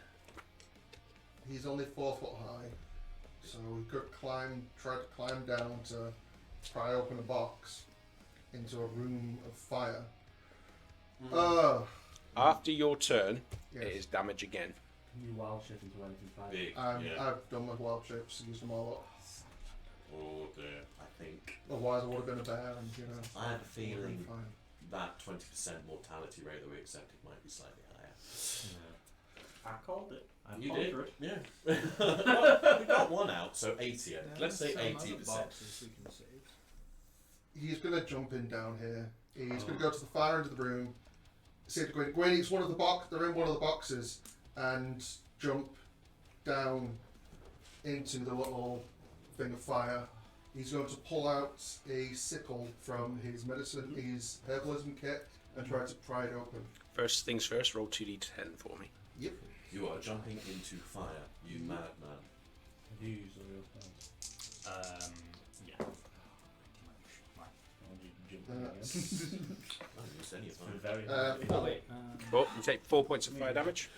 He's only 4 foot high, so he could try to climb down to pry open a box into a room of fire. After your turn, Yes. it is damage again. Can you wild shift into anything fire? Big. Yeah. I've done my wild shapes, used them all up. Oh dear. I think Otherwise, I would have been a bear, and you know. I have a would've feeling been fine. that 20% mortality rate that we accepted might be slightly higher. I called it. I You pondered did? it. Yeah. Well, we got one out, so 80. Let's say 80%. He's gonna jump in down here. He's gonna go to the far end of the room. Say to Gwen, Gwen, it's one of the box. They're in one of the boxes, and jump down into the little thing of fire. He's going to pull out a sickle from his medicine, his herbalism kit, and try to pry it open. First things first, roll 2d10 for me. Yep. You are jumping into fire, you madman. Have you used all your spells? Yeah. Or did you jump Uh, in again? I haven't used any of For mine. very Oh, wait. Well, you take 4 points of fire damage.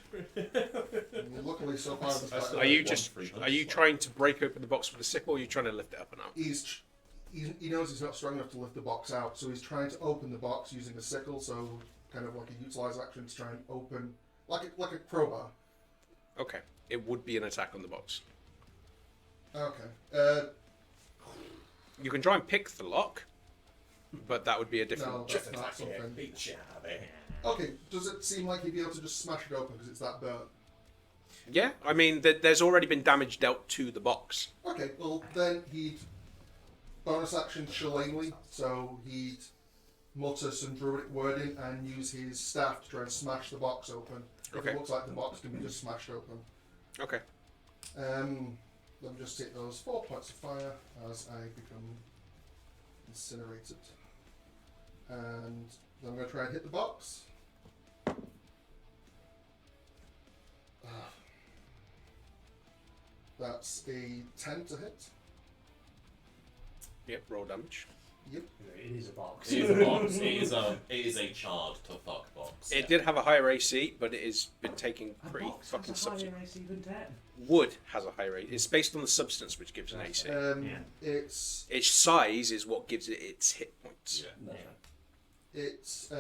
Luckily, so far, this still- Are you one just free are you punch. trying to break open the box with a sickle, or are you trying to lift it up and out? he knows he's not strong enough to lift the box out, so he's trying to open the box using a sickle. So, kind of like a utilized action to try and open, like a crowbar. Okay, it would be an attack on the box. Okay. You can try and pick the lock, but that would be a different. No, that's not something. Beat the shit out of it. Okay, does it seem like he'd be able to just smash it open because it's that burnt? Yeah, I mean, there's already been damage dealt to the box. Okay, well then he'd bonus action shillingly, so he'd mutter some druidic wording and use his staff to try and smash the box open. If Okay. it looks like the box can be just smashed open. Okay. Let me just take those 4 points of fire as I become incinerated. And then I'm going to try and hit the box. That's a 10 to hit. Yep. Roll damage. Yep. It is a box. It is a box. It is a charred to fuck box. It did have a higher AC, but it has been taking A pretty box fucking has a higher substance. AC than 10. Wood has a higher AC. It's based on the substance which gives an AC. Yeah. It's Its size is what gives it its hit points. Yeah. it's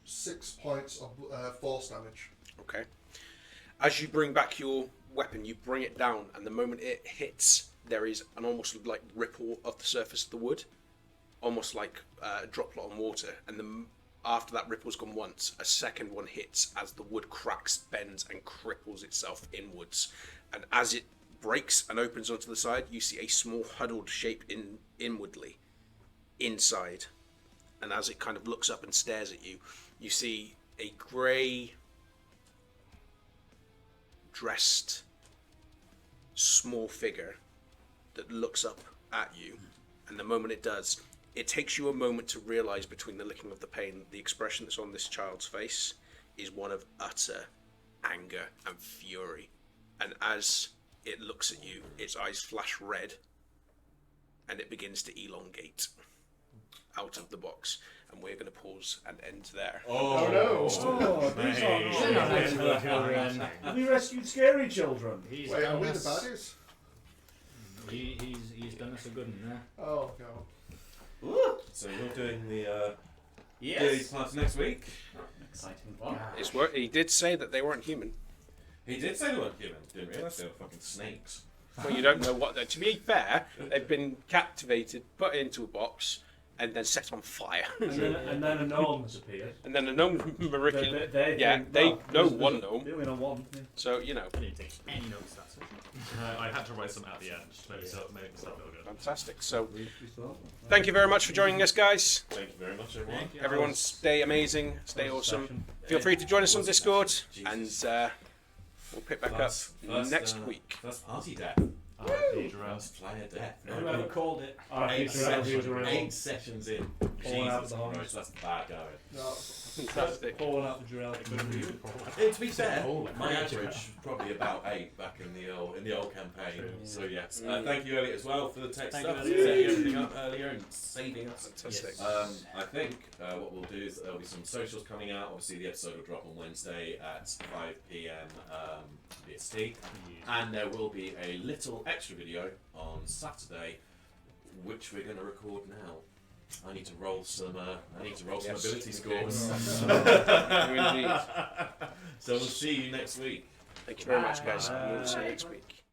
6 points of force damage. Okay. As you bring back your weapon, you bring it down, and the moment it hits, there is an almost like ripple of the surface of the wood, almost like a droplet on water. And after that ripple's gone once, a second one hits as the wood cracks, bends, and cripples itself inwards. And as it breaks and opens onto the side, you see a small huddled shape inwardly. inside. And as it kind of looks up and stares at you, you see a grey dressed small figure that looks up at you. And the moment it does, it takes you a moment to realise, between the licking of the pain, the expression that's on this child's face is one of utter anger and fury. And as it looks at you, its eyes flash red, and it begins to elongate out of the box. And we're going to pause and end there. Oh no! Oh, these are not children. We rescued scary children. He's Wait, are done we the us, baddies? he's done us a good one there. Oh no. So you're doing the Yes. class next week. Exciting one. He did say that they weren't human. He did say they weren't human. Didn't realise they were fucking snakes. Well, you don't know what. To be fair, they've been captivated, put into a box, and then set on fire. And then a gnome has appeared. And then a gnome, Maricular. They know there's one gnome. They only know one. Yeah. So, you know, I didn't take any notes that session. I had to write some at the end to make myself feel good. fantastic. So, We saw. thank you very much for joining us, guys. Thank you very much, everyone. Everyone, stay amazing, stay awesome. Session. Feel free to join us on Discord, Jesus. and we'll pick back First, up next week. First party death. First player death. Whoever called it. Eight sessions in. Pulling out Jesus the horns. Christ, that's bad going. No. Fantastic. Pulling out the drill. To be fair, my average probably about 8 back in the old campaign. So yes, thank you Elliot as well for the tech Thank stuff, you, Elliot. setting everything up earlier and saving us. Fantastic. I think what we'll do is there'll be some socials coming out. Obviously, the episode will drop on Wednesday at 5 p.m. BST, and there will be a little extra video on Saturday, which we're going to record now. I need to roll some. Yes, ability indeed. scores. Indeed. So we'll see you next week. Thank you very much, guys. We'll see you next week.